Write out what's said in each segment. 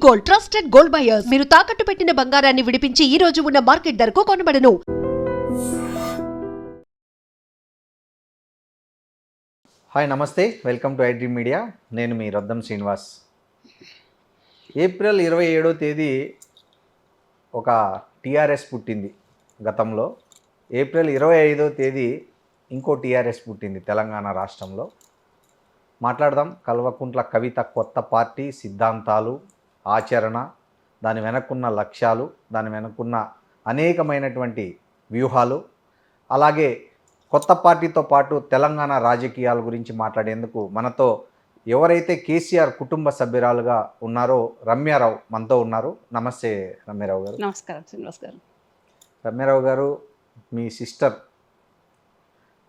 Gold, trusted gold buyers. మీరు తాకట్టు పెట్టిన బంగారాన్ని విడిపించి ఈ రోజు ఉన్న మార్కెట్ ధరకు కొనబడను. హాయ్ నమస్తే, వెల్కమ్ టు ఐడ్రీమ్ మీడియా. నేను మీ రద్దం శ్రీనివాస్. ఏప్రిల్ 27వ తేదీ ఒక టీఆర్ఎస్ పుట్టింది గతంలో. ఏప్రిల్ 25వ తేదీ ఇంకో టీఆర్ఎస్ పుట్టింది తెలంగాణ రాష్ట్రంలో. మాట్లాడదాం కల్వకుంట్ల కవిత కొత్త పార్టీ, సిద్ధాంతాలు, ఆచరణ, దాని వెనక్కున్న లక్ష్యాలు, దాని వెనక్కున్న అనేకమైనటువంటి వ్యూహాలు, అలాగే కొత్త పార్టీతో పాటు తెలంగాణ రాజకీయాల గురించి మాట్లాడేందుకు మనతో ఎవరైతే కేసీఆర్ కుటుంబ సభ్యురాలుగా ఉన్నారో రమ్యారావు మనతో ఉన్నారు. నమస్తే రమ్యారావు గారు. నమస్కారం శ్రీనివాస్ గారు. రమ్యారావు గారు, మీ సిస్టర్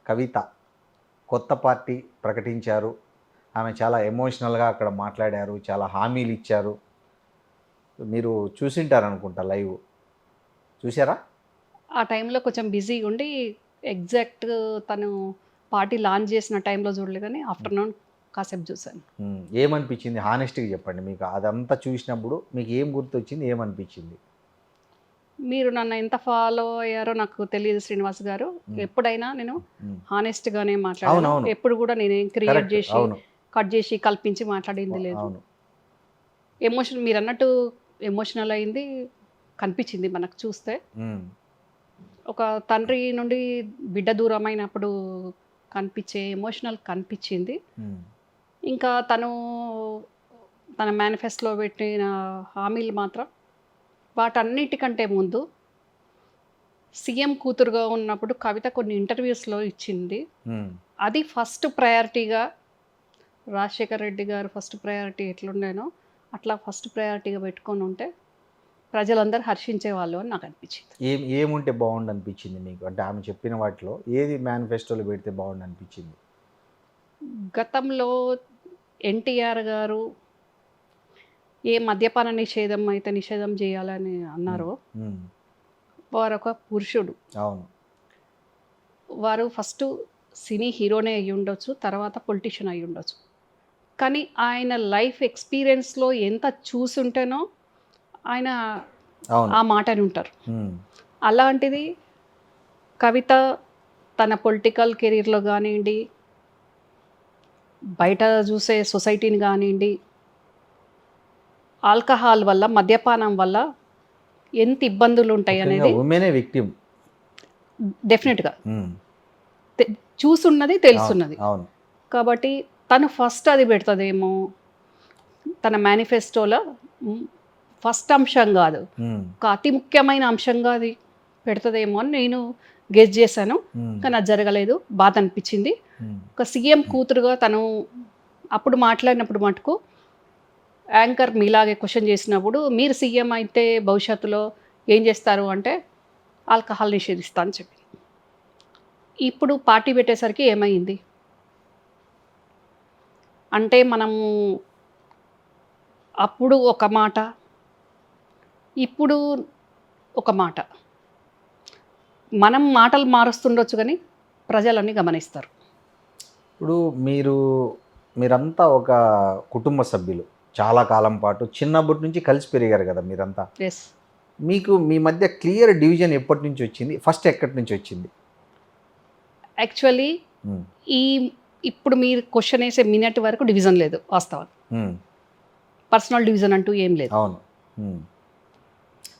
కవిత కొత్త పార్టీ ప్రకటించారు. ఆమె చాలా ఎమోషనల్గా అక్కడ మాట్లాడారు, చాలా హామీలు ఇచ్చారు. మీరు చూసింటారు అనుకుంటా, లైవ్ చూసారా? ఆ టైంలో కొంచెం బిజీగా ఉండి ఎగ్జాక్ట్ తను పార్టీ లాంచ్ చేసిన టైంలో చూడలేదు, కానీ ఆఫ్టర్నూన్ కాసేపు చూశాను. ఏమనిపించింది హానెస్ట్గా చెప్పండి. మీకు అదంతా చూసినప్పుడు మీకు ఏం గుర్తొచ్చింది, ఏమనిపించింది? మీరు నన్ను ఎంత ఫాలో అయ్యారో నాకు తెలియదు శ్రీనివాస్ గారు. ఎప్పుడైనా నేను హానెస్ట్గానే మాట్లాడాను. ఎప్పుడు కూడా నేనేం క్రియేట్ చేసి కట్ చేసి కల్పించి మాట్లాడింది లేదు. ఎమోషన్ మీరు అన్నట్టు ఎమోషనల్ అయింది కనిపించింది మనకు చూస్తే. ఒక తండ్రి నుండి బిడ్డ దూరమైనప్పుడు కనిపించే ఎమోషనల్ కనిపించింది. ఇంకా తన మేనిఫెస్టోలో పెట్టిన హామీలు మాత్రం వాటన్నిటికంటే ముందు సీఎం కూతురుగా ఉన్నప్పుడు కవిత కొన్ని ఇంటర్వ్యూస్లో ఇచ్చింది. అది ఫస్ట్ ప్రయారిటీగా రాజశేఖర్ రెడ్డి గారు ఫస్ట్ ప్రయారిటీ ఎట్లుండేనో అట్లా ఫస్ట్ ప్రయారిటీగా పెట్టుకొని ఉంటే ప్రజలందరూ హర్షించేవాళ్ళు అని నాకు అనిపించింది. ఏముంటే బాగుండు అనిపించింది మీకు? అంటే ఆమె చెప్పిన వాటిలో ఏది మేనిఫెస్టోలో పెడితే బాగుండు అనిపించింది? గతంలో ఎన్టీఆర్ గారు ఏ మద్యపాన నిషేధం అయితే నిషేధం చేయాలని అన్నారో, వారు ఒక పురుషుడు. అవును, వారు ఫస్ట్ సినీ హీరోనే అయ్యి ఉండొచ్చు, తర్వాత పొలిటీషియన్ అయ్యి ఉండొచ్చు, కానీ ఆయన లైఫ్ ఎక్స్పీరియన్స్లో ఎంత చూసుంటేనో ఆయన ఆ మాటని ఉంటారు. అలాంటిది కవిత తన పొలిటికల్ కెరీర్లో కానివ్వండి, బయట చూసే సొసైటీని కానివ్వండి, ఆల్కహాల్ వల్ల, మద్యపానం వల్ల ఎంత ఇబ్బందులు ఉంటాయి అనేది డెఫినెట్గా చూసున్నది, తెలుసున్నది. కాబట్టి తను ఫస్ట్ అది పెడుతుందేమో తన మేనిఫెస్టోలో. ఫస్ట్ అంశం కాదు, ఒక అతి ముఖ్యమైన అంశంగా అది పెడుతుందేమో అని నేను గెస్ చేశాను. కానీ అది జరగలేదు, బాధ అనిపించింది. ఒక సీఎం కూతురుగా తను అప్పుడు మాట్లాడినప్పుడు మటుకు యాంకర్ మీలాగే క్వశ్చన్ చేసినప్పుడు, మీరు సీఎం అయితే భవిష్యత్తులో ఏం చేస్తారు అంటే ఆల్కహాల్ నిషేధిస్తా అని చెప్పి. ఇప్పుడు పార్టీ పెట్టేసరికి ఏమైంది అంటే, మనము అప్పుడు ఒక మాట, ఇప్పుడు ఒక మాట. మనం మాటలు మారుస్తుండొచ్చు కానీ ప్రజలన్నీ గమనిస్తారు. ఇప్పుడు మీరంతా ఒక కుటుంబ సభ్యులు, చాలా కాలం పాటు చిన్నప్పటి నుంచి కలిసి పెరిగారు కదా మీరంతా. ఎస్. మీకు మీ మధ్య క్లియర్ డివిజన్ ఎప్పటి నుంచి వచ్చింది? ఫస్ట్ ఎక్కడి నుంచి వచ్చింది? యాక్చువల్లీ ఇప్పుడు మీరు క్వశ్చన్ వేసే మినిట్ వరకు డివిజన్ లేదు వాస్తవం. పర్సనల్ డివిజన్ అంటూ ఏం లేదు. అవును.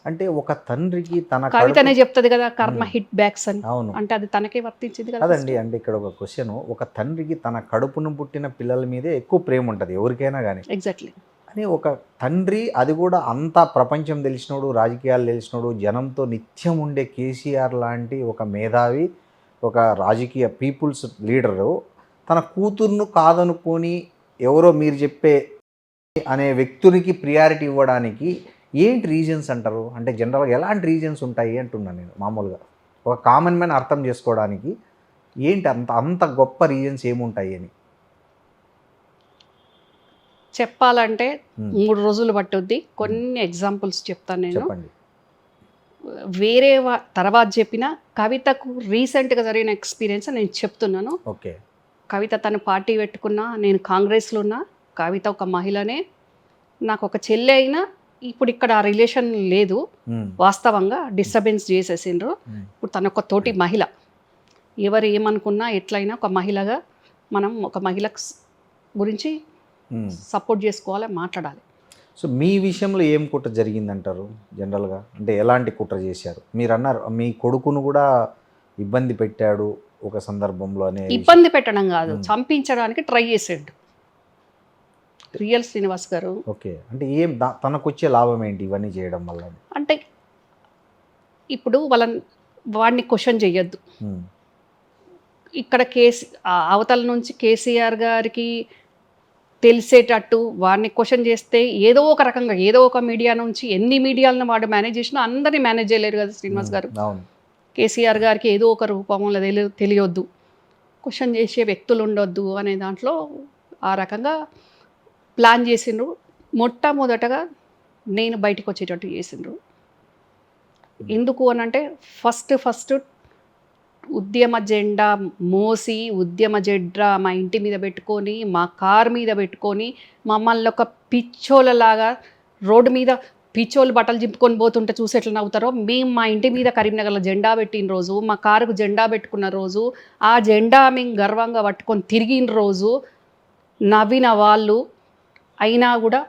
అంటే ఒక తండ్రికి తన కవితనే చెప్తుంది కదా, కర్మ హిట్ బ్యాక్స్ అని. అవును, అంటే అది తనకే వర్తించింది కదా. అదండి. అంటే ఇక్కడ ఒక క్వశ్చన్, ఒక తండ్రికి తన కడుపును పుట్టిన పిల్లల మీదే ఎక్కువ ప్రేమ ఉంటుంది ఎవరికైనా కానీ. ఎగ్జాక్ట్లీ. అని ఒక తండ్రి, అది కూడా అంతా ప్రపంచం తెలిసినోడు, రాజకీయాలు తెలిసినోడు, జనంతో నిత్యం ఉండే కేసీఆర్ లాంటి ఒక మేధావి, ఒక రాజకీయ పీపుల్స్ లీడరు తన కూతుర్ను కాదనుకొని ఎవరో మీరు చెప్పే అనే వ్యక్తునికి ప్రియారిటీ ఇవ్వడానికి ఏంటి రీజన్స్ అంటారు? అంటే జనరల్గా ఎలాంటి రీజన్స్ ఉంటాయి అంటున్నాను నేను. మామూలుగా ఒక కామన్ మ్యాన్ అర్థం చేసుకోవడానికి ఏంటి అంత గొప్ప రీజన్స్ ఏముంటాయి అని చెప్పాలంటే 3 రోజులు పట్టుద్ది. కొన్ని ఎగ్జాంపుల్స్ చెప్తాను నేను. చెప్పండి. వేరే తర్వాత చెప్పిన కవితకు రీసెంట్గా జరిగిన ఎక్స్పీరియన్స్ నేను చెప్తున్నాను. ఓకే. కవిత తను పార్టీ పెట్టుకున్నా, నేను కాంగ్రెస్లో ఉన్నా, కవిత ఒక మహిళనే, నాకు ఒక చెల్లి అయినా ఇప్పుడు ఇక్కడ ఆ రిలేషన్ లేదు, ఉమ్, వాస్తవంగా డిస్టర్బెన్స్ చేసేసిండ్రు. ఉమ్, ఇప్పుడు తన ఒక తోటి మహిళ, ఎవరు ఏమనుకున్నా ఎట్లయినా ఒక మహిళగా మనం ఒక మహిళ గురించి ఉమ్. సపోర్ట్ చేసుకోవాలి, మాట్లాడాలి. సో మీ విషయంలో ఏం కుట్ర జరిగిందంటారు జనరల్గా? అంటే ఎలాంటి కుట్ర చేశారు? మీరు అన్నారు మీ కొడుకును కూడా ఇబ్బంది పెట్టాడు ఒక సందర్భంలో అనే విషయం. ఇబ్బంది పెట్టడం కాదు, చంపించడానికి ట్రై చేసాడు రియల్ శ్రీనివాస్ గారు. ఓకే, అంటే ఏం తనకు వచ్చే లాభం ఏంటి ఇవన్నీ చేయడం వల్ల? అంటే ఇప్పుడు వాడిని క్వశ్చన్ చెయ్యొద్దు. ఉమ్, ఇక్కడ అవతల నుంచి కేసీఆర్ గారికి తెలిసేటట్టు వాడిని క్వశ్చన్ చేస్తే ఏదో ఒక రకంగా ఏదో ఒక మీడియా నుంచి, ఎన్ని మీడియాలను వాడు మేనేజ్ చేసినా అందరినీ మేనేజ్ చేయలేరు కదా శ్రీనివాస్ గారు. అవును. కేసీఆర్ గారికి ఏదో ఒక రూపంలో తెలియొద్దు, క్వశ్చన్ చేసే వ్యక్తులు ఉండొద్దు అనే దాంట్లో ఆ రకంగా ప్లాన్ చేసిండ్రు. మొట్టమొదటగా నేను బయటకు వచ్చేటట్టు చేసిండ్రు. ఎందుకు అని అంటే ఫస్ట్ ఉద్యమ జెండా మోసి, ఉద్యమ జెండా మా ఇంటి మీద పెట్టుకొని, మా కారు మీద పెట్టుకొని, మమ్మల్ని ఒక పిచ్చోళ్ళలాగా రోడ్డు మీద పిచ్చోళ్ళు బట్టలు చింపుకొని పోతుంటే చూసి ఎట్లా నవ్వుతారో, మేము మా ఇంటి మీద కరీంనగర్లో జెండా పెట్టిన రోజు, మా కారుకు జెండా పెట్టుకున్న రోజు, ఆ జెండా మేము గర్వంగా పట్టుకొని తిరిగిన రోజు నవ్విన వాళ్ళు అయినా కూడా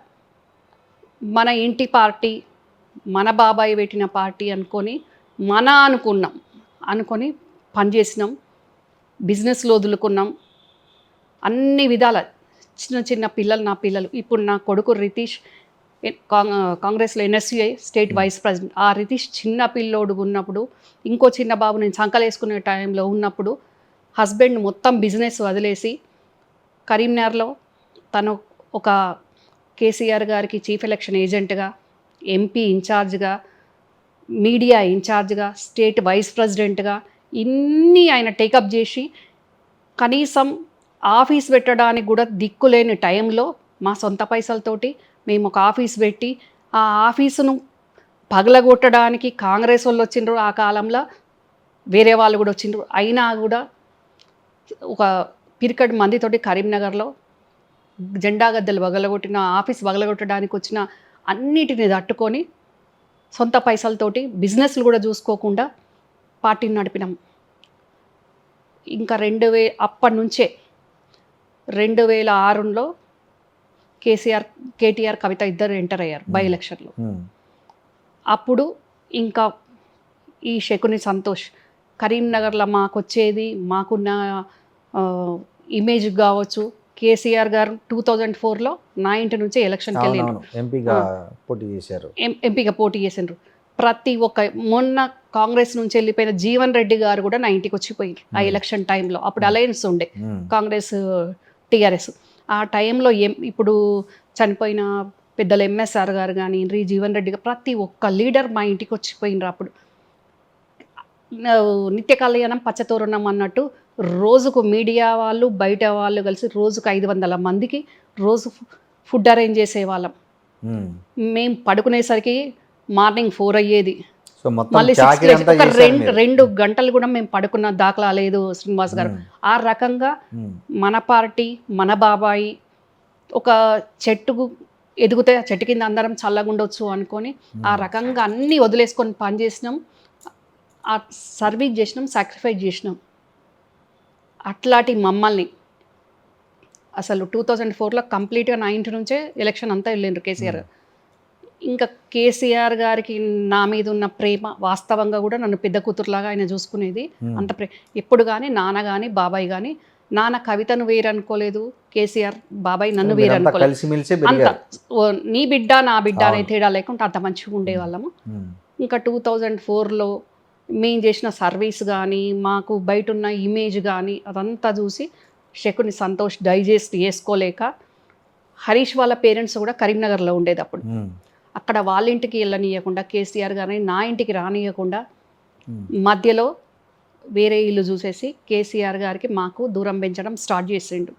మన ఇంటి పార్టీ, మన బాబాయ్ పెట్టిన పార్టీ అనుకొని అనుకొని పనిచేసినాం, బిజినెస్లో వదులుకున్నాం. అన్ని విధాల చిన్న పిల్లలు, నా పిల్లలు, ఇప్పుడు నా కొడుకు రితీష్ కాంగ్రెస్లో NSCI స్టేట్ వైస్ ప్రెసిడెంట్. ఆ రితీష్ చిన్న పిల్లోడు ఉన్నప్పుడు, ఇంకో చిన్న బాబు నేను సంకలేసుకునే టైంలో ఉన్నప్పుడు హస్బెండ్ మొత్తం బిజినెస్ వదిలేసి కరీంనగర్లో తను ఒక కేసీఆర్ గారికి చీఫ్ ఎలక్షన్ ఏజెంట్గా, MP ఇన్ఛార్జ్గా, మీడియా ఇన్ఛార్జ్గా, స్టేట్ వైస్ ప్రెసిడెంట్గా ఇన్ని ఆయన టేకప్ చేసి కనీసం ఆఫీస్ పెట్టడానికి కూడా దిక్కులేని టైంలో మా సొంత పైసలతోటి మేము ఒక ఆఫీస్ పెట్టి, ఆ ఆఫీసును పగలగొట్టడానికి కాంగ్రెస్ వాళ్ళు వచ్చిండ్రు. ఆ కాలంలో వేరే వాళ్ళు కూడా వచ్చిండ్రు. అయినా కూడా ఒక పిరికడ్ మందితోటి కరీంనగర్లో జెండా గద్దెలు పగలగొట్టిన, ఆఫీస్ పగలగొట్టడానికి వచ్చిన అన్నిటిని తట్టుకొని సొంత పైసలతోటి బిజినెస్లు కూడా చూసుకోకుండా పార్టీని నడిపినాం. ఇంకా అప్పటి నుంచే 2006లో KTR కవిత ఇద్దరు ఎంటర్ అయ్యారు బై ఎలక్షన్లో. అప్పుడు ఇంకా ఈ శకుని సంతోష్ కరీంనగర్లో మాకున్న ఇమేజ్ కావచ్చు, కేసీఆర్ గారు 2004లో నా ఇంటి నుంచే ఎలక్షన్కి వెళ్ళారు, ఎంపీగా పోటీ చేసిండ్రు. ప్రతి ఒక్క మొన్న కాంగ్రెస్ నుంచి వెళ్ళిపోయిన జీవన్ రెడ్డి గారు కూడా నా ఇంటికి వచ్చిపోయారు ఆ ఎలక్షన్ టైంలో. అప్పుడు అలయన్స్ ఉండే కాంగ్రెస్ TRS. ఆ టైంలో ఇప్పుడు చనిపోయిన పెద్దలు MSR గారు కానీ, జీవన్ రెడ్డి గారు, ప్రతి ఒక్క లీడర్ మా ఇంటికి వచ్చిపోయినరు. అప్పుడు నిత్య కళ్యాణం పచ్చతోరణం అన్నట్టు రోజుకు మీడియా వాళ్ళు, బయట వాళ్ళు కలిసి రోజుకు 500 మందికి రోజు ఫుడ్ అరేంజ్ చేసేవాళ్ళం. మేము పడుకునేసరికి మార్నింగ్ 4 అయ్యేది. మళ్ళీ 6 ఒక 2 గంటలు కూడా మేము పడుకున్న దాఖలా లేదు శ్రీనివాస్ గారు. ఆ రకంగా మన పార్టీ, మన బాబాయి ఒక చెట్టుకు ఎదిగితే ఆ చెట్టు కింద అందరం చల్లగా ఉండొచ్చు అనుకొని ఆ రకంగా అన్నీ వదిలేసుకొని పనిచేసినాం, ఆ సర్వీస్ చేసినాం, సాక్రిఫైస్ చేసినాం. అట్లాంటి మమ్మల్ని అసలు 2004లో కంప్లీట్గా నా ఇంటి నుంచే ఎలక్షన్ అంతా వెళ్ళిండ్రు కేసీఆర్. ఇంకా కేసీఆర్ గారికి నా మీద ఉన్న ప్రేమ, వాస్తవంగా కూడా నన్ను పెద్ద కూతురులాగా ఆయన చూసుకునేది. అంత ఎప్పుడు కానీ నాన్న కానీ బాబాయ్ కానీ, నాన్న కవితను వేరనుకోలేదు, కేసీఆర్ బాబాయ్ నన్ను వేరనుకోలేదు. అంత నీ బిడ్డ నా బిడ్డ అనే తేడా లేకుండా అంత మంచిగా ఉండేవాళ్ళము. ఇంకా 2004లో మేము చేసిన సర్వీస్ కానీ, మాకు బయట ఉన్న ఇమేజ్ కానీ అదంతా చూసి శకుని సంతోష్ డైజెస్ట్ చేసుకోలేక, హరీష్ వాళ్ళ పేరెంట్స్ కూడా కరీంనగర్లో ఉండేది అప్పుడు. అక్కడ వాళ్ళ ఇంటికి వెళ్ళనీయకుండా, కేసీఆర్ గారిని నా ఇంటికి రానియకుండా మధ్యలో వేరే ఇల్లు చూసేసి కేసీఆర్ గారికి మాకు దూరం పెంచడం స్టార్ట్ చేసిండు.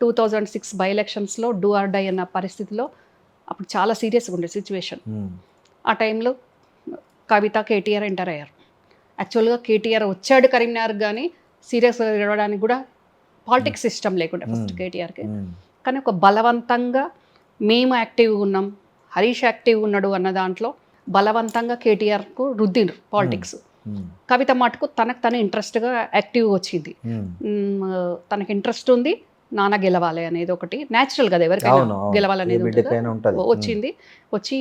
2006 బై ఎలక్షన్స్లో డూ ఆర్ డై అన్న పరిస్థితిలో అప్పుడు చాలా సీరియస్గా ఉండే సిచ్యువేషన్. ఆ టైంలో కవిత, KTR ఎంటర్ అయ్యారు. యాక్చువల్గా KTR వచ్చాడు కరీంనగర్, కానీ సీరియస్గా గడవడానికి కూడా పాలిటిక్స్ సిస్టమ్ లేకుండా ఫస్ట్ KTRకి. కానీ ఒక బలవంతంగా మేము యాక్టివ్గా ఉన్నాం, హరీష్ యాక్టివ్ ఉన్నాడు అన్న దాంట్లో బలవంతంగా కేటీఆర్కు రుద్దిండ్రు పాలిటిక్స్. కవిత మటుకు తనకు తన ఇంట్రెస్ట్గా యాక్టివ్గా వచ్చింది. తనకి ఇంట్రెస్ట్ ఉంది, నాన్న గెలవాలి అనేది ఒకటి న్యాచురల్ కదా, ఎవరికైనా గెలవాలనేది వచ్చింది. వచ్చి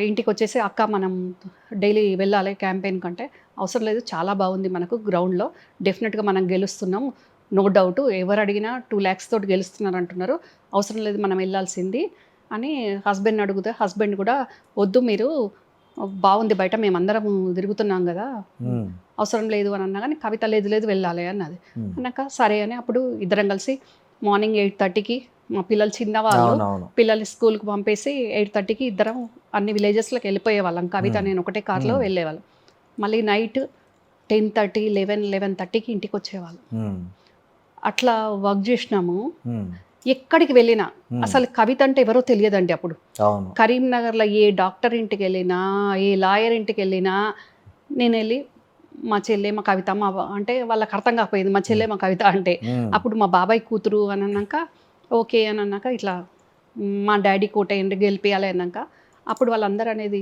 ఇంటికి వచ్చేసి అక్క మనం డైలీ వెళ్ళాలి క్యాంపెయిన్ కంటే, అవసరం లేదు చాలా బాగుంది మనకు గ్రౌండ్లో, డెఫినెట్గా మనం గెలుస్తున్నాం, నో డౌట్, ఎవరు అడిగినా 2 lakhs తోటి గెలుస్తున్నారు అంటున్నారు, అవసరం లేదు మనం వెళ్ళాల్సింది అని హస్బెండ్ అడిగితే హస్బెండ్ కూడా వద్దు మీరు బాగుంది బయట మేమందరం తిరుగుతున్నాం కదా అవసరం లేదు అని అన్నా, కానీ కవిత లేదు లేదు వెళ్ళాలి అన్నది. అన్నాక సరే అని అప్పుడు ఇద్దరం కలిసి మార్నింగ్ 8:30కి మా పిల్లలు చిన్నవాళ్ళు, పిల్లల్ని స్కూల్కి పంపేసి 8:30కి ఇద్దరం అన్ని విలేజెస్లోకి వెళ్ళిపోయే వాళ్ళం. కవిత నేను ఒకటే కార్లో వెళ్ళేవాళ్ళం. మళ్ళీ నైట్ 10:30, 11:30కి ఇంటికి వచ్చేవాళ్ళం. అట్లా వర్క్ చేసినాము. ఎక్కడికి వెళ్ళినా అసలు కవిత అంటే ఎవరో తెలియదండి అప్పుడు. కరీంనగర్లో ఏ డాక్టర్ ఇంటికి వెళ్ళినా, ఏ లాయర్ ఇంటికి వెళ్ళినా నేను వెళ్ళి మా చెల్లె మా కవిత మా అంటే వాళ్ళకి అర్థం కాకపోయింది మా చెల్లె మా కవిత అంటే. అప్పుడు మా బాబాయ్ కూతురు అని అన్నాక ఓకే అని అన్నాక ఇట్లా మా డాడీ కోటేయండి గెలిపియాలి అన్నాక అప్పుడు వాళ్ళందరూ అనేది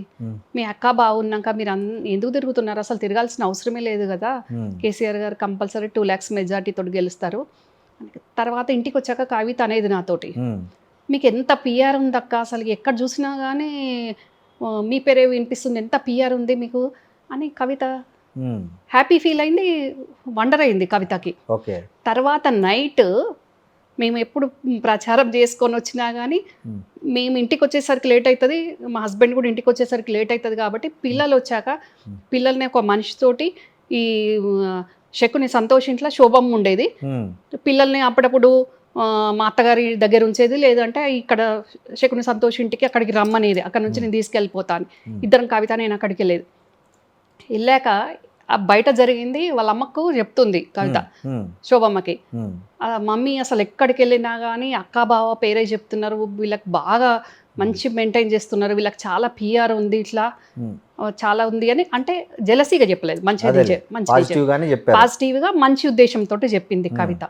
మీ అక్క బాగున్నాక మీరు ఎందుకు తిరుగుతున్నారు, అసలు తిరగాల్సిన అవసరమే లేదు కదా, కేసీఆర్ గారు కంపల్సరీ 2 lakhs మెజార్టీతో గెలుస్తారు. తర్వాత ఇంటికి వచ్చాక కవిత అనేది నాతోటి మీకు ఎంత పిఆర్ ఉంది అక్క, అసలు ఎక్కడ చూసినా కానీ మీ పేరే వినిపిస్తుంది, ఎంత పిఆర్ ఉంది మీకు అని కవిత హ్యాపీ ఫీల్ అయింది, వండర్ అయింది కవితకి. తర్వాత నైట్ మేము ఎప్పుడు ప్రచారం చేసుకొని వచ్చినా కానీ మేము ఇంటికి వచ్చేసరికి లేట్ అవుతుంది, మా హస్బెండ్ కూడా ఇంటికి వచ్చేసరికి లేట్ అవుతుంది కాబట్టి పిల్లలు వచ్చాక పిల్లల్ని ఒక మనిషితోటి ఈ శకుని సంతోష్ ఇంట్లో శోభమ్మ ఉండేది, పిల్లల్ని అప్పుడప్పుడు మా అత్తగారి దగ్గర ఉంచేది, లేదంటే ఇక్కడ శకుని సంతోష్ ఇంటికి అక్కడికి రమ్మనేది, అక్కడ నుంచి నేను తీసుకెళ్ళిపోతాను. ఇద్దరం కవిత నేను అక్కడికి వెళ్ళేది. వెళ్ళాక ఆ బయట జరిగింది వాళ్ళ అమ్మకు చెప్తుంది కవిత శోభమ్మకి, మమ్మీ అసలు ఎక్కడికి వెళ్ళినా కానీ అక్క బావ పేరే చెప్తున్నారు, వీళ్ళకి బాగా మంచి మెయింటైన్ చేస్తున్నారు, వీళ్ళకి చాలా పిఆర్ ఉంది, ఇట్లా చాలా ఉంది అని, అంటే జెలసీగా చెప్పలేదు, పాజిటివ్గా మంచి ఉద్దేశంతో చెప్పింది కవిత.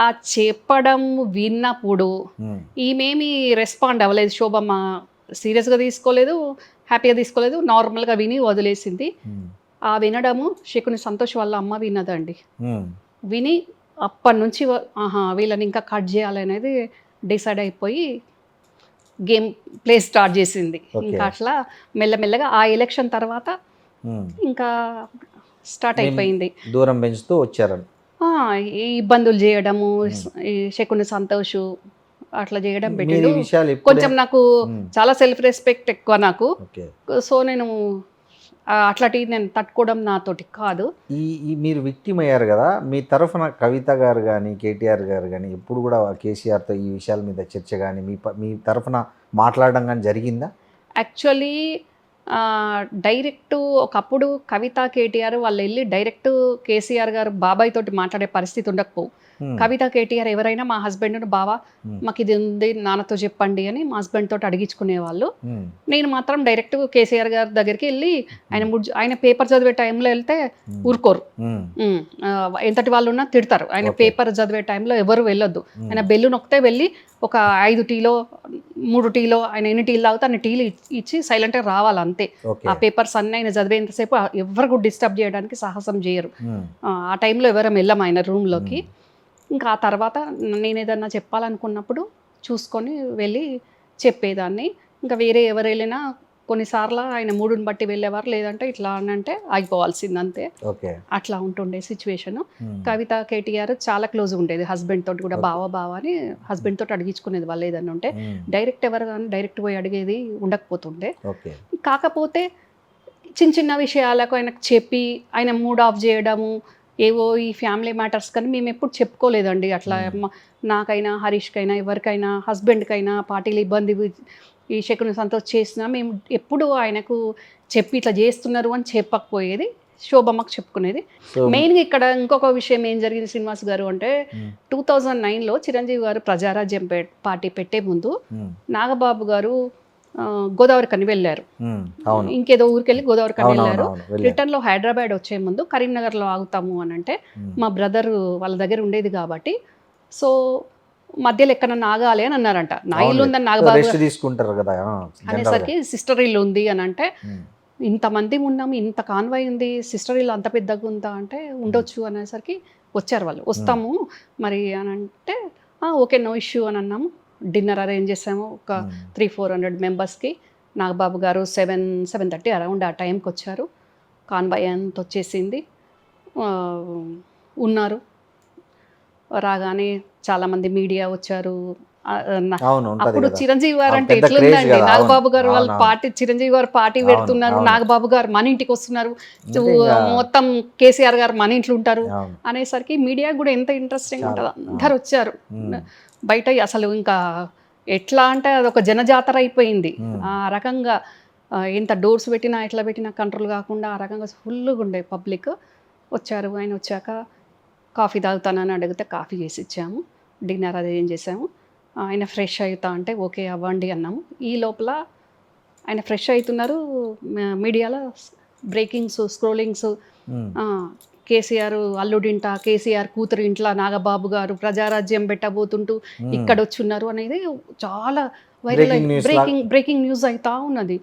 ఆ చెప్పడం విన్నప్పుడు ఈమెమి రెస్పాండ్ అవ్వలేదు, శోభమ్మ సీరియస్గా తీసుకోలేదు, హ్యాపీగా తీసుకోలేదు, నార్మల్గా విని వదిలేసింది. ఆ వినడము శకుని సంతోష్ వాళ్ళ అమ్మ విన్నదండి. విని అప్పటి నుంచి వీళ్ళని ఇంకా కట్ చేయాలనేది డిసైడ్ అయిపోయి గేమ్ ప్లే స్టార్ట్ చేసింది. ఇంకా అట్లా మెల్లమెల్లగా ఆ ఎలక్షన్ తర్వాత ఇంకా స్టార్ట్ అయిపోయింది. దూరం పెంచుతూ వచ్చారు, ఇబ్బందులు చేయడము, ఈ శకుని సంతోష్ అట్లా చేయడం పెట్టాడు. కొంచెం నాకు చాలా సెల్ఫ్ రెస్పెక్ట్ ఎక్కువ నాకు, సో నేను అట్లాంటి నేను తట్టుకోవడం నాతోటి కాదు. ఈ మీరు విక్టిమ్ అయ్యారు కదా, మీ తరఫున కవిత గారు కానీ కేటీఆర్ గారు కానీ ఎప్పుడు కూడా కేసీఆర్తో ఈ విషయాల మీద చర్చ కానీ మీ తరఫున మాట్లాడడం కానీ జరిగిందా? యాక్చువల్లీ డైరెక్ట్ ఒకప్పుడు కవిత కేటీఆర్ వాళ్ళు వెళ్ళి డైరెక్ట్ కేసీఆర్ గారు బాబాయ్ తోటి మాట్లాడే పరిస్థితి ఉండకపోవు. కవిత కేటీఆర్ ఎవరైనా మా హస్బెండ్ బావా మాకు ఇది ఉంది నాన్నతో చెప్పండి అని మా హస్బెండ్ తోటి అడిగించుకునేవాళ్ళు. నేను మాత్రం డైరెక్ట్ కేసీఆర్ గారి దగ్గరికి వెళ్ళి ఆయన పేపర్ చదివే టైంలో వెళ్తే ఊరుకోరు, ఎంతటి వాళ్ళు ఉన్నా తిడతారు. ఆయన పేపర్ చదివే టైంలో ఎవరు వెళ్ళొద్దు, ఆయన బెల్లు నొక్కితే వెళ్ళి ఒక 5 టీలో 3 టీలో ఆయన ఎన్ని టీలు తాగితే అన్ని టీలు ఇచ్చి సైలెంట్గా రావాలి అంతే. ఆ పేపర్స్ అన్నీ ఆయన చదివేంతసేపు ఎవరు కూడా డిస్టర్బ్ చేయడానికి సాహసం చేయరు. ఆ టైంలో ఎవరు వెళ్ళం ఆయన రూమ్లోకి. ఇంకా ఆ తర్వాత నేను ఏదన్నా చెప్పాలనుకున్నప్పుడు చూసుకొని వెళ్ళి చెప్పేదాన్ని. ఇంకా వేరే ఎవరు వెళ్ళినా కొన్నిసార్లు ఆయన మూడుని బట్టి వెళ్ళేవారు, లేదంటే ఇట్లా అని అంటే ఆగిపోవాల్సింది అంతే. అట్లా ఉంటుండే సిచ్యువేషన్. కవిత కేటీఆర్ చాలా క్లోజ్ ఉండేది హస్బెండ్ తోటి కూడా, బావ అని హస్బెండ్ తోటి అడిగించుకునేది వాళ్ళు ఏదన్నా ఉంటే. డైరెక్ట్ ఎవరు కానీ డైరెక్ట్ పోయి అడిగేది ఉండకపోతుండే. కాకపోతే చిన్న చిన్న విషయాలకు ఆయనకు చెప్పి ఆయన మూడ్ ఆఫ్ చేయడము, ఏవో ఈ ఫ్యామిలీ మ్యాటర్స్ కానీ మేము ఎప్పుడు చెప్పుకోలేదండి. అట్లా నాకైనా హరీష్కైనా ఎవరికైనా హస్బెండ్కైనా పార్టీలు ఇబ్బంది ఈ శకుని సంతోష్ చేసినా మేము ఎప్పుడు ఆయనకు చెప్పి ఇట్లా చేస్తున్నారు అని చెప్పకపోయేది, శోభమ్మకు చెప్పుకునేది. మెయిన్గా ఇక్కడ ఇంకొక విషయం ఏం జరిగింది శ్రీనివాస్ గారు అంటే 2009లో చిరంజీవి గారు ప్రజారాజ్యం పార్టీ పెట్టే ముందు నాగబాబు గారు గోదావరి కని వెళ్ళారు, ఇంకేదో ఊరికెళ్ళి గోదావరి కని వెళ్ళారు. రిటర్న్లో హైదరాబాద్ వచ్చే ముందు కరీంనగర్లో ఆగుతాము అని అంటే మా బ్రదర్ వాళ్ళ దగ్గర ఉండేది కాబట్టి, సో మధ్యలో ఎక్కడన్నా ఆగాలి అని అన్నారంట. నా ఇల్లు ఉందని నాగబాబు రెస్ట్ తీసుకుంటారు కదా అనేసరికి సిస్టర్ ఇల్లు ఉంది అని అంటే, ఇంతమంది ఉన్నాము, ఇంత కాన్వాయ్ ఉంది, సిస్టర్ ఇల్లు అంత పెద్దగా ఉందా అంటే ఉండొచ్చు అనేసరికి వచ్చారు వాళ్ళు. వస్తాము మరి అని అంటే ఓకే నో ఇష్యూ అని అన్నాము. డిన్నర్ అరేంజ్ చేసాము ఒక 300-400 మెంబర్స్కి. నాగబాబు గారు 7-7:30 అరౌండ్ ఆ టైంకి వచ్చారు. కాన్వాయ్ అంత వచ్చేసింది. ఉన్నారు. రాగానే చాలామంది మీడియా వచ్చారు. అప్పుడు చిరంజీవి గారు అంటే ఎట్లుందండి, నాగబాబు గారు వాళ్ళ పార్టీ, చిరంజీవి గారు పార్టీ పెడుతున్నారు, నాగబాబు గారు మన ఇంటికి వస్తున్నారు, మొత్తం కేసీఆర్ గారు మన ఇంట్లో ఉంటారు అనేసరికి మీడియా కూడా ఎంత ఇంట్రెస్టింగ్ ఉంటుంది. అందరు వచ్చారు. బయట అసలు ఇంకా ఎట్లా అంటే అదొక జనజాతర అయిపోయింది. ఆ రకంగా ఎంత డోర్స్ పెట్టినా ఎట్లా పెట్టినా కంట్రోల్ కాకుండా ఆ రకంగా ఫుల్గా ఉండే పబ్లిక్ వచ్చారు. ఆయన వచ్చాక కాఫీ తాగుతానని అడిగితే కాఫీ చేసి ఇచ్చాము. డిన్నర్ అరేంజ్ చేసాము. ఆయన ఫ్రెష్ అవుతా అంటే ఓకే అవ్వండి అన్నాము. ఈ లోపల ఆయన ఫ్రెష్ అవుతున్నారు. మీడియాలో బ్రేకింగ్స్, స్క్రోలింగ్స్, కేసీఆర్ అల్లుడింట, కేసీఆర్ కూతురు ఇంట్లో నాగబాబు గారు ప్రజారాజ్యం పెట్టబోతుంటూ ఇక్కడ వచ్చున్నారు అనేది చాలా వైరల్ బ్రేకింగ్ న్యూస్ అవుతా ఉన్నది.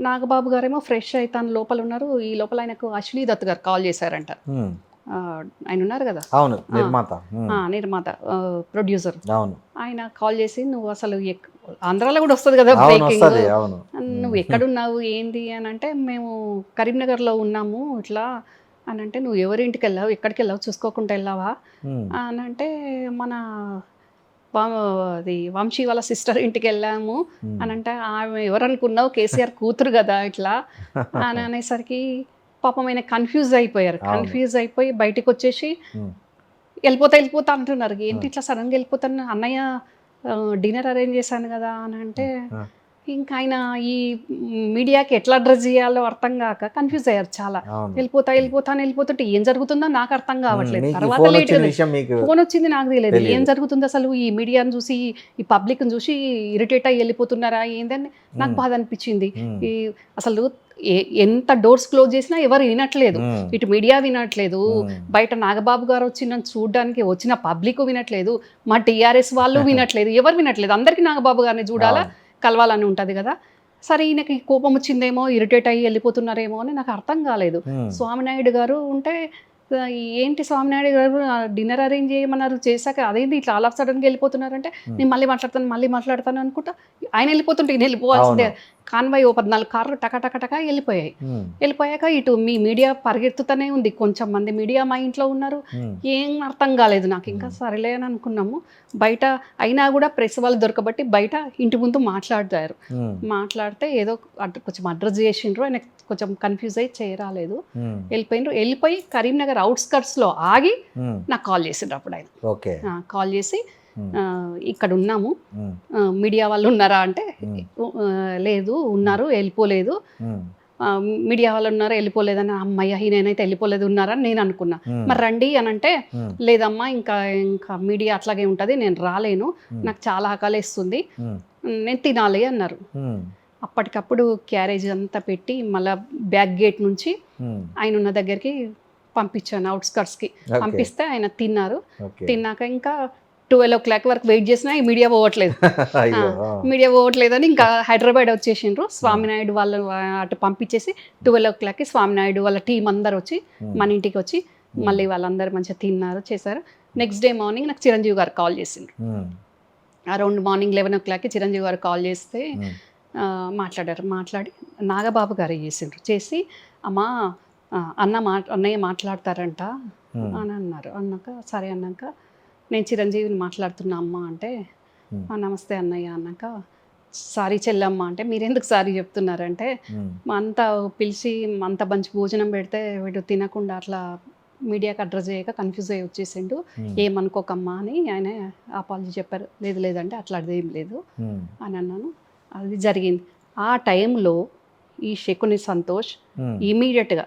నాగబాబు గారేమో ఫ్రెష్ అవుతాను లోపల ఉన్నారు. ఈ లోపల ఆయనకు అశ్విని దత్ గారు కాల్ చేశారంట. ఆయన ఉన్నారు కదా నిర్మాత ప్రొడ్యూసర్, ఆయన కాల్ చేసి నువ్వు అసలు ఆంధ్రాలో కూడా వస్తుంది కదా బ్రేకింగ్, నువ్వు ఎక్కడున్నావు ఏంది అని అంటే మేము కరీంనగర్లో ఉన్నాము ఇట్లా అని అంటే, నువ్వు ఎవరింటికి వెళ్ళావు, ఎక్కడికి వెళ్ళావు, చూసుకోకుండా వెళ్ళావా అని అంటే, మన అది వంశీ వాళ్ళ సిస్టర్ ఇంటికి వెళ్ళాము అని అంటే, ఆమె ఎవరనుకున్నావు, కేసీఆర్ కూతురు కదా ఇట్లా అని అనేసరికి పాపం ఆయన కన్ఫ్యూజ్ అయిపోయారు. కన్ఫ్యూజ్ అయిపోయి బయటకు వచ్చేసి వెళ్ళిపోతా అంటున్నారు. ఏంటి ఇట్లా సడన్గా వెళ్ళిపోతాను, అన్నయ్య డిన్నర్ అరేంజ్ చేశాను కదా అని అంటే, ఇంకా ఆయన ఈ మీడియాకి ఎట్లా అడ్రస్ చేయాలో అర్థం కాక కన్ఫ్యూజ్ అయ్యారు చాలా. వెళ్ళిపోతుంటే ఏం జరుగుతుందో నాకు అర్థం కావట్లేదు. తర్వాత లేట్ ఫోన్ వచ్చింది, నాకు తెలియదు ఏం జరుగుతుందో అసలు. ఈ మీడియాని చూసి, ఈ పబ్లిక్ని చూసి ఇరిటేట్ అయ్యి వెళ్ళిపోతున్నారా ఏందని నాకు బాధ అనిపించింది. ఈ అసలు ఎంత డోర్స్ క్లోజ్ చేసినా ఎవరు వినట్లేదు. ఇటు మీడియా వినట్లేదు, బయట నాగబాబు గారు వచ్చి నన్ను చూడడానికి వచ్చిన పబ్లిక్ వినట్లేదు, మా టీఆర్ఎస్ వాళ్ళు వినట్లేదు, ఎవరు వినట్లేదు. అందరికీ నాగబాబు గారిని చూడాలా, కలవాలని ఉంటుంది కదా. సరే ఈయనకి కోపం వచ్చిందేమో, ఇరిటేట్ అయ్యి వెళ్ళిపోతున్నారేమో అని నాకు అర్థం కాలేదు. స్వామినాయుడు గారు ఉంటే ఏంటి స్వామినాయుడు గారు డిన్నర్ అరేంజ్ చేయమన్నారు, చేశాక అదేంటి ఇట్లా ఆల్ ఆఫ్ సడన్గా వెళ్ళిపోతున్నారంటే, నేను మళ్ళీ మాట్లాడతాను అనుకుంటా ఆయన వెళ్ళిపోతుంటే ఈయన వెళ్ళిపోవాల్సిందే. కాన్వాయ్ 14 కార్లు టక వెళ్ళిపోయాక ఇటు మీ మీడియా పరిగెత్తుతూనే ఉంది. కొంచెం మంది మీడియా మా ఇంట్లో ఉన్నారు. ఏం అర్థం కాలేదు నాకు. ఇంకా సరేలే అని అనుకున్నాము. బయట అయినా కూడా ప్రెస్ వాళ్ళు దొరకబట్టి బయట ఇంటి ముందు మాట్లాడితే ఏదో కొంచెం అడ్రస్ చేసిండ్రు. ఆయన కొంచెం కన్ఫ్యూజ్ అయ్యి చేయరాలేదు, వెళ్ళిపోయి కరీంనగర్ అవుట్స్కట్స్లో ఆగి నాకు కాల్ చేసిండ్రు. అప్పుడు ఆయన కాల్ చేసి ఇక్కడ ఉన్నాము, మీడియా వాళ్ళు ఉన్నారా అంటే, లేదు ఉన్నారు, వెళ్ళిపోలేదు, మీడియా వాళ్ళు ఉన్నారా వెళ్ళిపోలేదని. అమ్మయ్య ఈయనైతే వెళ్ళిపోలేదు ఉన్నారని నేను అనుకున్నా. మరి రండి అని అంటే, లేదమ్మా ఇంకా మీడియా అట్లాగే ఉంటుంది, నేను రాలేను, నాకు చాలా ఆకలేస్తుంది, నేను తినాలి అన్నారు. అప్పటికప్పుడు క్యారేజ్ అంతా పెట్టి మళ్ళీ బ్యాక్ గేట్ నుంచి ఆయన ఉన్న దగ్గరికి పంపించాను, అవుట్స్కట్స్కి పంపిస్తే ఆయన తిన్నారు. తిన్నాక ఇంకా 12 o'clock వరకు వెయిట్ చేసినా ఈ మీడియా పోవట్లేదని ఇంకా హైదరాబాద్ వచ్చేసిండ్రు. స్వామినాయుడు వాళ్ళు అటు పంపించేసి 12 o'clockకి స్వామినాయుడు వాళ్ళ టీం అందరు వచ్చి మన ఇంటికి వచ్చి మళ్ళీ వాళ్ళందరూ మంచిగా తిన్నారు, చేశారు. నెక్స్ట్ డే మార్నింగ్ నాకు చిరంజీవి గారు కాల్ చేసిండ్రు. అరౌండ్ మార్నింగ్ 11 o'clockకి చిరంజీవి గారు కాల్ చేస్తే మాట్లాడి నాగబాబు గారు చేసి, అమ్మా అన్నయ్య మాట్లాడతారంట అని అన్నారు. అన్నాక సరే అన్నాక, నేను చిరంజీవిని మాట్లాడుతున్నా అమ్మ అంటే, నమస్తే అన్నయ్య అన్నాక, సారీ చెల్లమ్మ అంటే, మీరెందుకు సారీ చెప్తున్నారంటే, అంతా పిలిచి అంత మంచి భోజనం పెడితే వీడు తినకుండా అట్లా మీడియాకి అడ్రస్ చేయక కన్ఫ్యూజ్ అయ్యి వచ్చేసిండు, ఏమనుకోకమ్మా అని ఆయన అపాలజీ చెప్పారు. లేదంటే అట్లాంటిది ఏం లేదు అని అన్నాను. అది జరిగింది. ఆ టైంలో ఈ శకుని సంతోష్ ఇమీడియట్గా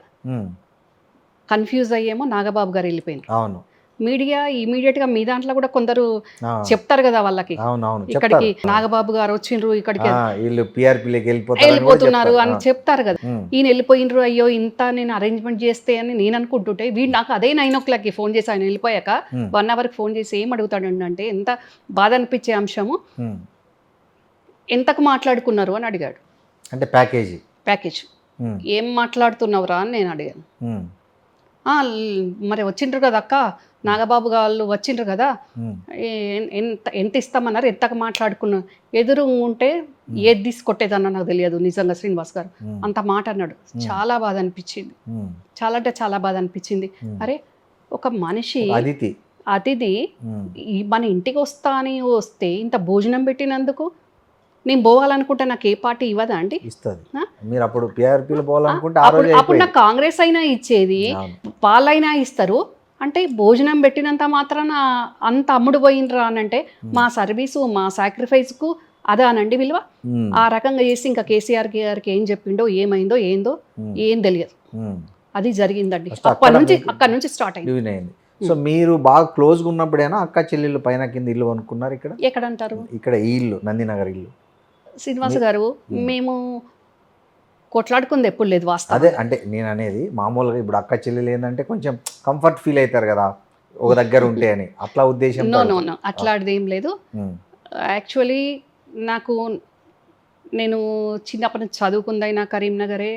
కన్ఫ్యూజ్ అయ్యేమో నాగబాబు గారు వెళ్ళిపోయింది. మీడియా ఇమీడియట్ గా మీ దాంట్లో కూడా కొందరు ఆ, చెప్తారు కదా వాళ్ళకి, అవునవును ఇక్కడికి చెప్తారు. నాగబాబు గారు వచ్చిండ్రు, ఇక్కడికి వీళ్ళు పిఆర్పీలోకి వెళ్ళిపోతారు వెళ్ళిపోతున్నారు అని చెప్తారు కదా. ఈయన వెళ్ళిపోయినరు, అయ్యో ఇంత నేను అరేంజ్మెంట్ చేస్తే అని నేను అనుకుంటుంటే, వీడు నాకు అదే 9 o'clockకి ఫోన్ చేసి ఆయన వెళ్ళిపోయాక 1 hourకి ఫోన్ చేసి ఏం అడుగుతాడండి అంటే, ఎంత బాధ అనిపించే అంశము, ఎంతకు మాట్లాడుకున్నారు అని అడిగాడు. అంటే ప్యాకేజ్ ఏం మాట్లాడుతున్నావురా అని నేను అడిగాను. మరి వచ్చిండ్రు కదా అక్క, నాగబాబు వాళ్ళు వచ్చిండ్రు కదా, ఎంత ఇస్తామన్నారు, ఎంతకు మాట్లాడుకున్నాం, ఎదురు ఉంటే ఏది తీసుకొట్టేదన్న నాకు తెలియదు నిజంగా శ్రీనివాస్ గారు అంత మాట అన్నాడు. చాలా బాధ అనిపించింది, చాలా అంటే చాలా బాధ అనిపించింది. అరే ఒక మనిషి అతిథి మన ఇంటికి వస్తే ఇంత భోజనం పెట్టినందుకు నేను పోవాలనుకుంటే నాకు ఏ పార్టీ ఇవ్వదా అండి? మీరు అప్పుడు పిఆర్పీలో పోవాలనుకుంటే అప్పుడు నాకు కాంగ్రెస్ అయినా ఇచ్చేది, వాళ్ళైనా ఇస్తారు. అంటే భోజనం పెట్టినంత మాత్రాన అంత అమ్ముడు పోయినరా అని అంటే, మా సర్వీసు మా సాక్రిఫైస్కు అదా అనండి విలువ. ఆ రకంగా చేసి ఇంకా కేసీఆర్ గారికి ఏం చెప్పిండో, ఏమైందో ఏందో ఏం తెలియదు. అది జరిగిందండి. అక్కడ నుంచి స్టార్ట్ అయింది. సో మీరు బాగా క్లోజ్గా ఉన్నప్పుడైనా అక్క చెల్లెళ్ళు పైన కింద ఇల్లు అనుకున్నారు ఇక్కడ? ఎక్కడంటారు? ఇక్కడ ఈ ఇల్లు నందినగర్ ఇల్లు. శ్రీనివాస్ గారు మేము కొట్లాడుకుంది ఎప్పుడు లేదు వాస్తవం. అదే అంటే నేను అనేది మామూలుగా ఇప్పుడు అక్క చెల్లెలు ఏంటంటే కొంచెం కంఫర్ట్ ఫీల్ అవుతారు కదా ఒక దగ్గర ఉంటే అని, అట్లా ఉద్దేశం? నో అట్లాంటిది ఏం లేదు. యాక్చువల్లీ నేను చిన్నప్పటి నుంచి చదువుకుందైనా కరీంనగరే,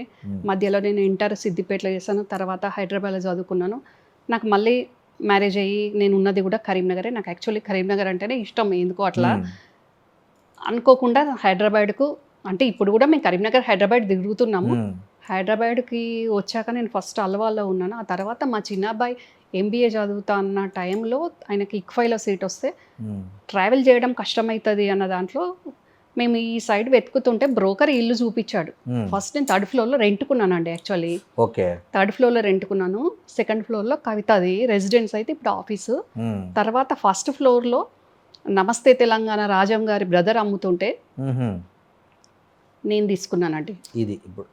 మధ్యలో నేను ఇంటర్ సిద్దిపేటలో చేశాను, తర్వాత హైదరాబాద్లో చదువుకున్నాను. నాకు మళ్ళీ మ్యారేజ్ అయ్యి నేను ఉన్నది కూడా కరీంనగరే. నాకు యాక్చువల్లీ కరీంనగర్ అంటేనే ఇష్టం, ఎందుకో అట్లా అనుకోకుండా హైదరాబాద్కు, అంటే ఇప్పుడు కూడా మేము కరీంనగర్ హైదరాబాద్ తిరుగుతున్నాము. హైదరాబాద్కి వచ్చాక నేను ఫస్ట్ అల్వాల్లో ఉన్నాను. ఆ తర్వాత మా చిన్న అబ్బాయి MBA చదువుతా అన్న టైంలో ఆయనకి ఇక్ఫైలో సీట్ వస్తే ట్రావెల్ చేయడం కష్టమవుతుంది అన్న దాంట్లో మేము ఈ సైడ్ వెతుకుతుంటే బ్రోకర్ ఇల్లు చూపించాడు. ఫస్ట్ నేను 3rd floorలో రెంట్కున్నాను అండి. Actually 3rd floorలో రెంట్కున్నాను. 2nd floorలో కవితది రెసిడెన్స్ అయితే ఇప్పుడు ఆఫీసు. తర్వాత 1st floorలో నమస్తే తెలంగాణ రాజం గారి బ్రదర్ అమ్ముతుంటే నేను తీసుకున్నానండి. ఇది ఇప్పుడు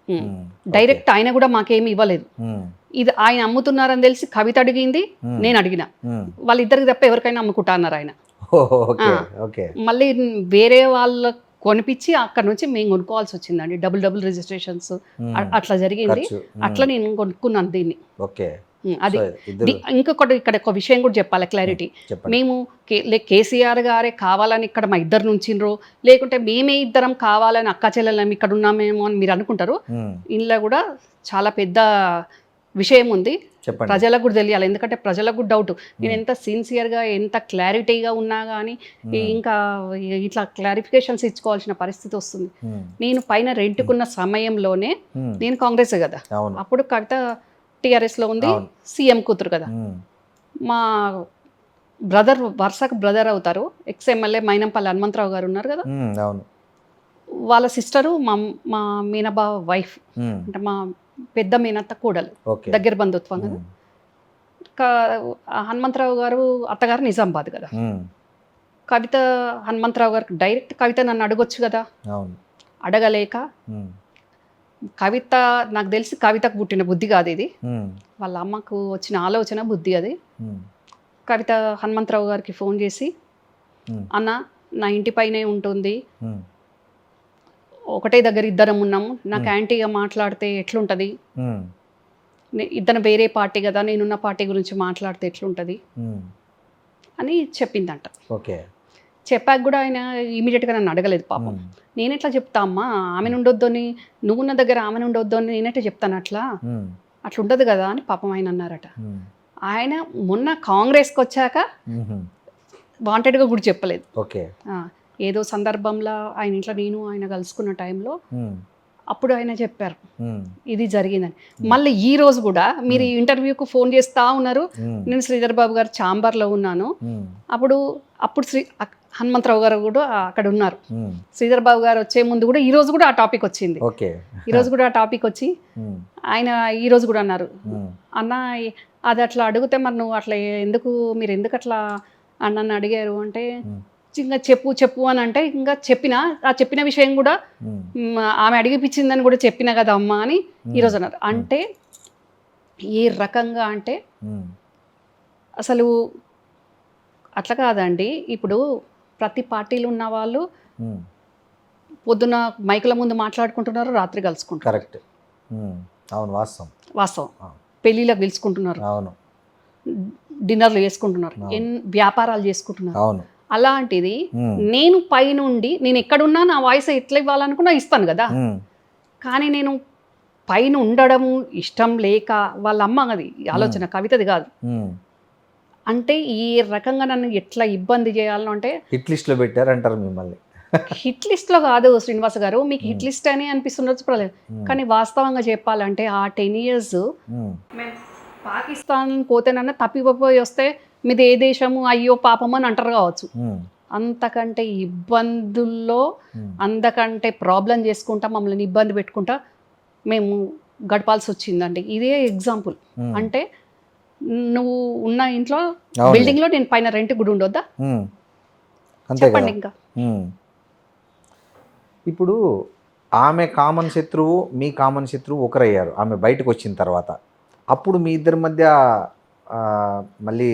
డైరెక్ట్ ఆయన కూడా మాకేమి ఇవ్వలేదు. ఇది ఆయన అమ్ముతున్నారని తెలిసి కవిత అడిగింది, నేను అడిగిన. వాళ్ళిద్దరికి తప్ప ఎవరికైనా అమ్ముకుంటా అన్నారు ఆయన. మళ్ళీ వేరే వాళ్ళ కొనిపించి అక్కడ నుంచి మేము కొనుక్కోవాల్సి వచ్చిందండి. డబుల్ రిజిస్ట్రేషన్స్ అట్లా జరిగింది. అట్లా నేను కొనుక్కున్నాను దీన్ని. అది ఇంకొకటి ఇక్కడ ఒక విషయం కూడా చెప్పాలి, క్లారిటీ. మేము కేసీఆర్ గారే కావాలని ఇక్కడ మా ఇద్దరు నుంచిండ్రో, లేకుంటే మేమే ఇద్దరం కావాలని అక్క చెల్లెలం ఇక్కడ ఉన్నామేమో అని మీరు అనుకుంటారు. ఇందులో కూడా చాలా పెద్ద విషయం ఉంది, ప్రజలకు కూడా తెలియాలి. ఎందుకంటే ప్రజలకు కూడా డౌట్, నేను ఎంత సిన్సియర్గా ఎంత క్లారిటీగా ఉన్నా కానీ ఇంకా ఇట్లా క్లారిఫికేషన్స్ ఇచ్చుకోవాల్సిన పరిస్థితి వస్తుంది. నేను పైన రెంట్కున్న సమయంలోనే నేను కాంగ్రెస్ కదా, అప్పుడు కవిత టీఆర్ఎస్లో ఉంది, సీఎం కూతురు కదా. మా బ్రదర్ వరుసకు బ్రదర్ అవుతారు, ఎక్స్ఎమ్మెల్యే మైనంపల్లి హనుమంతరావు గారు ఉన్నారు కదా, వాళ్ళ సిస్టరు మా మీనబావ వైఫ్, అంటే మా పెద్ద మీనత్త కూడలు, దగ్గర బంధుత్వం కదా. హనుమంతరావు గారు అత్తగారు నిజామాబాద్ కదా. కవిత హనుమంతరావు గారికి డైరెక్ట్ కవిత నన్ను అడగొచ్చు కదా, అడగలేక కవిత, నాకు తెలిసి కవితకు పుట్టిన బుద్ధి కాదు ఇది, వాళ్ళ అమ్మకు వచ్చిన ఆలోచన బుద్ధి అది. కవిత హనుమంతరావు గారికి ఫోన్ చేసి, అన్న నా ఇంటి పైనే ఉంటుంది, ఒకటే దగ్గర ఇద్దరం ఉన్నాము, నాకు యాంటీగా మాట్లాడితే ఎట్లుంటుంది, ఇద్దరు వేరే పార్టీ కదా, నేనున్న పార్టీ గురించి మాట్లాడితే ఎట్లుంటుంది అని చెప్పిందంట. చెప్పాక కూడా ఆయన ఇమీడియట్గా నన్ను అడగలేదు పాపం. నేనెట్లా చెప్తా అమ్మా, ఆమె ఉండొద్దని, నువ్వున్న దగ్గర ఆమె ఉండొద్దు అని నేనెట్లా చెప్తాను, అట్లా ఉండదు కదా అని పాపం ఆయన అన్నారట. ఆయన మొన్న కాంగ్రెస్కి వచ్చాక వాంటెడ్గా కూడా చెప్పలేదు. ఏదో సందర్భంలో ఆయన ఇంట్లో నేను ఆయన కలుసుకున్న టైంలో అప్పుడు ఆయన చెప్పారు ఇది జరిగిందని. మళ్ళీ ఈ రోజు కూడా మీరు ఇంటర్వ్యూకు ఫోన్ చేస్తా ఉన్నారు, నేను శ్రీధర్ బాబు గారు ఛాంబర్లో ఉన్నాను, అప్పుడు హనుమంతరావు గారు కూడా అక్కడ ఉన్నారు. శ్రీధర్ బాబు గారు వచ్చే ముందు కూడా ఈ రోజు కూడా ఆ టాపిక్ వచ్చింది. ఈ రోజు కూడా ఆ టాపిక్ వచ్చి ఆయన ఈ రోజు కూడా అన్నారు, అన్న అది అట్లా అడిగితే మరి నువ్వు అట్లా మీరు ఎందుకు అట్లా నన్ను అడిగారు అంటే, ఇంకా చెప్పు అని అంటే, ఇంకా చెప్పిన విషయం కూడా ఆమె అడిగిపించిందని కూడా చెప్పిన కదా అమ్మ అని ఈరోజు అన్నారు. అంటే ఏ రకంగా అంటే అసలు అట్లా కాదండి. ఇప్పుడు ప్రతి పార్టీలో ఉన్న వాళ్ళు ఉమ్, పొద్దున మైకుల ముందు మాట్లాడుకుంటున్నారు, రాత్రి కలుసుకుంటారు. కరెక్ట్. అవును, వాస్తవం. వాస్తవం. ఆ. పెళ్ళిళ్ళకి పిలుచుకుంటున్నారు, అవును. డిన్నర్లు చేసుకుంటున్నారు, అవును. వ్యాపారాలు చేసుకుంటున్నారు. అవును. అలాంటిది ఉమ్, నేను పైనుండి నేను ఎక్కడున్నా నా వాయిస్ ఎట్లా ఇవ్వాలనుకున్నా ఇస్తాను కదా. ఉమ్, కానీ నేను పైన ఉండడము ఇష్టం లేక వాళ్ళ అమ్మ అది ఆలోచన, కవితది కాదు. ఉమ్. అంటే ఈ రకంగా నన్ను ఎట్లా ఇబ్బంది చేయాలను అంటే హిట్ లిస్ట్లో పెట్టారంటారు మిమ్మల్ని. హిట్ లిస్ట్లో కాదు శ్రీనివాస్ గారు, మీకు హిట్ లిస్ట్ అని అనిపిస్తుండొచ్చు పర్లేదు, కానీ వాస్తవంగా చెప్పాలంటే ఆ 10 years ఉమ్, మేము పాకిస్తాన్ పోతేనన్నా తప్పిపోయి వస్తే మీది ఏ దేశము అయ్యో పాపం అని అంటారు కావచ్చు. ఉమ్, అంతకంటే ఇబ్బందుల్లో ఉమ్, అంతకంటే ప్రాబ్లం చేసుకుంటా మమ్మల్ని ఇబ్బంది పెట్టుకుంటా మేము గడపాల్సి వచ్చిందండి. ఇదే ఎగ్జాంపుల్. ఉమ్. అంటే నువ్వు ఉన్న ఇంట్లో అవునులే. బిల్డింగ్లో నేను పైన రెంట్ కూడా ఉండొద్దా? ఉమ్, అంతే చెప్పండి కదా. ఇంకా. ఉమ్. ఇప్పుడు ఆమె కామన్ శత్రువు, మీ కామన్ శత్రువు ఒకరయ్యారు ఆమె బయటకు వచ్చిన తర్వాత. అప్పుడు మీ ఇద్దరి మధ్య ఆ, మళ్ళీ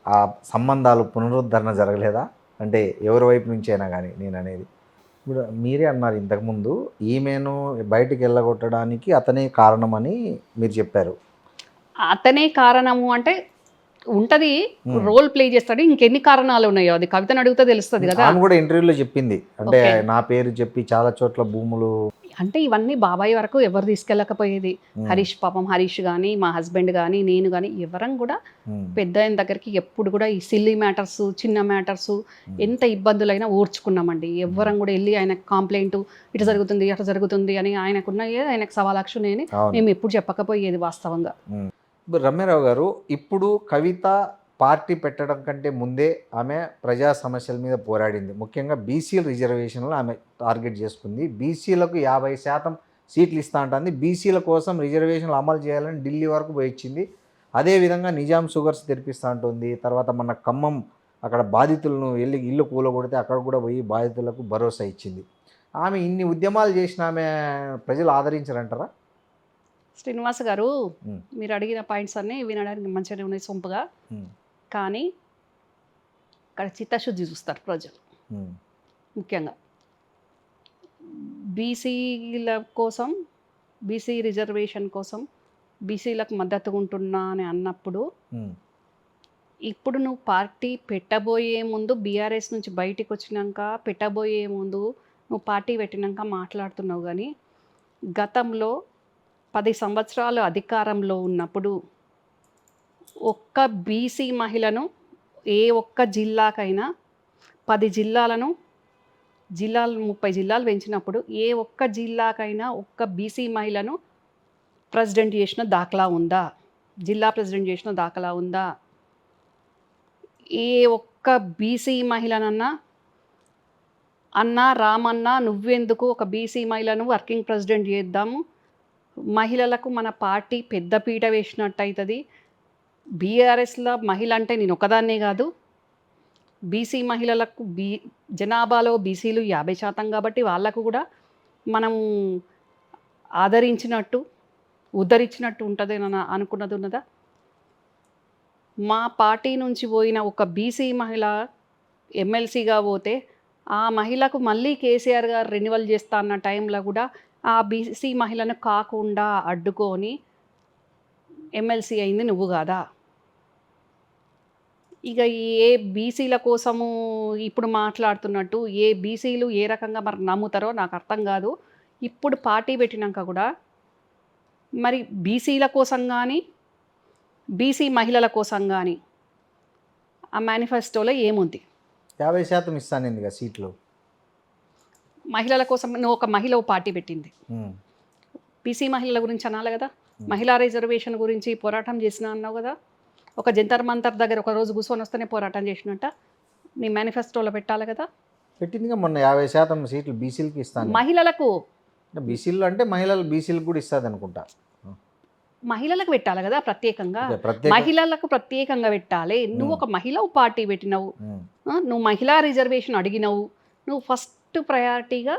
ఆ సంబంధాలు పునరుద్ధరణ జరగలేదా? అంటే ఎవరి వైపు నుంచి అయినా కానీ నేను అనేది. ఇప్పుడు మీరే అన్నారు ఇంతకుముందు ఈమెను బయటికి వెళ్ళగొట్టడానికి అతనే కారణమని మీరు చెప్పారు. అతనే కారణము అంటే ఉంటది, రోల్ ప్లే చేస్తాడు. ఇంకెన్ని కారణాలు ఉన్నాయో అది కవితను అడిగితే తెలుస్తుంది కదా. ఆమె కూడా ఇంటర్వ్యూలో చెప్పింది, అంటే ఓకే. నా పేరు చెప్పి చాలా చోట్ల భూములు. అంటే ఇవన్నీ బాబాయ్ వరకు ఎవరు తీసుకెళ్ళకపోయేది. హరీష్ పాపం, హరీష్ కానీ మా హస్బెండ్ కానీ నేను కానీ ఎవరం కూడా ఉమ్, పెద్ద ఆయన దగ్గరికి ఎప్పుడు కూడా ఈ సిల్లీ మ్యాటర్స్, చిన్న మ్యాటర్స్ ఎంత ఇబ్బందులైనా ఓర్చుకున్నామండి. ఎవ్వరం కూడా వెళ్ళి ఆయనకు కంప్లైంట్ ఇటు జరుగుతుంది అటు జరుగుతుంది అని ఆయనకున్నాయే ఆయనకు సవాలక్షుని అని అవును. మేము ఎప్పుడు చెప్పకపోయేది వాస్తవంగా. ఇప్పుడు రమ్యారావు గారు, ఇప్పుడు కవిత పార్టీ పెట్టడం కంటే ముందే ఆమె ప్రజా సమస్యల మీద పోరాడింది. ముఖ్యంగా బీసీల రిజర్వేషన్లు ఆమె టార్గెట్ చేసుకుంది. బీసీలకు 50% సీట్లు ఇస్తా అంటుంది. బీసీల కోసం రిజర్వేషన్లు అమలు చేయాలని ఢిల్లీ వరకు పోయి ఇచ్చింది. అదేవిధంగా నిజాం షుగర్స్ తెరిపిస్తూ ఉంటుంది. తర్వాత మన ఖమ్మం అక్కడ బాధితులను వెళ్ళి ఇల్లు కూలగొడితే అక్కడ కూడా పోయి బాధితులకు భరోసా ఇచ్చింది. ఆమె ఇన్ని ఉద్యమాలు చేసిన ఆమె ప్రజలు ఆదరించారంటారా? శ్రీనివాస్ గారు, ఉమ్, మీరు అడిగిన పాయింట్స్ అన్నీ వినడానికి మంచిగానే ఉన్నాయి సొంపుగా. ఉమ్, కానీ ఇక్కడ చిత్తశుద్ధి చూస్తారు ప్రజలు. ఉమ్, ముఖ్యంగా బీసీల కోసం, బీసీ రిజర్వేషన్ కోసం బీసీలకు మద్దతు ఉంటున్నా అని అన్నప్పుడు ఉమ్, ఇప్పుడు నువ్వు పార్టీ పెట్టబోయే ముందు బీఆర్ఎస్ నుంచి బయటికి వచ్చినాక పెట్టబోయే ముందు నువ్వు పార్టీ పెట్టినాక మాట్లాడుతున్నావు. కానీ గతంలో 10 సంవత్సరాలు అధికారంలో ఉన్నప్పుడు ఒక్క బీసీ మహిళను ఏ ఒక్క జిల్లాకైనా 10 జిల్లాలను 30 జిల్లాలు పెంచినప్పుడు ఏ ఒక్క జిల్లాకైనా ఒక్క బీసీ మహిళను ప్రెసిడెంట్ చేసిన దాఖలా ఉందా? జిల్లా ప్రెసిడెంట్ చేసిన దాఖలా ఉందా? ఏ ఒక్క బీసీ మహిళనన్నా అన్నా రామన్నా నువ్వెందుకు ఒక బీసీ మహిళను వర్కింగ్ ప్రెసిడెంట్ చేద్దాము, మహిళలకు మన పార్టీ పెద్దపీట వేసినట్టు అవుతుంది. బీఆర్ఎస్లో మహిళ అంటే నేను ఒకదాన్నే కాదు, బీసీ మహిళలకు జనాభాలో బీసీలు 50% కాబట్టి వాళ్ళకు కూడా మనం ఆదరించినట్టు ఉద్ధరించినట్టు ఉంటుంది అని అనుకున్నది ఉన్నదా? మా పార్టీ నుంచి పోయిన ఒక బీసీ మహిళ ఎమ్మెల్సీగా పోతే ఆ మహిళకు మళ్ళీ కేసీఆర్ గారు రెన్యువల్ చేస్తా అన్న టైంలో కూడా ఆ బీసీ మహిళను కాకుండా అడ్డుకొని ఎమ్మెల్సీ అయింది నువ్వు కాదా? ఇక ఏ బీసీల కోసము ఇప్పుడు మాట్లాడుతున్నట్టు ఏ బీసీలు ఏ రకంగా మరి నమ్ముతారో నాకు అర్థం కాదు. ఇప్పుడు పార్టీ పెట్టినాక కూడా మరి బీసీల కోసం కానీ బీసీ మహిళల కోసం కానీ ఆ మేనిఫెస్టోలో ఏముంది? 50% ఇస్తాను కదా సీట్లు. మహిళల కోసం నువ్వు ఒక మహిళ పార్టీ పెట్టింది, బీసీ మహిళల గురించి అనాలి కదా. మహిళా రిజర్వేషన్ గురించి పోరాటం చేసిన అన్నావు కదా. ఒక జంతర్ మంతర్ దగ్గర ఒక రోజు కూర్చొని వస్తేనే పోరాటం చేసినట్ట నీ మేనిఫెస్టోలో పెట్టాలి కదా. పెట్టిందిగా మొన్న 50% సీట్లు బీసీలకి ఇస్తాను. మహిళలకు బీసీలు అంటే మహిళలు బీసీలకు కూడా ఇస్తుంది అనుకుంటా. మహిళలకు పెట్టాలి కదా ప్రత్యేకంగా. మహిళలకు ప్రత్యేకంగా పెట్టాలి. నువ్వు ఒక మహిళ పార్టీ పెట్టినావు, నువ్వు మహిళా రిజర్వేషన్ అడిగినావు, నువ్వు ఫస్ట్ ప్రయారిటీగా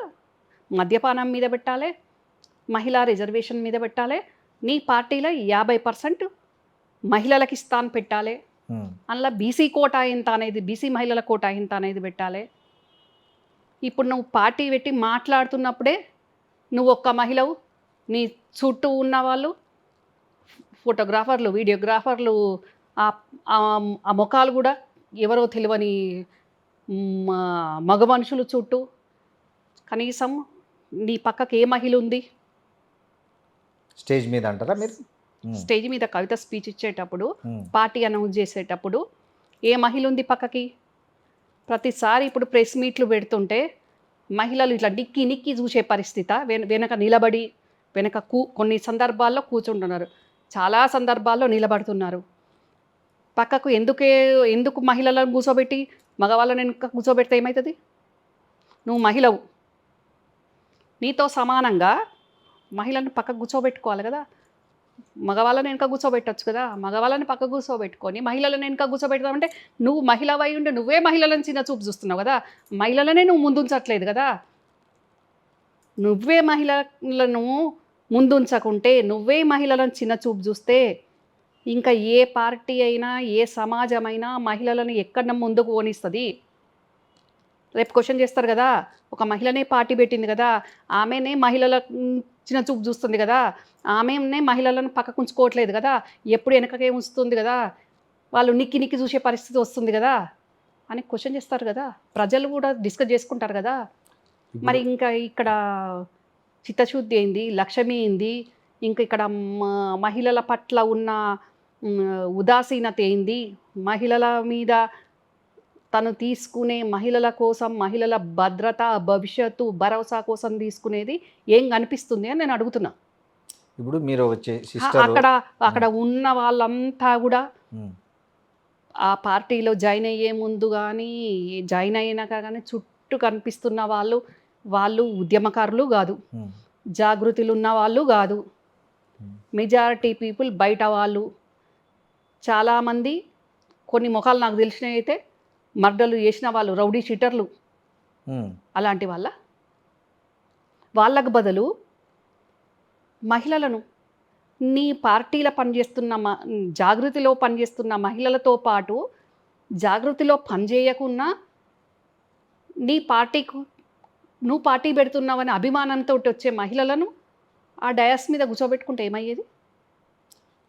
మద్యపానం మీద పెట్టాలి, మహిళా రిజర్వేషన్ మీద పెట్టాలి. నీ పార్టీలో 50% మహిళలకు ఇస్తాను పెట్టాలి. అందులో బీసీ కోటా ఎంత అనేది, బీసీ మహిళల కోటా ఎంత అనేది పెట్టాలి. ఇప్పుడు నువ్వు పార్టీ పెట్టి మాట్లాడుతున్నప్పుడే నువ్వు ఒక్క మహిళవు, నీ చుట్టూ ఉన్న వాళ్ళు ఫోటోగ్రాఫర్లు, వీడియోగ్రాఫర్లు, ఆ ముఖాలు కూడా ఎవరో తెలియని మగ మనుషులు చుట్టూ. కనీసం నీ పక్కకి ఏ మహిళ ఉంది? స్టేజ్ మీద అంటారా మీరు? స్టేజ్ మీద కవిత స్పీచ్ ఇచ్చేటప్పుడు, పార్టీ అనౌన్స్ చేసేటప్పుడు ఏ మహిళ ఉంది పక్కకి? ప్రతిసారి ఇప్పుడు ప్రెస్ మీట్లు పెడుతుంటే మహిళలు ఇట్లా నిక్కి నిక్కి చూసే పరిస్థితి, వెనక నిలబడి, వెనక కొన్ని సందర్భాల్లో కూర్చుంటున్నారు, చాలా సందర్భాల్లో నిలబడుతున్నారు. పక్కకు ఎందుకు మహిళలను కూర్చోబెట్టి మగవాళ్ళని వెనక కూర్చోబెడితే ఏమవుతుంది? నువ్వు మహిళవు, నీతో సమానంగా మహిళలను పక్కకు కూర్చోబెట్టుకోవాలి కదా. మగవాళ్ళని వెనక కూర్చోబెట్టచ్చు కదా. మగవాళ్ళని పక్క కూర్చోబెట్టుకొని మహిళలను వెనక కూర్చోబెడతామంటే నువ్వు మహిళవై ఉండి నువ్వే మహిళలను చిన్న చూపు చూస్తున్నావు కదా. మహిళలనే నువ్వు ముందుంచట్లేదు కదా. నువ్వే మహిళలను ముందుంచకుంటే, నువ్వే మహిళలను చిన్న చూపు చూస్తే ఇంకా ఏ పార్టీ అయినా, ఏ సమాజమైనా మహిళలను ఎక్కడ ముందుకు పోనిస్తుంది? రేపు క్వశ్చన్ చేస్తారు కదా, ఒక మహిళనే పార్టీ పెట్టింది కదా, ఆమెనే మహిళల చిన్న చూపు చూస్తుంది కదా, ఆమెనే మహిళలను పక్కకు ఉంచుకోవట్లేదు కదా, ఎప్పుడు వెనకకే ఉంచుతుంది కదా, వాళ్ళు నిక్కి నిక్కి చూసే పరిస్థితి వస్తుంది కదా అని క్వశ్చన్ చేస్తారు కదా. ప్రజలు కూడా డిస్కస్ చేసుకుంటారు కదా. మరి ఇంకా ఇక్కడ చిత్తశుద్ధి ఏంది, లక్ష్మి ఏంది, ఇంకా ఇక్కడ మహిళల పట్ల ఉన్న ఉదాసీనత ఏంది, మహిళల మీద తను తీసుకునే, మహిళల కోసం, మహిళల భద్రత, భవిష్యత్తు, భరోసా కోసం తీసుకునేది ఏం కనిపిస్తుంది అని నేను అడుగుతున్నా. ఇప్పుడు మీరు అక్కడ ఉన్న వాళ్ళంతా కూడా ఆ పార్టీలో జాయిన్ అయ్యే ముందు కానీ, జాయిన్ అయినాక కానీ చుట్టూ కనిపిస్తున్న వాళ్ళు ఉద్యమకారులు కాదు, జాగృతులు ఉన్న వాళ్ళు కాదు. మెజారిటీ పీపుల్ బయట వాళ్ళు. చాలామంది, కొన్ని ముఖాలు నాకు తెలిసినవి అయితే మర్డర్లు చేసిన వాళ్ళు, రౌడీ షీటర్లు, అలాంటి వాళ్ళకు బదులు మహిళలను, నీ పార్టీలో పనిచేస్తున్న జాగృతిలో పనిచేస్తున్న మహిళలతో పాటు, జాగృతిలో పనిచేయకున్నా నీ పార్టీకు నువ్వు పార్టీ పెడుతున్నావని అభిమానంతో వచ్చే మహిళలను ఆ డయాస్ మీద కూర్చోబెట్టుకుంటే ఏమయ్యేది?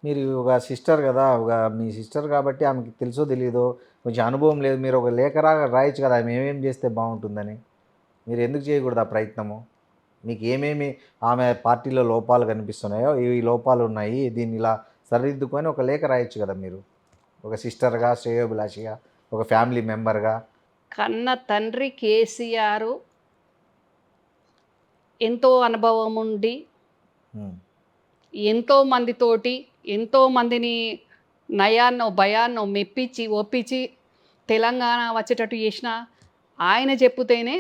మీరు ఒక సిస్టర్ కదా, మీ సిస్టర్ కాబట్టి ఆమెకి తెలుసో తెలియదో, కొంచెం అనుభవం లేదు, మీరు ఒక లేఖ రాయొచ్చు కదా ఆమె ఏమేమి చేస్తే బాగుంటుందని. మీరు ఎందుకు చేయకూడదు ఆ ప్రయత్నము? మీకు ఏమేమి ఆమె పార్టీలో లోపాలు కనిపిస్తున్నాయో, ఈ లోపాలు ఉన్నాయి, దీన్ని ఇలా సరిదిద్దుకొని ఒక లేఖ రాయొచ్చు కదా మీరు, ఒక సిస్టర్గా, శ్రేయోభిలాషిగా, ఒక ఫ్యామిలీ మెంబర్గా. కన్న తండ్రి కేసీఆర్ ఎంతో అనుభవం ఉండి, ఎంతో మందితోటి, ఎంతో మందిని నయాన్నో భయాన్నో మెప్పించి ఒప్పించి తెలంగాణ వచ్చేటట్టు చేసిన ఆయన చెప్తేనే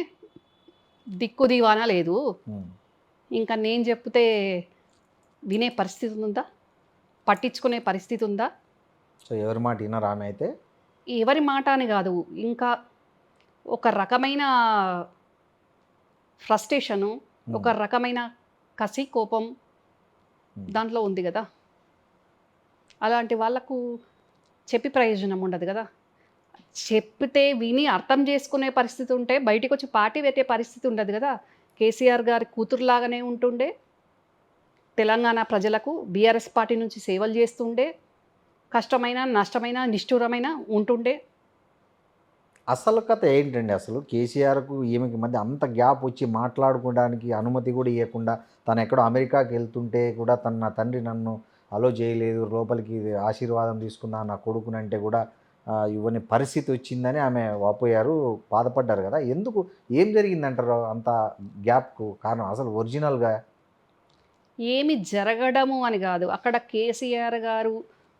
దిక్కు దివానా లేదు. ఇంకా నేను చెప్తే వినే పరిస్థితి ఉందా? పట్టించుకునే పరిస్థితి ఉందా? సో ఎవరి మాట వినరా ఆమె అయితే? ఎవరి మాట అని కాదు, ఇంకా ఒక రకమైన ఫ్రస్ట్రేషను, ఒక రకమైన కసి, కోపం దాంట్లో ఉంది కదా. అలాంటి వాళ్ళకు చెప్పి ప్రయోజనం ఉండదు కదా. చెప్తే విని అర్థం చేసుకునే పరిస్థితి ఉంటే బయటికి వచ్చి పార్టీ పెట్టే పరిస్థితి ఉండదు కదా. కేసీఆర్ గారి కూతురులాగానే ఉంటుండే, తెలంగాణ ప్రజలకు బీఆర్ఎస్ పార్టీ నుంచి సేవలు చేస్తుండే, కష్టమైన, నష్టమైన, నిష్ఠూరమైన ఉంటుండే. అసలు కథ ఏంటండి? అసలు కేసీఆర్కు ఈమెకి మధ్య అంత గ్యాప్ వచ్చి మాట్లాడుకోవడానికి అనుమతి కూడా ఇవ్వకుండా, తను ఎక్కడో అమెరికాకి వెళ్తుంటే కూడా నా తండ్రి నన్ను అలో చేయలేదు, లోపలికి ఆశీర్వాదం తీసుకుందా నా కొడుకునంటే కూడా ఇవ్వని పరిస్థితి వచ్చిందని ఆమె వాపోయారు, బాధపడ్డారు కదా. ఎందుకు, ఏం జరిగిందంటారు అంత గ్యాప్కు కారణం? అసలు ఒరిజినల్గా ఏమి జరగడము అని కాదు, అక్కడ కేసీఆర్ గారు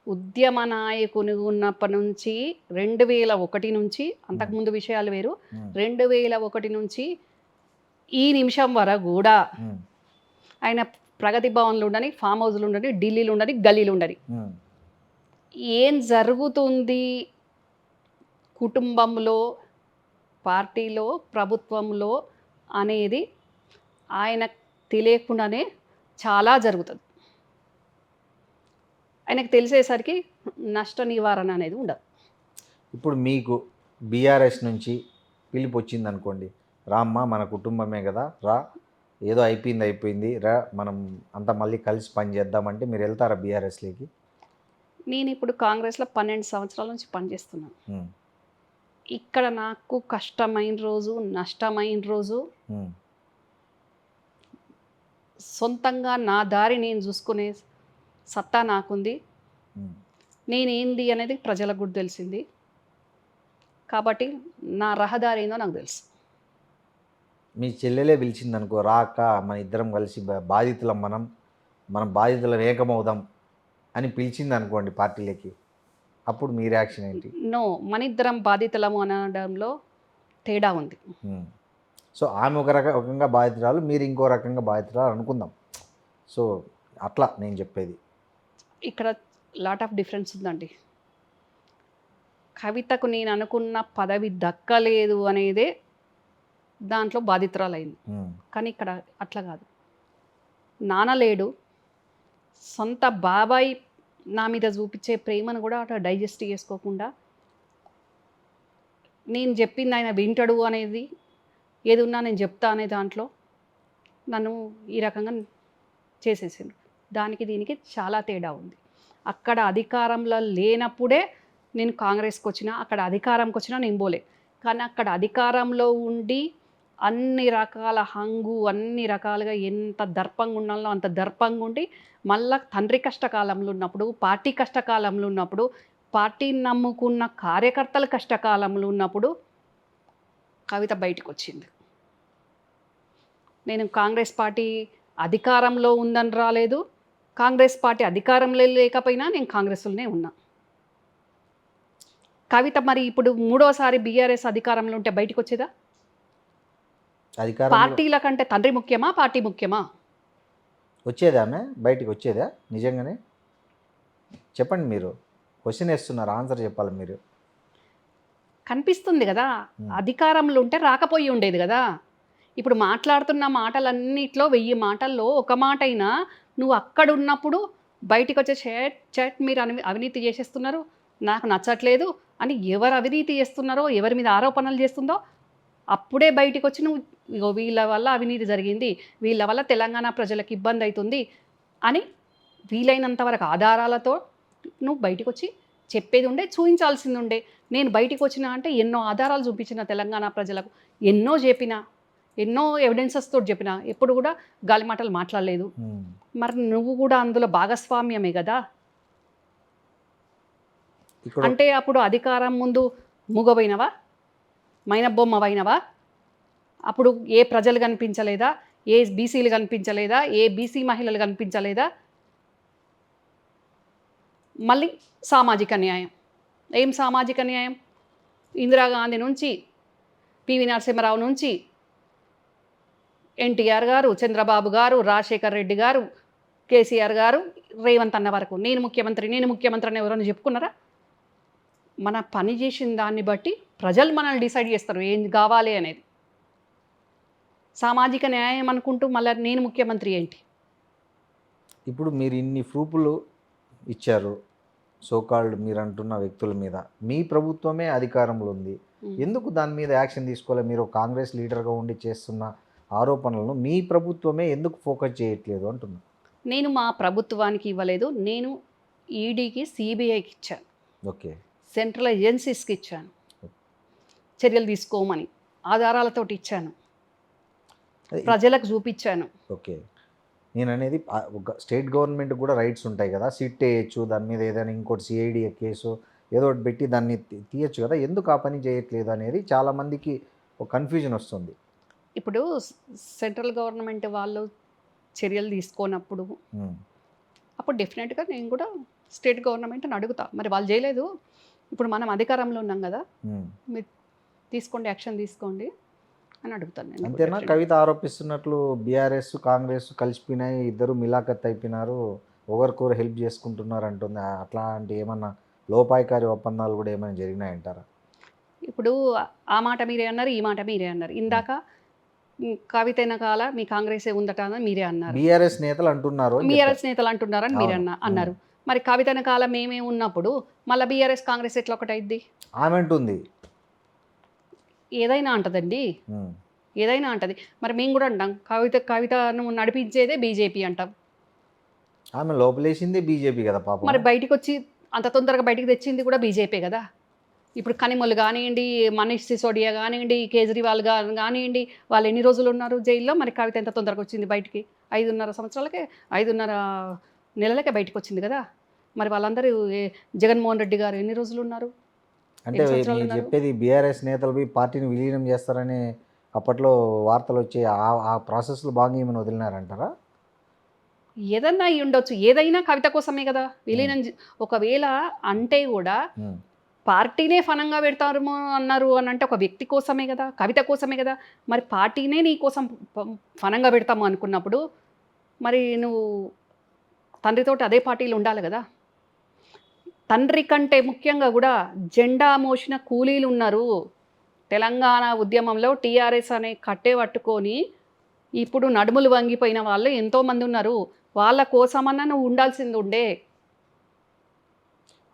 ఉద్యమ నాయకుని ఉన్నప్పటి నుంచి 2001 నుంచి, అంతకుముందు విషయాలు వేరు, 2001 నుంచి ఈ నిమిషం వరకు కూడా ఆయన ప్రగతి భవన్లు ఉండని, ఫామ్ హౌస్లు ఉండని, ఢిల్లీలు ఉండని, గల్లీలు ఉండని, ఏం జరుగుతుంది కుటుంబంలో, పార్టీలో, ప్రభుత్వంలో అనేది ఆయన తెలియకుండానే చాలా జరుగుతుంది. ఆయనకు తెలిసేసరికి నష్ట నివారణ అనేది ఉండదు. ఇప్పుడు మీకు బీఆర్ఎస్ నుంచి పిలుపు వచ్చింది అనుకోండి, రామ్మా మన కుటుంబమే కదా, రా ఏదో అయిపోయింది రా మనం అంతా మళ్ళీ కలిసి పని చేద్దామంటే మీరు వెళ్తారా బీఆర్ఎస్లోకి? నేను ఇప్పుడు కాంగ్రెస్లో 12 సంవత్సరాల నుంచి పనిచేస్తున్నాను. ఇక్కడ నాకు కష్టమైన రోజు, నష్టమైన రోజు, సొంతంగా నా దారి నేను చూసుకునే సత్తా నాకుంది. నేనేంది అనేది ప్రజలకు కూడా తెలిసింది. కాబట్టి నా రహదారి ఏందో నాకు తెలుసు. మీ చెల్లెలే పిలిచింది అనుకో, రాక మన ఇద్దరం కలిసి బాధితులం మనం బాధితులం ఏకమవుదాం అని పిలిచింది అనుకోండి పార్టీలకి, అప్పుడు మీ రియాక్షన్ ఏంటి? నో, మన ఇద్దరం బాధితులము అనడంలో తేడా ఉంది. సో ఆమె ఒక రకంగా బాధితురాలు, మీరు ఇంకో రకంగా బాధితురాలు అనుకుందాం. సో అట్లా నేను చెప్పేది. ఇక్కడ లాట్ ఆఫ్ డిఫరెన్స్ ఉందండి. కవితకు నేను అనుకున్న పదవి దక్కలేదు అనేదే దాంట్లో బాధితురాలైంది. కానీ ఇక్కడ అట్లా కాదు. నాన్న లేడు, సొంత బాబాయ్ నా మీద చూపించే ప్రేమను కూడా అట్లా డైజెస్ట్ చేసుకోకుండా నేను చెప్పింది ఆయన వింటాడు అనేది, ఏది ఉన్నా నేను చెప్తా అనే దాంట్లో నన్ను ఈ రకంగా చేసేసిండు. దానికి దీనికి చాలా తేడా ఉంది. అక్కడ అధికారంలో లేనప్పుడే నేను కాంగ్రెస్కి వచ్చినా, అక్కడ అధికారంకి వచ్చినా నేను పోలే. కానీ అక్కడ అధికారంలో ఉండి అన్ని రకాల హంగు, అన్ని రకాలుగా ఎంత దర్పంగా ఉండాలో అంత దర్పంగా ఉండి, మళ్ళా తండ్రి కష్టకాలంలో ఉన్నప్పుడు, పార్టీ కష్టకాలంలో ఉన్నప్పుడు, పార్టీని నమ్ముకున్న కార్యకర్తల కష్టకాలంలో ఉన్నప్పుడు కవిత బయటకు వచ్చింది. నేను కాంగ్రెస్ పార్టీ అధికారంలో ఉందని రాలేదు, కాంగ్రెస్ పార్టీ అధికారంలో లేకపోయినా నేను కాంగ్రెస్లోనే ఉన్నా. కవిత మరి ఇప్పుడు మూడోసారి బీఆర్ఎస్ అధికారంలో ఉంటే బయటకు వచ్చేదా? పార్టీల కంటే తండ్రి ముఖ్యమా, పార్టీ ముఖ్యమా? వచ్చేదా ఆమె బయటికి వచ్చేదా? నిజంగానే చెప్పండి. మీరు క్వశ్చన్ వేస్తున్నారు, ఆన్సర్ చెప్పాలి మీరు. కనిపిస్తుంది కదా, అధికారంలో ఉంటే రాకపోయి ఉండేది కదా. ఇప్పుడు మాట్లాడుతున్న మాటలన్నిట్లో 1000 మాటల్లో ఒక మాట అయినా నువ్వు అక్కడ ఉన్నప్పుడు బయటికి వచ్చే చాట్ మీరు అవినీతి చేసేస్తున్నారు, నాకు నచ్చట్లేదు అని ఎవరు అవినీతి చేస్తున్నారో, ఎవరి మీద ఆరోపణలు చేస్తుందో అప్పుడే బయటికి వచ్చి నువ్వు వీళ్ళ వల్ల అవినీతి జరిగింది, వీళ్ళ వల్ల తెలంగాణ ప్రజలకు ఇబ్బంది అవుతుంది అని వీలైనంత వరకు ఆధారాలతో నువ్వు బయటకు వచ్చి చెప్పేది ఉండే, చూపించాల్సింది ఉండే. నేను బయటికి వచ్చినా అంటే ఎన్నో ఆధారాలు చూపించిన తెలంగాణ ప్రజలకు, ఎన్నో చెప్పిన, ఎన్నో ఎవిడెన్సెస్ తోటి చెప్పిన, ఎప్పుడు కూడా గాలి మాటలు మాట్లాడలేదు. మరి నువ్వు కూడా అందులో భాగస్వామ్యమే కదా. అంటే అప్పుడు అధికారం ముందు మూగబోయినవా, మైనబొమ్మవైనవా? అప్పుడు ఏ ప్రజలు కనిపించలేదా, ఏ బీసీలు కనిపించలేదా, ఏ బీసీ మహిళలు కనిపించలేదా? మళ్ళీ సామాజిక న్యాయం, ఏం సామాజిక న్యాయం? ఇందిరాగాంధీ నుంచి, పివి నరసింహారావు నుంచి, ఎన్టీఆర్ గారు, చంద్రబాబు గారు, రాజశేఖర్ రెడ్డి గారు, కేసీఆర్ గారు, రేవంత్ అన్న వరకు నేను ముఖ్యమంత్రి అని ఎవరైనా చెప్పుకున్నారా? మన పని చేసిన దాన్ని బట్టి ప్రజలు మనల్ని డిసైడ్ చేస్తారు ఏం కావాలి అనేది. సామాజిక న్యాయం అనుకుంటూ మళ్ళీ నేను ముఖ్యమంత్రి ఏంటి? ఇప్పుడు మీరు ఇన్ని ప్రూఫ్లు ఇచ్చారు సోకాల్డ్ మీరు అంటున్న వ్యక్తుల మీద, మీ ప్రభుత్వమే అధికారంలో ఉంది, ఎందుకు దాని మీద యాక్షన్ తీసుకోవాలి? మీరు కాంగ్రెస్ లీడర్గా ఉండి చేస్తున్న ఆరోపణలను మీ ప్రభుత్వమే ఎందుకు ఫోకస్ చేయట్లేదు అంటున్నా. నేను మా ప్రభుత్వానికి ఇవ్వలేదు, నేను ఈడీకి, సిబిఐకి ఇచ్చాను, ఓకే, సెంట్రల్ ఏజెన్సీస్కి ఇచ్చాను, చర్యలు తీసుకోమని ఆధారాలతోటి ఇచ్చాను, ప్రజలకు చూపించాను. ఓకే, నేను అనేది ఒక స్టేట్ గవర్నమెంట్ కూడా రైట్స్ ఉంటాయి కదా, సిట్ వేయచ్చు, దాని మీద ఏదైనా ఇంకోటి సిఐడి కేసు ఏదో ఒకటి పెట్టి దాన్ని తీయచ్చు కదా, ఎందుకు ఆ పని చేయట్లేదు అనేది చాలామందికి ఒక కన్ఫ్యూజన్ వస్తుంది. ఇప్పుడు సెంట్రల్ గవర్నమెంట్ వాళ్ళు చర్యలు తీసుకోనప్పుడు అప్పుడు డెఫినెట్గా నేను కూడా స్టేట్ గవర్నమెంట్ని అడుగుతా, మరి వాళ్ళు చేయలేదు, ఇప్పుడు మనం అధికారంలో ఉన్నాం కదా, మీరు తీసుకోండి, యాక్షన్ తీసుకోండి అని అడుగుతాను నేను. అంతేనా? కవిత ఆరోపిస్తున్నట్లు బీఆర్ఎస్ కాంగ్రెస్ కలిసిపోయినాయి, ఇద్దరు మిలాఖత్ అయిపోయినారు, ఒకరికొకరు హెల్ప్ చేసుకుంటున్నారు అంటుంది. అట్లాంటి ఏమన్నా లోపాయికారి ఒప్పందాలు కూడా ఏమైనా జరిగినాయంటారా? ఇప్పుడు ఆ మాట మీరే అన్నారు, ఈ మాట మీరే అన్నారు. ఇందాక కవిత వెనకాల మీ కాంగ్రెసే ఉందట అని మీరే అన్నారు, బీఆర్ఎస్ నేతలు అంటున్నారు, బీఆర్ఎస్ నేతలు అంటున్నారని మీరే అన్నారు. మరి కవిత కాలం మేమే ఉన్నప్పుడు మళ్ళీ బీఆర్ఎస్ కాంగ్రెస్ ఎట్లా ఒకటైద్ది? ఆమె అంటుంది. ఏదైనా అంటదండి, ఏదైనా అంటది. మరి మేము కూడా అంటాం కవితను నడిపించేదే బీజేపీ అంటాం. ఆమె లోపలేసింది బీజేపీ కదా పాపం. మరి బయటికి వచ్చి అంత తొందరగా బయటికి తెచ్చింది కూడా బీజేపీ కదా. ఇప్పుడు కనిమొలు కానివ్వండి, మనీష్ సిసోడియా కానివ్వండి, కేజ్రీవాల్ కానివ్వండి, వాళ్ళు ఎన్ని రోజులు ఉన్నారు జైల్లో? మరి కవిత ఎంత తొందరగా వచ్చింది బయటికి? 5.5 నెలలకే బయటకు వచ్చింది కదా. మరి వాళ్ళందరూ జగన్మోహన్ రెడ్డి గారు ఎన్ని రోజులు ఉన్నారు? అంటే మీరు చెప్పేది బీఆర్ఎస్ నేతలు పోయి పార్టీని విలీనం చేస్తారని అప్పట్లో వార్తలు వచ్చి ఆ ప్రాసెస్లో బాగా ఏమైనా వదిలినారంటారా? ఏదన్నా అయి ఉండొచ్చు, ఏదైనా కవిత కోసమే కదా విలీనం. ఒకవేళ అంటే కూడా పార్టీనే ఫనంగా పెడతారేమో అన్నారు అని అంటే ఒక వ్యక్తి కోసమే కదా, కవిత కోసమే కదా. మరి పార్టీనే నీ కోసం ఫనంగా పెడతాము అనుకున్నప్పుడు మరి నువ్వు తండ్రితోటి అదే పార్టీలు ఉండాలి కదా. తండ్రి కంటే ముఖ్యంగా కూడా జెండా మోసిన కూలీలు ఉన్నారు. తెలంగాణ ఉద్యమంలో టీఆర్ఎస్ అనే కట్టే పట్టుకొని ఇప్పుడు నడుములు వంగిపోయిన వాళ్ళు ఎంతోమంది ఉన్నారు. వాళ్ళ కోసమన్నా నువ్వు ఉండాల్సింది ఉండే.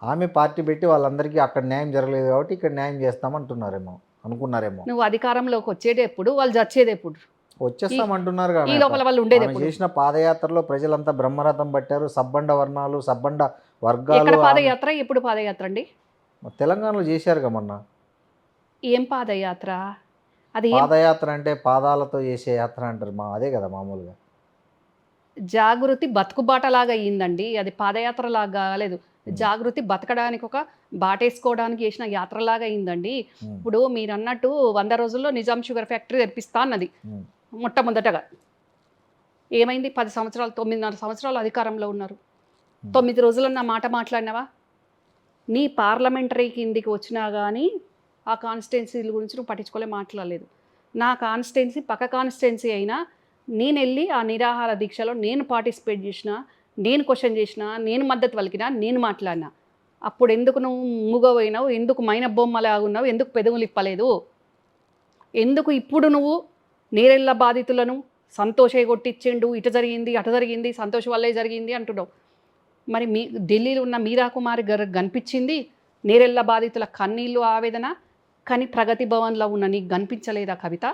ఆమె పార్టీ పెట్టి వాళ్ళందరికీ అక్కడ న్యాయం జరగలేదు కాబట్టి ఇక్కడ న్యాయం చేస్తామంటున్నారేమో, అనుకున్నారేమో. నువ్వు అధికారంలోకి వచ్చేది ఎప్పుడు, వాళ్ళు చచ్చేది ఎప్పుడు? వచ్చేస్తామంటున్నారు ఈ లోపల వాళ్ళు ఉండేది ఆమె ఎప్పుడు? చేసిన పాదయాత్రలో ప్రజలంతా బ్రహ్మరథం పట్టారు. సబ్బండ వర్ణాలు, సబ్బండ వర్గాలు. ఎక్కడ పాదయాత్ర? ఎప్పుడు పాదయాత్ర అండి? తెలంగాణలో చేశారుగా మొన్న. ఏం పాదయాత్ర అది? పాదయాత్ర అంటే పాదాలతో చేసే యాత్ర అంటారు, అదే కదా మామూలుగా. జాగృతి బతుకుబాటలాగా అయ్యిందండి, అది పాదయాత్ర లాగా కాలేదు. జాగృతి బతకడానికి ఒక బాటేసుకోవడానికి చేసిన యాత్రలాగా అయిందండి. ఇప్పుడు మీరు అన్నట్టు 100 రోజుల్లో నిజాం షుగర్ ఫ్యాక్టరీ తెరిపిస్తా అన్నది మొట్టమొదటగా. ఏమైంది? 10 సంవత్సరాలు, 9.5 సంవత్సరాలు అధికారంలో ఉన్నారు. 9 రోజులన్న మాట మాట్లాడినావా? నీ పార్లమెంటరీ కిందికి వచ్చినా కానీ ఆ కాన్స్టిట్యున్సీల గురించి నువ్వు పట్టించుకోలే, మాట్లాడలేదు. నా కాన్స్టిట్యున్సీ పక్క కాన్స్టిట్యున్సీ అయినా నేను వెళ్ళి ఆ నిరాహార దీక్షలో నేను పార్టిసిపేట్ చేసిన, నేను క్వశ్చన్ చేసిన, నేను మద్దతు పలికినా, నేను మాట్లాడినా. అప్పుడు ఎందుకు నువ్వు మూగపోయినావు? ఎందుకు మైన బొమ్మలాగున్నావు? ఎందుకు పెదవులు ఇప్పలేదు? ఎందుకు ఇప్పుడు నువ్వు నేరెళ్ళ బాధితులను సంతోషే కొట్టించిండు, ఇటు జరిగింది అటు జరిగింది, సంతోష్ వల్లే జరిగింది అంటున్నావు? మరి ఢిల్లీలో ఉన్న మీరా కుమారి గారు కనిపించింది నేరెళ్ళ బాధితుల కన్నీళ్ళు ఆవేదన, కానీ ప్రగతి భవన్లో ఉన్న నీకు కనిపించలేదా కవిత?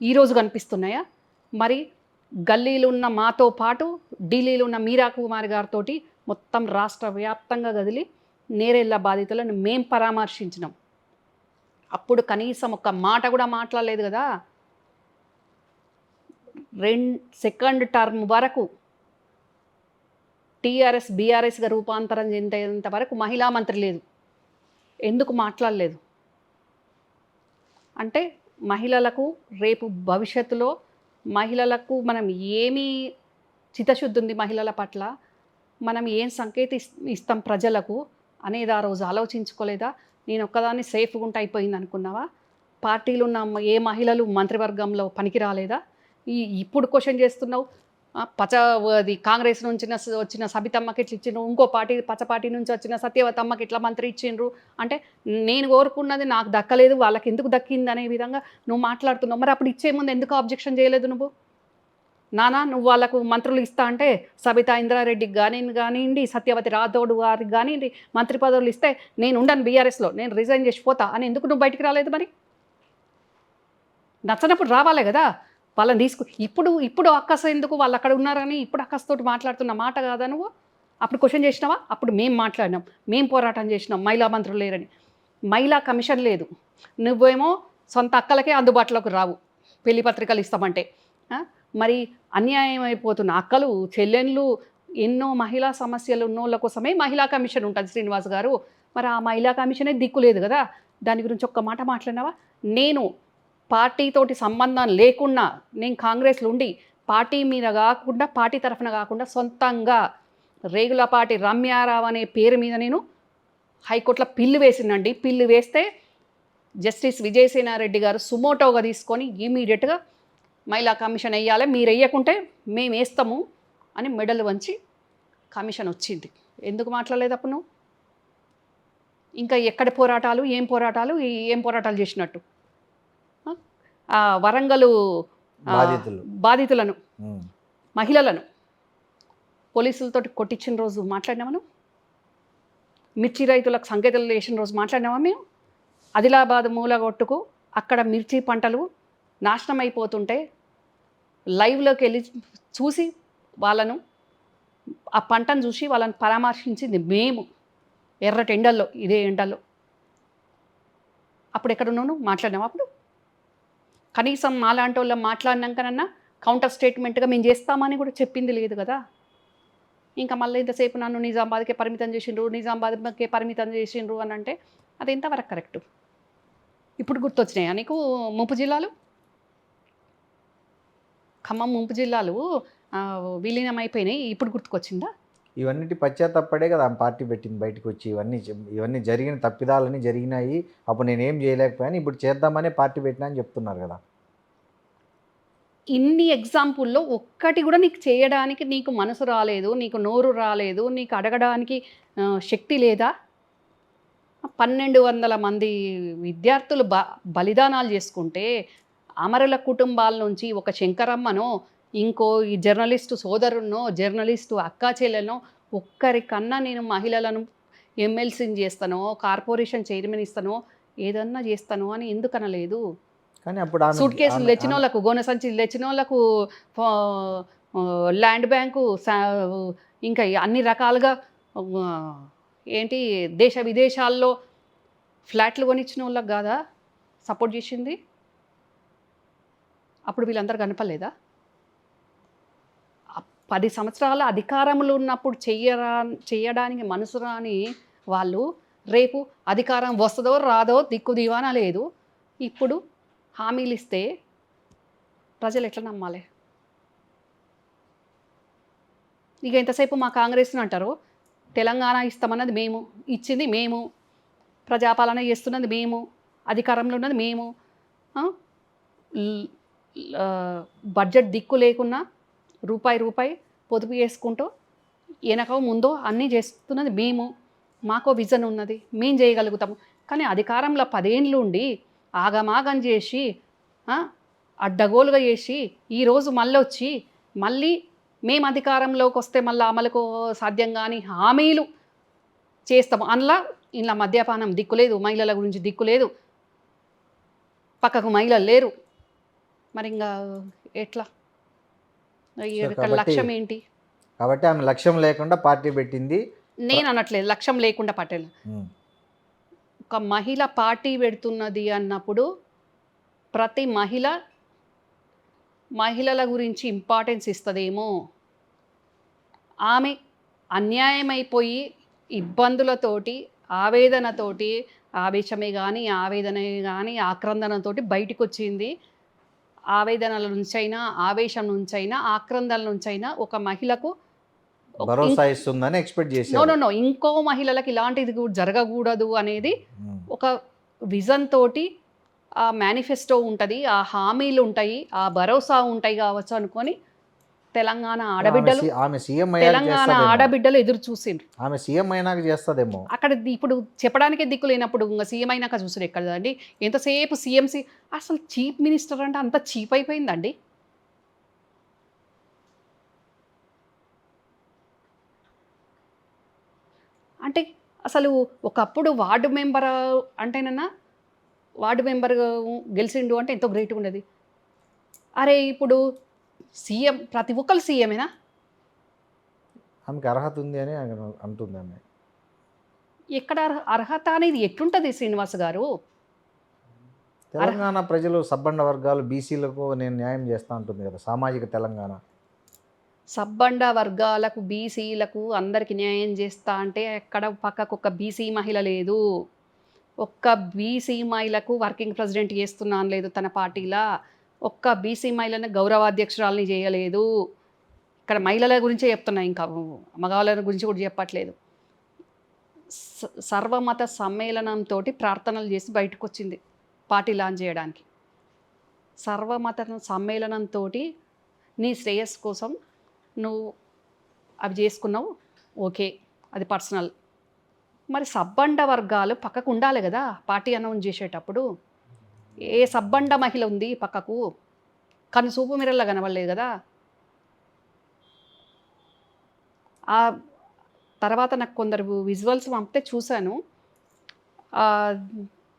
ఈరోజు కనిపిస్తున్నాయా? మరి గల్లీలు ఉన్న మాతో పాటు ఢిల్లీలో ఉన్న మీరా కుమారి గారితో మొత్తం రాష్ట్ర వ్యాప్తంగా కదిలి నేరెళ్ళ బాధితులను మేం పరామర్శించినాం. అప్పుడు కనీసం ఒక్క మాట కూడా మాట్లాడలేదు కదా. సెకండ్ టర్మ్ వరకు టీఆర్ఎస్ బీఆర్ఎస్గా రూపాంతరం చెందేంత వరకు మహిళా మంత్రి లేదు. ఎందుకు మాట్లాడలేదు? అంటే మహిళలకు రేపు భవిష్యత్తులో మహిళలకు మనం ఏమి చిత్తశుద్ధి ఉంది మహిళల పట్ల, మనం ఏం సంకేతం ఇస్తాం ప్రజలకు అనేది ఆ రోజు ఆలోచించుకోలేదా? నేను ఒక్కదాన్ని సేఫ్గా ఉంటే అయిపోయింది అనుకున్నావా? పార్టీలు ఉన్న ఏ మహిళలు మంత్రివర్గంలో పనికి రాలేదా? ఇప్పుడు క్వశ్చన్ చేస్తున్నావు. అది కాంగ్రెస్ నుంచి వచ్చిన సబితమ్మకి ఇట్లా ఇచ్చిండ్రు, ఇంకో పచ్చ పార్టీ నుంచి వచ్చిన సత్యవతమ్మకి ఇట్లా మంత్రి ఇచ్చిండ్రు అంటే నేను కోరుకున్నది నాకు దక్కలేదు, వాళ్ళకి ఎందుకు దక్కింది అనే విధంగా నువ్వు మాట్లాడుతున్నావు. మరి అప్పుడు ఇచ్చే ముందు ఎందుకు ఆబ్జెక్షన్ చేయలేదు నువ్వు? నువ్వు వాళ్ళకు మంత్రులు ఇస్తా అంటే సబితా ఇంద్రారెడ్డికి కానివ్వండి, సత్యవతి రాథోడ్ గారికి కానివ్వండి మంత్రి పదవులు ఇస్తే నేను ఉండను బీఆర్ఎస్లో, నేను రిజైన్ చేసి పోతా అని ఎందుకు నువ్వు బయటికి రాలేదు? మరి నచ్చనప్పుడు రావాలే కదా వాళ్ళని ఇప్పుడు అక్కస ఎందుకు వాళ్ళు అక్కడ ఉన్నారని ఇప్పుడు అక్కసతోటి మాట్లాడుతున్న మాట కాదా నువ్వు? అప్పుడు క్వశ్చన్ చేసినావా? అప్పుడు మేము మాట్లాడినాం, మేము పోరాటం చేసినాం మహిళా మంత్రులు లేరని. మహిళా కమిషన్ లేదు, నువ్వేమో సొంత అక్కలకే అందుబాటులోకి రావు పెళ్లి పత్రికలు ఇస్తామంటే. మరి అన్యాయం అయిపోతున్న అక్కలు చెల్లెళ్ళు ఎన్నో మహిళా సమస్యలు ఉన్నోళ్ళ కోసమే మహిళా కమిషన్ ఉంటుంది శ్రీనివాస్ గారు. మరి ఆ మహిళా కమిషనే దిక్కులేదు కదా, దాని గురించి ఒక్క మాట మాట్లాడినావా? నేను పార్టీతోటి సంబంధం లేకుండా నేను కాంగ్రెస్లో ఉండి పార్టీ మీద కాకుండా పార్టీ తరఫున కాకుండా సొంతంగా రేగులపాటి రమ్యారావు అనే పేరు మీద నేను హైకోర్టులో పిల్లు వేసిందండి. పిల్లు వేస్తే జస్టిస్ విజయసేనారెడ్డి గారు సుమోటోగా తీసుకొని ఇమీడియట్గా మహిళా కమిషన్ వేయాలి, మీరు వేయకుంటే మేము వేస్తాము అని మెడలు వంచి కమిషన్ వచ్చింది. ఎందుకు మాట్లాడలేదు అప్పుడు నువ్వు? ఇంకా ఎక్కడ పోరాటాలు, ఏం పోరాటాలు చేసినట్టు? వరంగల్ బాధితులను మహిళలను పోలీసులతో కొట్టించిన రోజు మాట్లాడినామను. మిర్చి రైతులకు సంకేతాలు వేసిన రోజు మాట్లాడినామా మేము? ఆదిలాబాద్ మూలగొట్టుకు అక్కడ మిర్చి పంటలు నాశనం అయిపోతుంటే లైవ్లోకి వెళ్ళి చూసి వాళ్ళను ఆ పంటను చూసి వాళ్ళని పరామర్శించింది మేము ఎర్రటి ఎండల్లో, ఇదే ఎండల్లో. అప్పుడు ఎక్కడున్నాను మాట్లాడినాము? అప్పుడు కనీసం మాలాంటి వాళ్ళం మాట్లాడినాకనన్నా కౌంటర్ స్టేట్మెంట్గా మేము చేస్తామని కూడా చెప్పింది లేదు కదా. ఇంకా మళ్ళీ ఇంతసేపు నన్ను నిజామాబాద్కే పరిమితం చేసిండ్రు అని అంటే అది ఎంతవరకు కరెక్టు? ఇప్పుడు గుర్తొచ్చినాయా నీకు ముంపు జిల్లాలు? ఖమ్మం ముంపు జిల్లాలు విలీనం అయిపోయినాయి, ఇప్పుడు గుర్తుకొచ్చిందా? ఇవన్నిటి పశ్చాత్తాపడే కదా ఆమె పార్టీ పెట్టింది బయటకు వచ్చి. ఇవన్నీ జరిగిన తప్పిదాలన్నీ జరిగినాయి, అప్పుడు నేనేం చేయలేకపోయాను, ఇప్పుడు చేద్దామనే పార్టీ పెట్టినా అని చెప్తున్నారు కదా. ఇన్ని ఎగ్జాంపుల్లో ఒక్కటి కూడా నీకు చేయడానికి నీకు మనసు రాలేదు, నీకు నోరు రాలేదు, నీకు అడగడానికి శక్తి లేదా? 1200 మంది విద్యార్థులు బలిదానాలు చేసుకుంటే అమరుల కుటుంబాల నుంచి ఒక శంకరమ్మనో ఇంకో ఈ జర్నలిస్టు సోదరున్నో జర్నలిస్టు అక్కా చెల్లెనో ఒక్కరికన్నా నేను మహిళలను ఎమ్మెల్సీని చేస్తానో కార్పొరేషన్ చైర్మన్ ఇస్తానో ఏదన్నా చేస్తానో అని ఎందుకు అనలేదు? కానీ అప్పుడు సూట్ కేసులు తెచ్చిన వాళ్ళకు, గోనె సంచులు తెచ్చిన వాళ్ళకు, ల్యాండ్ బ్యాంకు, ఇంకా అన్ని రకాలుగా ఏంటి దేశ విదేశాల్లో ఫ్లాట్లు కొనిచ్చిన వాళ్ళకి కాదా సపోర్ట్ చేసింది? అప్పుడు వీళ్ళందరూ కనపలేదా? 10 సంవత్సరాల అధికారంలో ఉన్నప్పుడు చేయడానికి మనసు రాని వాళ్ళు రేపు అధికారం వస్తుందో రాదో దిక్కు దివానా లేదు. ఇప్పుడు హామీలు ఇస్తే ప్రజలు ఎట్లా నమ్మాలి? ఇక ఎంతసేపు మా కాంగ్రెస్ని అంటారు, తెలంగాణ ఇస్తామన్నది మేము, ఇచ్చింది మేము, ప్రజాపాలన చేస్తున్నది మేము, అధికారంలో ఉన్నది మేము, బడ్జెట్ దిక్కు లేకున్నా రూపాయి పొదుపు చేసుకుంటూ వెనక ముందో అన్నీ చేస్తున్నది మేము, మాకో విజన్ ఉన్నది, మేము చేయగలుగుతాము. కానీ అధికారంలో 10 ఏళ్ళు ఉండి ఆగమాగం చేసి అడ్డగోలుగా చేసి ఈరోజు మళ్ళీ మేము అధికారంలోకి వస్తే మళ్ళీ అమలుకు సాధ్యం కానీ హామీలు చేస్తాము. ఇలా మద్యపానం దిక్కులేదు, మహిళల గురించి దిక్కులేదు, పక్కకు మహిళలు లేరు, మరి ఇంకా ఎట్లా? లక్ష్యం ఏంటి? కాబట్టి ఆమె లక్ష్యం లేకుండా పార్టీ పెట్టింది. నేను అనట్లేదు లక్ష్యం లేకుండా పట్టేలా. ఒక మహిళ పార్టీ పెడుతున్నది అన్నప్పుడు ప్రతి మహిళల గురించి ఇంపార్టెన్స్ ఇస్తుందేమో. ఆమె అన్యాయమైపోయి ఇబ్బందులతోటి ఆవేదనతోటి, ఆవేశమే కానీ ఆవేదనే కానీ ఆక్రందనతోటి బయటకు వచ్చింది. ఆవేదనల నుంచైనా ఆవేశం నుంచైనా ఆక్రందనల నుంచైనా ఒక మహిళకు భరోసా ఇస్తుందని ఎక్స్పెక్ట్ చేశారు. నో ఇంకో మహిళలకు ఇలాంటిది జరగకూడదు అనేది ఒక విజన్ తోటి ఆ మేనిఫెస్టో ఉంటుంది, ఆ హామీలు ఉంటాయి, ఆ భరోసా ఉంటాయి కావచ్చు అనుకొని తెలంగాణ ఆడబిడ్డలు ఎదురు చూసిండ్రు. ఆమె సీఎం అయినాక చేస్తుందేమో. అక్కడ ఇప్పుడు చెప్పడానికే దిక్కు లేనప్పుడు ఇంకా సీఎం అయినాక చూసారు ఎక్కడండి? ఎంతసేపు సీఎంసీ, అసలు చీఫ్ మినిస్టర్ అంటే అంత చీప్ అయిపోయిందండి. అంటే అసలు ఒకప్పుడు వార్డు మెంబర్ అంటేనన్నా వార్డు మెంబర్ గెలిచిండు అంటే ఎంతో గ్రేట్గా ఉండేది. అరే ఇప్పుడు సీఎం, ప్రతి ఒక్కరు సీఎమేనా? ఆమెకు అర్హత ఉంది అని అంటుంది ఆమె. ఎక్కడ అర్హత అనేది ఎట్లుంటుంది శ్రీనివాస్ గారు? తెలంగాణ ప్రజలు సబ్బండ వర్గాలు బీసీలకు నేను న్యాయం చేస్తా ఉంటుంది కదా సామాజిక తెలంగాణ. సబ్బండ వర్గాలకు బీసీలకు అందరికి న్యాయం చేస్తా అంటే ఎక్కడ పక్కకు ఒక బీసీ మహిళ లేదు. ఒక్క బీసీ మహిళకు వర్కింగ్ ప్రెసిడెంట్ చేస్తున్నాను లేదు తన పార్టీలా. ఒక్క బీసీ మహిళను గౌరవాధ్యక్షురాలని చేయలేదు. ఇక్కడ మహిళల గురించే చెప్తున్నా, ఇంకా మగవాళ్ళ గురించి కూడా చెప్పట్లేదు. సర్వమత సమ్మేళనంతో ప్రార్థనలు చేసి బయటకు వచ్చింది పార్టీ లాంచ్ చేయడానికి. సర్వమత సమ్మేళనంతో నీ శ్రేయస్సు కోసం నువ్వు అవి చేసుకున్నావు, ఓకే, అది పర్సనల్. మరి సబ్బండ వర్గాలు పక్కకు ఉండాలి కదా పార్టీ అనౌన్స్ చేసేటప్పుడు. ఏ సబ్బండ మహిళ ఉంది పక్కకు? కను చూపు మిరల్లా కనబడలేదు కదా. తర్వాత నాకు కొందరు విజువల్స్ పంపితే చూశాను.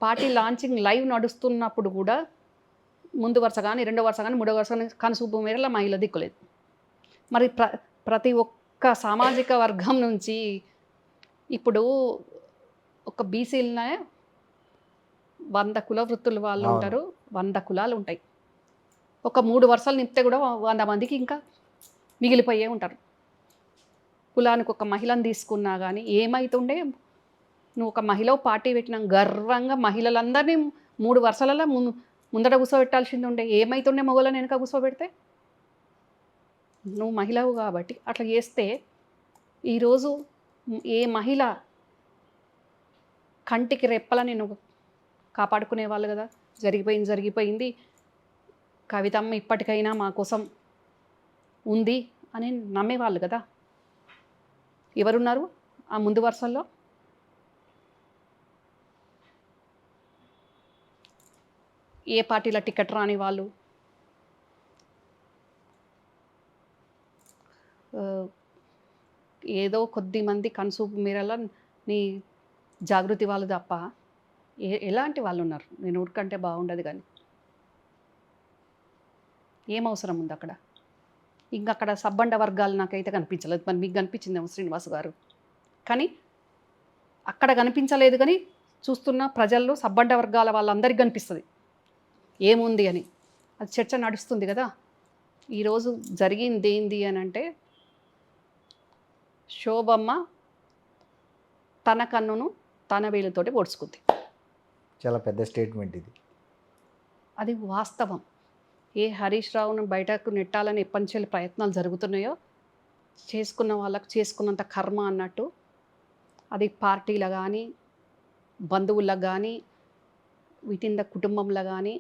పార్టీ లాంచింగ్ లైవ్ నడుస్తున్నప్పుడు కూడా ముందు వరుస కానీ, రెండో వరుస కానీ, మూడో వరుస కానీ కనుసూపు మేరలో మహిళ దిక్కులేదు. మరి ప్రతి ఒక్క సామాజిక వర్గం నుంచి ఇప్పుడు ఒక బీసీలనే 100 కుల వృత్తుల వాళ్ళు ఉంటారు, 100 కులాలు ఉంటాయి. ఒక 3 వరుసలు నింపితే కూడా 100 మందికి ఇంకా మిగిలిపోయే ఉంటారు. కులానికి ఒక మహిళను తీసుకున్నా కానీ ఏమైతుండే, నువ్వు ఒక మహిళ పార్టీ పెట్టినా గర్వంగా మహిళలందరినీ 3 వరుసలలో ముందట కూర్చోబెట్టాల్సింది ఉండే. ఏమైతుండే మొగలను వెనక కూర్చోబెడితే? నువ్వు మహిళవు కాబట్టి అట్లా చేస్తే ఈరోజు ఏ మహిళ కంటికి రెప్పల నేను కాపాడుకునే వాళ్ళు కదా. జరిగిపోయింది, కవితమ్మ ఇప్పటికైనా మా కోసం ఉంది అని నమ్మేవాళ్ళు కదా. ఎవరున్నారు ఆ ముందు వరుసల్లో? ఏ పార్టీల టికెట్ రాని వాళ్ళు, ఏదో కొద్ది మంది కనుసూపు మేరలో నీ జాగృతి వాళ్ళు తప్ప ఎలాంటి వాళ్ళు ఉన్నారు? నేను ఊరికంటే బాగుండదు కానీ ఏం అవసరం ఉంది అక్కడ? ఇంకా అక్కడ సబ్బండ వర్గాలు నాకైతే కనిపించలేదు. మరి మీకు కనిపించిందేమో శ్రీనివాస్ గారు. కానీ అక్కడ కనిపించలేదు, కానీ చూస్తున్న ప్రజల్లో సబ్బండ వర్గాల వాళ్ళందరికీ కనిపిస్తుంది ఏముంది అని. అది చర్చ నడుస్తుంది కదా. ఈరోజు జరిగింది ఏంది అని అంటే, శోభమ్మ తన కన్నును తన వేలుతోటి పొడుచుకుంది. చాలా పెద్ద స్టేట్మెంట్ ఇది. అది వాస్తవం. ఏ హరీష్ రావును బయటకు నెట్టాలని ఎప్పటినుంచి ప్రయత్నాలు జరుగుతున్నాయో, చేసుకున్న వాళ్ళకు చేసుకున్నంత కర్మ అన్నట్టు, అది పార్టీలో కానీ, బంధువులకు కానీ, వితిన్ ద కుటుంబంలో కానీ,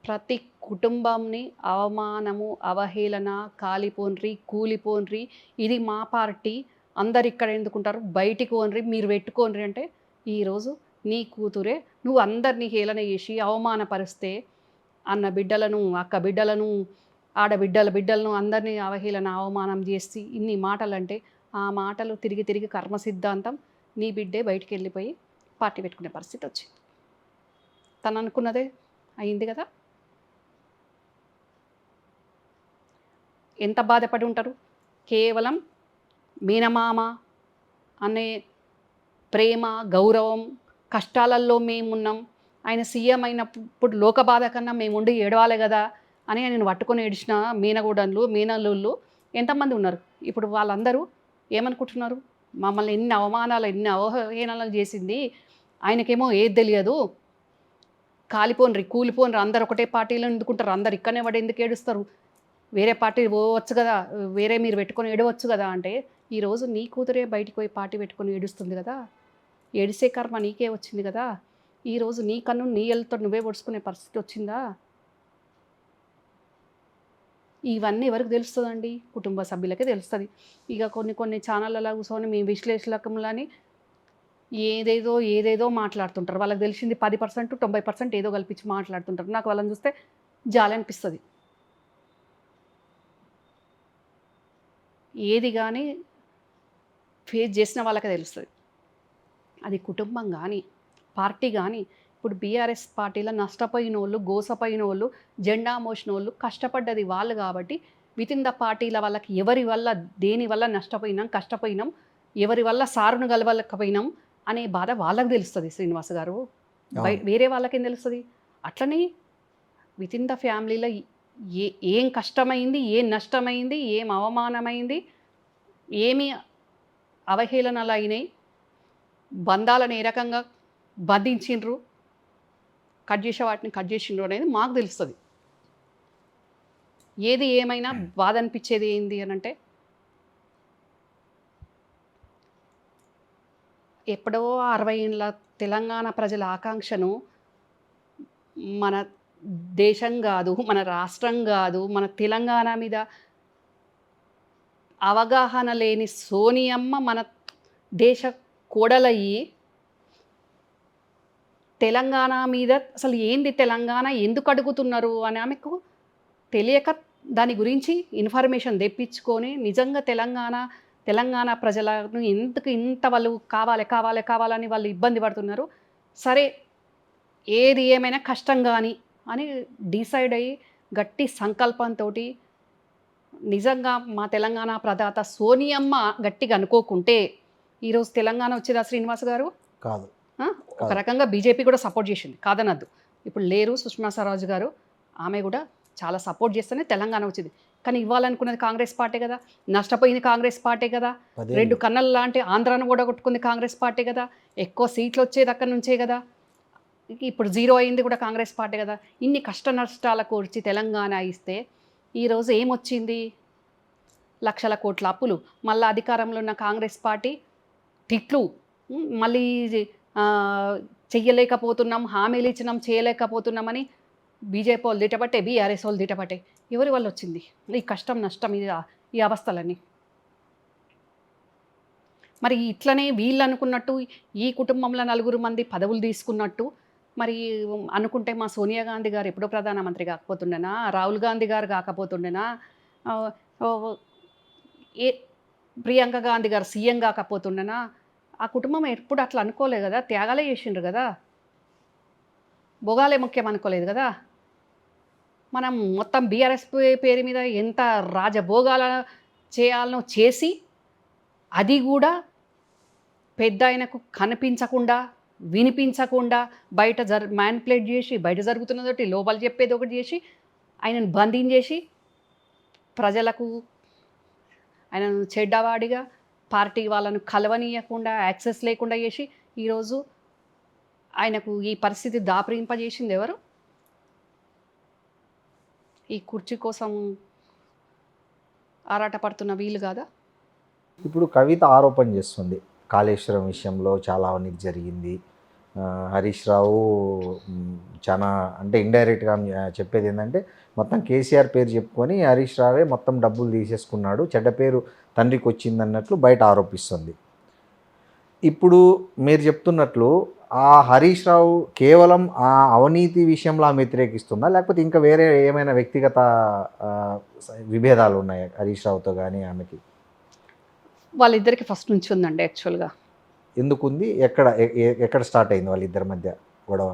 ప్రతి కుటుంబంని అవమానము, అవహేళన, కాలిపోన్రి, కూలిపోన్రి, ఇది మా పార్టీ, అందరు ఇక్కడ ఎందుకుంటారు, బయటికి పోన్రి, మీరు పెట్టుకోన్రి అంటే, ఈరోజు నీ కూతురే నువ్వు అందరినీ హేళన చేసి అవమానపరిస్తే, అన్న బిడ్డలను, అక్క బిడ్డలను, బిడ్డలను అందరినీ అవహేళన అవమానం చేసి ఇన్ని మాటలు అంటే, ఆ మాటలు తిరిగి తిరిగి కర్మ సిద్ధాంతం నీ బిడ్డే బయటికి వెళ్ళిపోయి పార్టీ పెట్టుకునే పరిస్థితి వచ్చింది. తను అనుకున్నదే అయింది కదా. ఎంత బాధపడి ఉంటారు? కేవలం మీనమామ అనే ప్రేమ, గౌరవం, కష్టాలలో మేమున్నాం, ఆయన సీఎం అయినప్పుడు లోక బాధ కన్నా మేము ఉండి ఏడవాలి కదా అని ఆయన పట్టుకొని ఏడిచిన మీనగూడన్లు, మీనల్లుళ్ళు ఎంతమంది ఉన్నారు. ఇప్పుడు వాళ్ళందరూ ఏమనుకుంటున్నారు? మమ్మల్ని ఎన్ని అవమానాలు, ఎన్ని అవహేళనలు చేసింది, ఆయనకేమో ఏది తెలియదు, కాలిపోన్రి, కూలిపోన్రి, అందరు ఒకటే పార్టీలో ఎందుకుంటారు, అందరు ఇక్కడనే పడి ఎందుకు ఏడుస్తారు, వేరే పార్టీ పోవచ్చు కదా, వేరే మీరు పెట్టుకొని ఏడవచ్చు కదా అంటే, ఈరోజు నీ కూతురే బయటికి పోయి పార్టీ పెట్టుకొని ఏడుస్తుంది కదా. ఏడిసే కర్మ నీకే వచ్చింది కదా. ఈరోజు నీ కన్ను నీ ఎల్తో నువ్వే పొడుచుకునే పరిస్థితి వచ్చిందా? ఇవన్నీ ఎవరికి తెలుస్తుందండి? కుటుంబ సభ్యులకే తెలుస్తుంది. ఇక కొన్ని ఛానళ్ళలో కూర్చొని మీ విశ్లేషకులని ఏదేదో మాట్లాడుతుంటారు. వాళ్ళకి తెలిసింది 10%, 90% ఏదో కల్పించి మాట్లాడుతుంటారు. నాకు వాళ్ళని చూస్తే జాలి అనిపిస్తుంది. ఏది కానీ ఫేస్ చేసిన వాళ్ళకే తెలుస్తుంది. అది కుటుంబం కానీ, పార్టీ కానీ. ఇప్పుడు బీఆర్ఎస్ పార్టీలో నష్టపోయిన వాళ్ళు, గోసపోయిన వాళ్ళు, జెండా మోసిన వాళ్ళు, కష్టపడ్డది వాళ్ళు కాబట్టి వితిన్ ద పార్టీల వాళ్ళకి ఎవరి వల్ల, దేని వల్ల నష్టపోయినాం, కష్టపోయినాం, ఎవరి వల్ల సారును గెలవలేకపోయినాం అనే బాధ వాళ్ళకి తెలుస్తుంది శ్రీనివాస్ గారు. వేరే వాళ్ళకేం తెలుస్తుంది? అట్లనే వితిన్ ద ఫ్యామిలీలో ఏం కష్టమైంది, ఏం నష్టమైంది, ఏం అవమానమైంది, ఏమి అవహేళనలు అయినాయి, బంధాలను ఏ రకంగా బంధించిండ్రు, కట్ చేసిండ్రు అనేది మాకు తెలుస్తుంది. ఏది ఏమైనా బాధ అనిపించేది ఏంది అని అంటే, ఎప్పుడో 60 ఏళ్ళ తెలంగాణ ప్రజల ఆకాంక్షను మన దేశం కాదు, మన రాష్ట్రం కాదు, మన తెలంగాణ మీద అవగాహన లేని సోనియమ్మ మన దేశ కోడలయ్యి తెలంగాణ మీద అసలు ఏంది, తెలంగాణ ఎందుకు అడుగుతున్నారు అని ఆమెకు తెలియక దాని గురించి ఇన్ఫర్మేషన్ తెప్పించుకొని నిజంగా తెలంగాణ ప్రజలను ఎందుకు ఇంత వాళ్ళు కావాలని వాళ్ళు ఇబ్బంది పడుతున్నారు. సరే ఏది ఏమైనా కష్టం కానీ అని డిసైడ్ అయ్యి గట్టి సంకల్పంతో నిజంగా మా తెలంగాణ ప్రదాత సోనియమ్మ గట్టిగా అనుకోకుంటే ఈరోజు తెలంగాణ వచ్చేదా శ్రీనివాస్ గారు? కాదు. ఒక రకంగా బీజేపీ కూడా సపోర్ట్ చేసింది, కాదనద్దు. ఇప్పుడు లేరు సుష్మా స్వరాజ్ గారు, ఆమె కూడా చాలా సపోర్ట్ చేస్తేనే తెలంగాణ వచ్చింది. కానీ ఇవ్వాలనుకున్నది కాంగ్రెస్ పార్టీ కదా, నష్టపోయింది కాంగ్రెస్ పార్టీ కదా, 2 కన్నల లాంటి ఆంధ్రాను కూడా కొట్టుకుంది కాంగ్రెస్ పార్టీ కదా, ఎక్కువ సీట్లు వచ్చేది అక్కడి నుంచే కదా, ఇప్పుడు 0 అయింది కూడా కాంగ్రెస్ పార్టీ కదా. ఇన్ని కష్ట నష్టాలకు వచ్చి తెలంగాణ ఇస్తే ఈరోజు ఏమొచ్చింది? లక్షల కోట్ల అప్పులు, మళ్ళీ అధికారంలో ఉన్న కాంగ్రెస్ పార్టీ తిట్లు, మళ్ళీ చెయ్యలేకపోతున్నాం, హామీలు ఇచ్చినాం చేయలేకపోతున్నామని బీజేపీ వాళ్ళు దిటపట్టే, బీఆర్ఎస్ వాళ్ళు దిటపట్టే. ఎవరి వల్ల వచ్చింది ఈ కష్టం నష్టం, ఈ అవస్థలన్నీ? మరి ఇట్లనే వీళ్ళు అనుకున్నట్టు ఈ కుటుంబంలో 4 మంది పదవులు తీసుకున్నట్టు మరి అనుకుంటే మా సోనియా గాంధీ గారు ఎప్పుడో ప్రధానమంత్రి కాకపోతుండేనా, రాహుల్ గాంధీ గారు కాకపోతుండేనా, ఏ ప్రియాంక గాంధీ గారు సీఎం కాకపోతుండేనా? ఆ కుటుంబం ఎప్పుడు అట్లా అనుకోలేదు కదా, త్యాగాలే చేసిండ్రు కదా, భోగాలే ముఖ్యం అనుకోలేదు కదా. మనం మొత్తం బీఆర్ఎస్ పేరు మీద ఎంత రాజభోగాల చేయాలనో చేసి, అది కూడా పెద్ద ఆయనకు కనిపించకుండా వినిపించకుండా బయట మ్యానిపులేట్ చేసి, బయట జరుగుతున్నదొకటి లోపల చెప్పేది ఒకటి చేసి, ఆయనను బంధించేసి ప్రజలకు ఆయనను చెడ్డవాడిగా పార్టీ వాళ్ళను కలవనీయకుండా యాక్సెస్ లేకుండా చేసి ఈరోజు ఆయనకు ఈ పరిస్థితి దాపరింపజేసింది ఎవరు? ఈ కుర్చీ కోసం ఆరాటపడుతున్న వీళ్ళు కాదా? ఇప్పుడు కవిత ఆరోపణ చేస్తుంది కాళేశ్వరం విషయంలో చాలా అవినీతి జరిగింది. హరీష్ రావు చాలా అంటే ఇండైరెక్ట్గా చెప్పేది ఏంటంటే మొత్తం కేసీఆర్ పేరు చెప్పుకొని హరీష్ రావే మొత్తం డబ్బులు తీసేసుకున్నాడు, చెడ్డ పేరు తండ్రికి వచ్చిందన్నట్లు బయట ఆరోపిస్తుంది. ఇప్పుడు మీరు చెప్తున్నట్లు ఆ హరీష్ రావు కేవలం ఆ అవినీతి విషయంలో ఆమె వ్యతిరేకిస్తుందా, లేకపోతే ఇంకా వేరే ఏమైనా వ్యక్తిగత విభేదాలు ఉన్నాయా హరీష్ రావుతో కానీ ఆమెకి? వాళ్ళిద్దరికి ఫస్ట్ నుంచి ఉందండి యాక్చువల్గా. ఎందుకుంది? ఎక్కడ స్టార్ట్ అయింది వాళ్ళిద్దరి మధ్య గొడవ?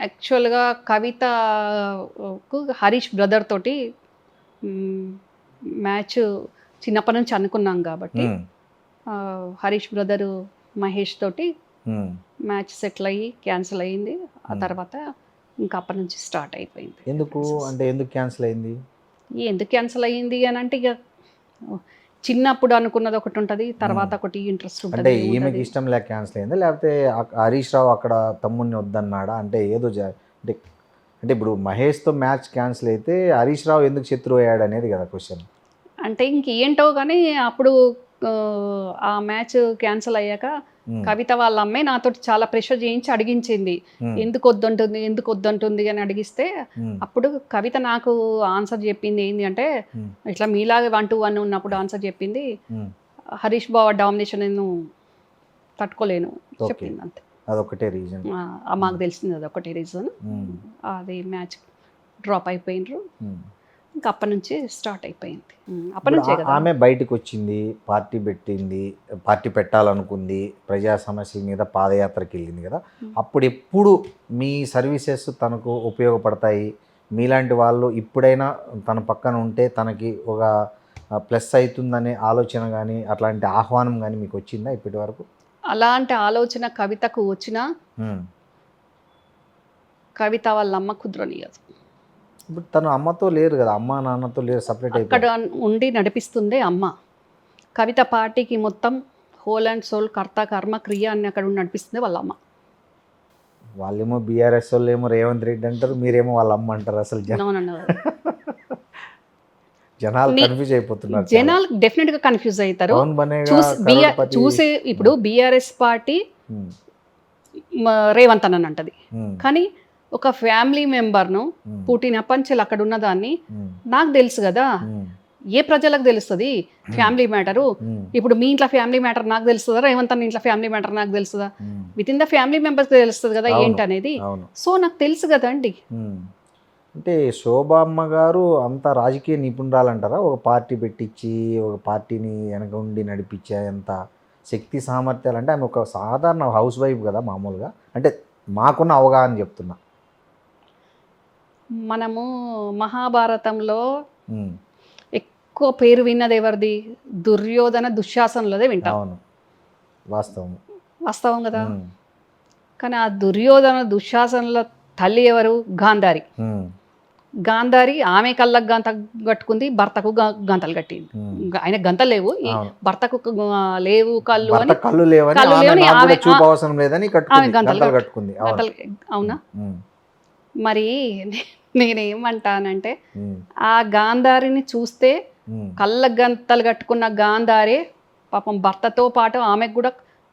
యాక్చువల్గా కవితకు హరీష్ బ్రదర్ తోటి మ్యాచ్ చిన్నప్పటి నుంచి అనుకున్నాం కాబట్టి హరీష్ బ్రదరు మహేష్ తోటి మ్యాచ్ సెటిల్ అయ్యి క్యాన్సిల్ అయ్యింది. ఆ తర్వాత ఇంకా అప్పటి నుంచి స్టార్ట్ అయిపోయింది. ఎందుకు క్యాన్సిల్ అయింది? ఎందుకు క్యాన్సిల్ అయ్యింది అని అంటే ఇక చిన్నప్పుడు అనుకున్నది ఒకటి ఉంటుంది, తర్వాత ఒకటి ఇంట్రెస్ట్ ఉంటుంది. అంటే ఈమెకి ఇష్టం లేక క్యాన్సిల్ అయిందా, లేకపోతే హరీష్ రావు అక్కడ తమ్ముడిని వద్దన్నాడా? అంటే ఏదో అంటే ఇప్పుడు మహేష్తో మ్యాచ్ క్యాన్సిల్ అయితే హరీష్ రావు ఎందుకు శత్రువు అయ్యాడు అనేది కదా క్వశ్చన్. అంటే ఇంకేంటో కానీ అప్పుడు ఆ మ్యాచ్ క్యాన్సిల్ అయ్యాక కవిత వాళ్ళ అమ్మాయి నాతో చాలా ప్రెషర్ చేయించి అడిగించింది, ఎందుకు వద్దంటుంది అని అడిగిస్తే అప్పుడు కవిత నాకు ఆన్సర్ చెప్పింది ఏంటి అంటే, ఇట్లా మీలాగే 1-1 ఉన్నప్పుడు ఆన్సర్ చెప్పింది, హరీష్ బావ డామినేషన్ నేను తట్టుకోలేను చెప్పింది, అంతే. అదొకటే రీజన్ మాకు తెలిసింది, అదొకటే రీజన్. అది మ్యాచ్ డ్రాప్ అయిపోయినరు, ఇంకా అప్పటి నుంచి స్టార్ట్ అయిపోయింది. అప్పటి నుంచే కదా ఆమె బయటకు వచ్చింది, పార్టీ పెట్టింది, పార్టీ పెట్టాలనుకుంది, ప్రజా సమస్యల మీద పాదయాత్రకి వెళ్ళింది కదా. అప్పుడు ఎప్పుడు మీ సర్వీసెస్ తనకు ఉపయోగపడతాయి, మీలాంటి వాళ్ళు ఇప్పుడైనా తన పక్కన ఉంటే తనకి ఒక ప్లస్ అవుతుందనే ఆలోచన కానీ అట్లాంటి ఆహ్వానం కానీ మీకు వచ్చిందా ఇప్పటి వరకు? అలాంటి ఆలోచన కవితకు వచ్చినా కవిత వాళ్ళ అమ్మ కుదరనియదు. ఇప్పుడు తను అమ్మతో లేరు కదా, అమ్మ నాన్నతో లేరు, సపరేట్ అక్కడ ఉండి నడిపిస్తుంది అమ్మ. కవిత పార్టీకి మొత్తం హోల్ అండ్ సోల్ కర్త కర్మ క్రియ అని అక్కడ ఉండి నడిపిస్తుంది వాళ్ళ అమ్మ. వాళ్ళేమో బీఆర్ఎస్ వాళ్ళు ఏమో రేవంత్ రెడ్డి అంటారు, మీరేమో వాళ్ళ అమ్మ అంటారు. అసలు జనాలు కన్ఫ్యూజ్ అయిపోతున్నారు. జనాలు డెఫినెట్ గా కన్ఫ్యూజ్ అవుతారు. చూసే ఇప్పుడు బీఆర్ఎస్ పార్టీ రేవంత్ అని అంటది, కానీ ఒక ఫ్యామిలీ మెంబర్ను పుట్టిన పంచెలు అక్కడ ఉన్నదాన్ని నాకు తెలుసు కదా, ఏ ప్రజలకు తెలుస్తుంది ఫ్యామిలీ మ్యాటరు? ఇప్పుడు మీ ఇంట్లో ఫ్యామిలీ మ్యాటర్ నాకు తెలుస్తుందా, రేవంత్ అన్న ఇంట్లో ఫ్యామిలీ మ్యాటర్ నాకు తెలుస్తుందా? With in the family members తెలుస్తుంది కదా ఏంటనేది. సో నాకు తెలుసు కదా అండి. అంటే శోభామ్మ గారు అంత రాజకీయ నిపుణురాలంటారా? ఒక పార్టీ పెట్టించి ఒక పార్టీని వెనక ఉండి నడిపించే అంత శక్తి సామర్థ్యాలు, అంటే ఆమె ఒక సాధారణ హౌస్ వైఫ్ కదా మామూలుగా, అంటే మాకున్న అవగాహన చెప్తున్నా. మనము మహాభారతంలో ఉమ్, ఎక్కువ పేరు విన్నది ఎవరిది? దుర్యోధన దుశ్శాసనులదే వింటాం. అవును, వాస్తవం. వాస్తవం కదా. ఉమ్, కానీ ఆ దుర్యోధన దుశ్శాసనుల తల్లి ఎవరు? గాంధారి. ఉమ్, గాంధారి ఆమె కళ్ళకు గంత కట్టుకుంది, భర్తకు గంతలు కట్టింది. ఉమ్. ఆయన గంతలు లేవు, ఈ అవును. భర్తకు లేవు కళ్ళు భర్త అని కళ్ళు లేవని కళ్ళు ఆమె లేవని నాకు కూడా ఆమె- చూపు అవసరం లేదని ఆమె గంతలు గంటలు కట్టుకుంది. అవును. గంతలు. అవునా? ఉమ్, మరి నేనేమంటానంటే ఉమ్, ఆ గాంధారిని చూస్తే ఉమ్, కళ్ళ గంతలు కట్టుకున్న గాంధారే పాపం భర్తతో పాటు ఆమెకు కూడా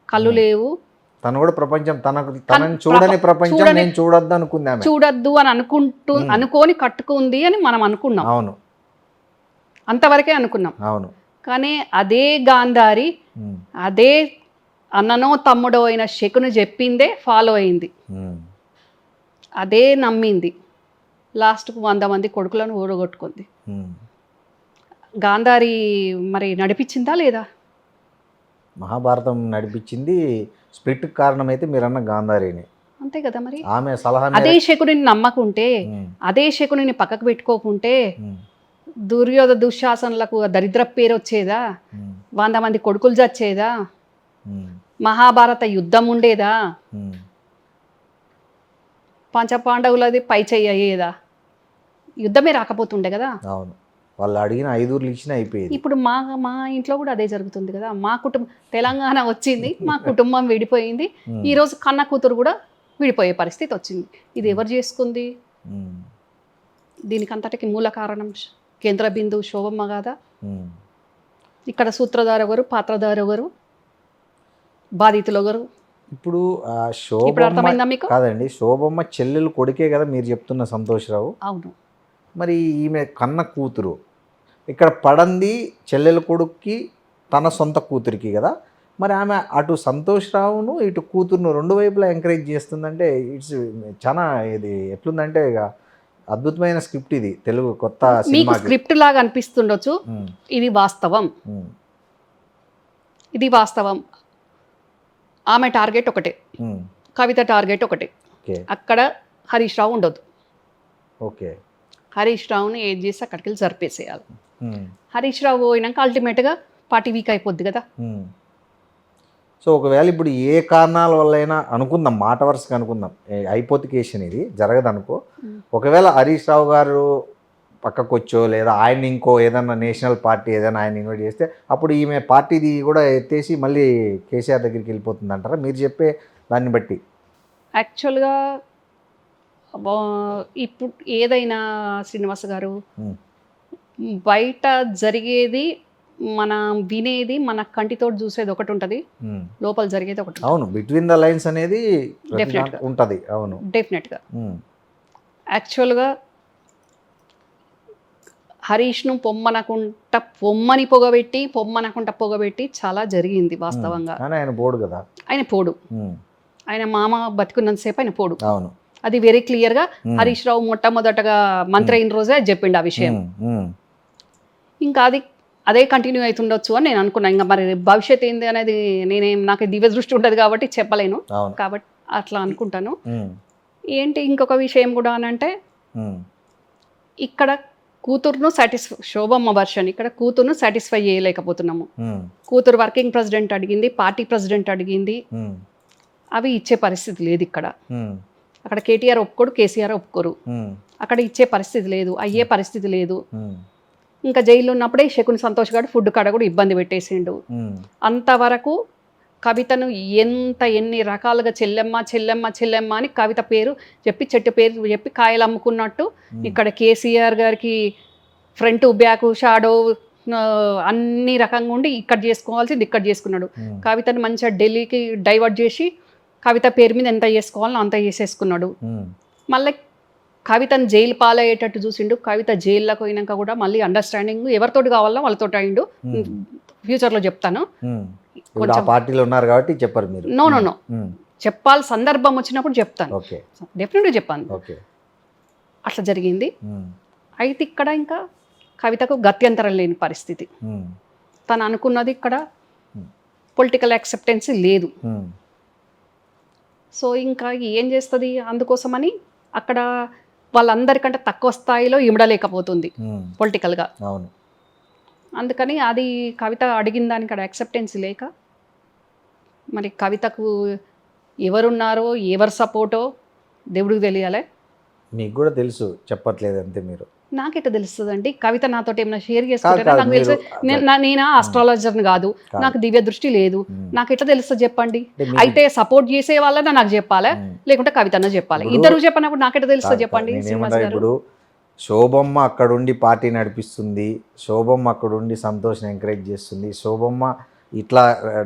కళ్ళు లేవు, తను కూడా ప్రపంచం తనని చూడని ప్రపంచం చూడని- నేను చూడొద్దు అనుకుంది ఆమె. చూడొద్దు అని అనుకొని కట్టుకుంది అని మనం అనుకున్నాం. అవును, అంతవరకే అనుకున్నాం. అవును. కానీ అదే గాంధారి ఉమ్, అదే అన్ననో తమ్ముడో అయిన శకుని చెప్పిందే ఫాలో అయింది, ఉమ్, అదే నమ్మింది. లాస్ట్కు 100 మంది కొడుకులను ఊడగొట్టుకుంది. ఉమ్. గాంధారి మరి నడిపించిందా లేదా? మహాభారతం నడిపించింది స్ప్లిట్ కారణమైతే మీరన్న గాంధారిని. అంతే కదా. మరి ఆమె సలహా అదే శకునిని నమ్మకుంటే, ఉమ్, అదే శకునిని పక్కకు పెట్టుకోకుంటే ఉమ్, దుశ్శాసనులకు దరిద్ర పేరు వచ్చేదా? ఉమ్, 100 మంది కొడుకులు చచ్చేదా? ఉమ్, మహాభారత యుద్ధం ఉండేదా? ఉమ్. పంచపాండవులది పై చెయ్యి అయ్యేదా? యుద్ధమే రాకపోతుండే కదా. అవును, వాళ్ళు అడిగిన 5 ఊర్లు ఇచ్చినా అయిపోయేది. ఇప్పుడు మా ఇంట్లో కూడా అదే జరుగుతుంది కదా. మా కుటుంబం తెలంగాణ వచ్చింది, మా కుటుంబం విడిపోయింది, ఉమ్, ఈరోజు కన్న కూతురు కూడా విడిపోయే పరిస్థితి వచ్చింది. ఇది ఎవరు చేసుకుంది? ఉమ్, దీనికంతటికి మూల కారణం కేంద్ర బిందువు శోభమ్మ కాదా? ఉమ్. ఇక్కడ సూత్రధార ఎవరు, పాత్రధార ఎవరు, బాధితులు ఎవరు? ఇప్పుడు ఆ ఇప్పుడు శోభమ్మ అర్థమైందా మీకు? కాదండి, శోభమ్మ చెల్లెలు కొడుకే కదా మీరు చెప్తున్న సంతోష్రావు. అవును. మరి ఈమె కన్న కూతురు ఇక్కడ పడంది చెల్లెల కొడుక్కి తన సొంత కూతురికి కదా. మరి ఆమె అటు సంతోష్ రావును ఇటు కూతురును రెండు వైపులా ఎంకరేజ్ చేస్తుందంటే ఇట్స్ చాలా ఇది ఎట్లుందంటే ఇక అద్భుతమైన స్క్రిప్ట్ ఇది, తెలుగు కొత్త మీకు సినిమాకి. స్క్రిప్ట్ లాగా అనిపిస్తుండొచ్చు, ఉమ్, ఇది వాస్తవం. ఉమ్, ఇది వాస్తవం. ఆమె టార్గెట్ ఒకటే, ఉమ్, కవిత టార్గెట్ ఒకటే. ఓకే అక్కడ హరీష్ రావు ఉండొద్దు. ఓకే. హరీష్ రావుని ఏది చేసి అక్కడికి వెళ్ళి జరిపేసేయాలి. ఉమ్, హరీష్ రావు పోయినాక అల్టిమేట్గా పార్టీ వీక్ అయిపోద్ది కదా. ఉమ్. సో ఒకవేళ ఇప్పుడు ఏ కారణాల వల్లైనా అనుకుందాం, మాట వరుసగా అనుకుందాం, హైపోతికేషన్ ఇది జరగదు అనుకో, ఒకవేళ హరీష్ రావు గారు పక్కకు వచ్చో లేదా ఆయన ఇంకో ఏదైనా నేషనల్ పార్టీ ఏదైనా ఆయన ఇన్వైట్ చేస్తే అప్పుడు ఈమె పార్టీది కూడా ఎత్తేసి మళ్ళీ కేసీఆర్ దగ్గరికి వెళ్ళిపోతుంది అంటారా మీరు చెప్పే దాన్ని బట్టి? యాక్చువల్గా ఇప్పుడు ఏదైనా శ్రీనివాస్ గారు, ఉమ్, బయట జరిగేది మనం వినేది మన కంటితో చూసేది ఒకటి ఉంటుంది, ఉమ్. లోపల జరిగేది ఒకటి ఉంటుంది. అవును, బిట్వీన్ ద లైన్స్ అనేది Definitely. ఉంటుంది. అవును. డెఫినెట్గా. ఉమ్, యాక్చువల్గా హరీష్ను పొమ్మని పొగబెట్టి చాలా జరిగింది వాస్తవంగా. కానీ ఆయన బోర్డు కదా. ఆయన పోడు, ఉమ్, ఆయన మామ బతికున్నంతసేపు ఆయన పోడు. అవును. అది వెరీ క్లియర్గా ఉమ్, హరీష్ రావు మొట్టమొదటగా మంత్రి అయిన రోజే చెప్పిండు ఆ విషయం. ఉమ్, ఉమ్, ఇంకా అదే కంటిన్యూ అవుతుండొచ్చు అని నేను అనుకున్నాను. ఇంకా మరి భవిష్యత్ ఏంది అనేది నాకు దివ్య దృష్టి ఉంటుంది కాబట్టి చెప్పలేను, అవును. కాబట్టి అట్లా అనుకుంటాను. ఉమ్, ఏంటి ఇంకొక విషయం కూడా అని అంటే, ఉమ్, ఇక్కడ కూతురును శోభమ్మ వర్షన్ ఇక్కడ కూతురును సాటిస్ఫై చేయలేకపోతున్నాము. ఉమ్, కూతురు వర్కింగ్ ప్రెసిడెంట్ అడిగింది, పార్టీ ప్రెసిడెంట్ అడిగింది, ఉమ్, అవి ఇచ్చే పరిస్థితి లేదు ఇక్కడ. ఉమ్, అక్కడ కేటీఆర్ ఒప్పుకోడు, కేసీఆర్ ఒప్పుకోరు, ఉమ్, అక్కడ ఇచ్చే పరిస్థితి లేదు, అయ్యే పరిస్థితి లేదు. ఉమ్, ఇంకా జైల్లో ఉన్నప్పుడే శకుని సంతోష్ గారు ఫుడ్ కాడ కూడా ఇబ్బంది పెట్టేసిండు. ఉమ్, అంతవరకు కవితను ఎన్ని రకాలుగా చెల్లెమ్మ అని కవిత పేరు చెప్పి చెట్టు పేరు చెప్పి కాయలు అమ్ముకున్నట్టు ఇక్కడ కేసీఆర్ గారికి ఫ్రంట్ బ్యాక్ షాడో అన్ని రకంగా ఉండి ఇక్కడ చేసుకోవాల్సింది ఇక్కడ చేసుకున్నాడు. ఉమ్, కవితను మంచిగా ఢిల్లీకి డైవర్ట్ చేసి కవిత పేరు మీద ఎంత చేసుకోవాలో అంత చేసేసుకున్నాడు. ఉమ్, మళ్ళీ కవితను జైలు పాలయ్యేటట్టు చూసిండు. కవిత జైల్లోకి పోయినాక కూడా మళ్ళీ అండర్స్టాండింగ్ ఎవరితోటి కావాలో వాళ్ళతోటి అయిండు. ఫ్యూచర్లో చెప్తాను. ఉమ్. ఇప్పుడు ఆ పార్టీలో ఉన్నారు కాబట్టి చెప్పరు మీరు. నో ఉమ్, చెప్పాలి, సందర్భం వచ్చినప్పుడు చెప్తాను, ఓకే డెఫినెట్గా చెప్పాను. ఓకే. అట్లా జరిగింది. ఉమ్, అయితే ఇక్కడ ఇంకా కవితకు గత్యంతరం లేని పరిస్థితి. ఉమ్, తను అనుకున్నది ఇక్కడ ఉమ్, పొలిటికల్ యాక్సెప్టెన్సీ లేదు. ఉమ్, సో ఇంకా ఏం చేస్తుంది, అందుకోసమని అక్కడ వాళ్ళందరికంటే తక్కువ స్థాయిలో ఇమడలేకపోతుంది ఉమ్, పొలిటికల్గా. అవును. అందుకని అది కవిత అడిగిన దానికి అక్కడ యాక్సెప్టెన్సీ లేక మరి కవితకు ఎవరున్నారో ఎవరు సపోర్టో దేవుడికి తెలియాలి. మీకు కూడా తెలుసు, చెప్పట్లేదు అంతే మీరు. నాకెట్లా తెలుస్తుందండి? కవిత నాతో ఏమైనా షేర్ కాదు, చేసుకుంటే కాదు, నాకు తెలుసు. మీరు నేను ఆస్ట్రాలజర్ని కాదు, కాదు. నాకు దివ్య దృష్టి లేదు. ఉమ్, నాకు ఎట్లా తెలుస్తుంది చెప్పండి? అంటే మీరు- అయితే సపోర్ట్ చేసే వాళ్ళని నాకు చెప్పాలి, ఉమ్, లేకుంటే కవితన్న చెప్పాలి. ఇప్పుడు- ఇద్దరు చెప్పినప్పుడు నాకెట్లా తెలుస్తుంది కాదు, చెప్పండి కాదు, శ్రీనివాస్ నేనేమంటా, గారు? ఇప్పుడు శోభమ్మ అక్కడుండి పార్టీ నడిపిస్తుంది, శోభమ్మ అక్కడుండి సంతోష్ని ఎంకరేజ్ చేస్తుంది, శోభమ్మ ఇట్లా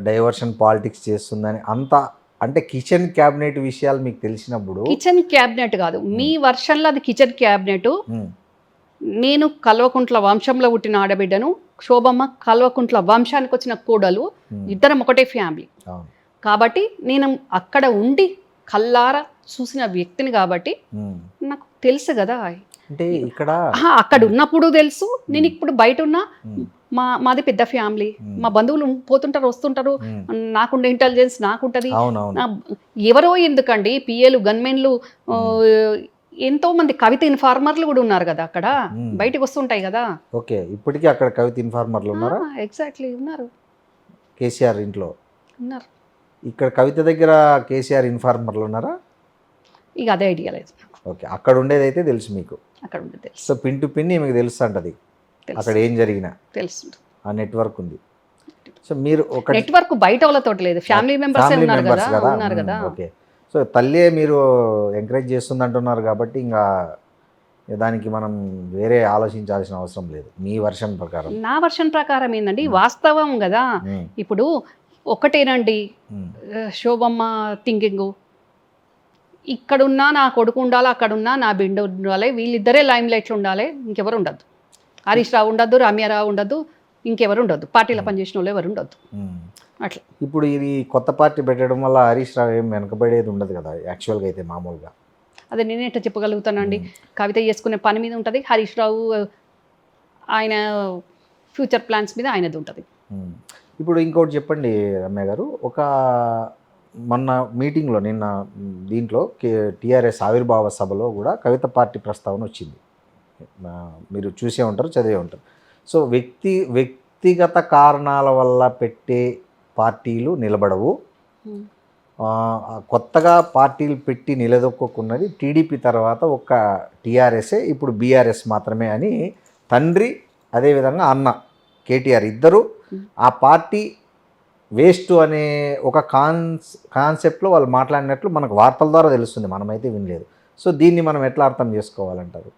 డైవర్షన్ పాలిటిక్స్ చేస్తుందని అంత అంటే కిచెన్ క్యాబినెట్ విషయాలు మీకు తెలిసినప్పుడు కిచెన్ క్యాబినెట్ కాదు, మీ వర్షన్లో అది కిచెన్ క్యాబినెట్. ఉమ్, నేను కల్వకుంట్ల వంశంలో పుట్టిన ఆడబిడ్డను, శోభమ్మ కల్వకుంట్ల వంశానికి వచ్చిన కోడలు, ఉమ్, ఇద్దరం ఒకటే ఫ్యామిలీ. అవును. కాబట్టి నేను అక్కడ ఉండి కల్లారా చూసిన వ్యక్తిని కాబట్టి ఉమ్, నాకు తెలుసు కదా. అంటే ఇక్కడ అక్కడ ఉన్నప్పుడు తెలుసు, నేను ఇప్పుడు బయట ఉన్నా. ఉమ్, మాది పెద్ద ఫ్యామిలీ, ఉమ్, మా బంధువులు పోతుంటారు వస్తుంటారు, ఉమ్, నాకుండే ఇంటెలిజెన్స్ నాకుంటుంది. అవునవును. ఎవరో ఎందుకండి, పిఏలు గన్మెన్లు ఎంతో మంది కవిత ఇన్ఫార్మర్లు కూడా ఉన్నారు కదా అక్కడ, ఉమ్. బయటకు వస్తుంటాయి కదా. ఓకే, ఇప్పటికీ అక్కడ కవిత ఇన్ఫార్మర్లు ఉన్నారా? ఎగ్జాక్ట్లీ ఉన్నారు, కేసీఆర్ ఇంట్లో ఉన్నారు. ఇక్కడ కవిత దగ్గర కేసీఆర్ ఇన్ఫార్మర్లు ఉన్నారా? ఇక అదే ఐడియా లేదు నాకు. ఓకే, అక్కడ ఉండేదైతే తెలుసు మీకు. అక్కడ ఉండే తెలుసు, సో పిన్ టు పిన్ మీకు తెలుసు అంటది అక్కడ ఏం జరిగినా తెలుసు. ఆ నెట్వర్క్ ఉంది. సో మీరు ఒక నెట్వర్క్ బయట వాళ్ళతో లేదు, ఫ్యామిలీ మెంబర్స్ ఫ్యామిలీ ఉన్నారు కదా, మెంబర్స్ కదా. ఉన్నారు కదా. ఓకే, సో తల్లే మీరు ఎంకరేజ్ చేస్తుంది అంటున్నారు కాబట్టి ఇంకా దానికి మనం వేరే ఆలోచించాల్సిన అవసరం లేదు మీ వర్షన్ ప్రకారం. నా వర్షన్ ప్రకారం ఏందండి, వాస్తవం కదా. ఉమ్, ఇప్పుడు ఒకటేనండి ఉమ్, శోభమ్మ థింకింగు, ఇక్కడున్నా నా కొడుకు ఉండాలి, అక్కడున్నా నా బిడ్డ ఉండాలి, వీళ్ళిద్దరే లైమ్ లైట్లు ఉండాలి, ఇంకెవరు ఉండద్దు. హరీష్ రావు ఉండద్దు, రమ్యారావు ఉండద్దు, ఇంకెవరు ఉండద్దు, పార్టీలో పనిచేసిన వాళ్ళు ఎవరు ఉండద్దు. ఉమ్. అట్లా ఇప్పుడు ఇది కొత్త పార్టీ పెట్టడం వల్ల హరీష్ రావు ఏం వెనకబడేది ఉండదు కదా యాక్చువల్గా అయితే మామూలుగా. అదే నేనేట చెప్పగలుగుతానండి. కవిత చేసుకునే పని మీద ఉంటుంది, హరీష్ రావు ఆయన ఫ్యూచర్ ప్లాన్స్ మీద ఆయనది ఉంటుంది. ఉమ్. ఇప్పుడు ఇంకోటి చెప్పండి రమ్య గారు, ఒక మొన్న మీటింగ్లో నిన్న దీంట్లో టీఆర్ఎస్ ఆవిర్భావ సభలో కూడా కవిత పార్టీ ప్రస్తావన వచ్చింది. మీరు చూసే ఉంటారు, చదివే ఉంటారు. సో వ్యక్తిగత కారణాల వల్ల పెట్టే పార్టీలు నిలబడవు, కొత్తగా పార్టీలు పెట్టి నిలదొక్కున్నది టీడీపీ తర్వాత ఒక టీఆర్ఎస్ఏ, ఇప్పుడు బీఆర్ఎస్ మాత్రమే అని తండ్రి అదేవిధంగా అన్న కేటీఆర్ ఇద్దరు ఆ పార్టీ వేస్ట్ అనే ఒక కాన్సెప్ట్లో వాళ్ళు మాట్లాడినట్లు మనకు వార్తల ద్వారా తెలుస్తుంది, మనమైతే వినలేదు. సో దీన్ని మనం ఎట్లా అర్థం చేసుకోవాలంటారు?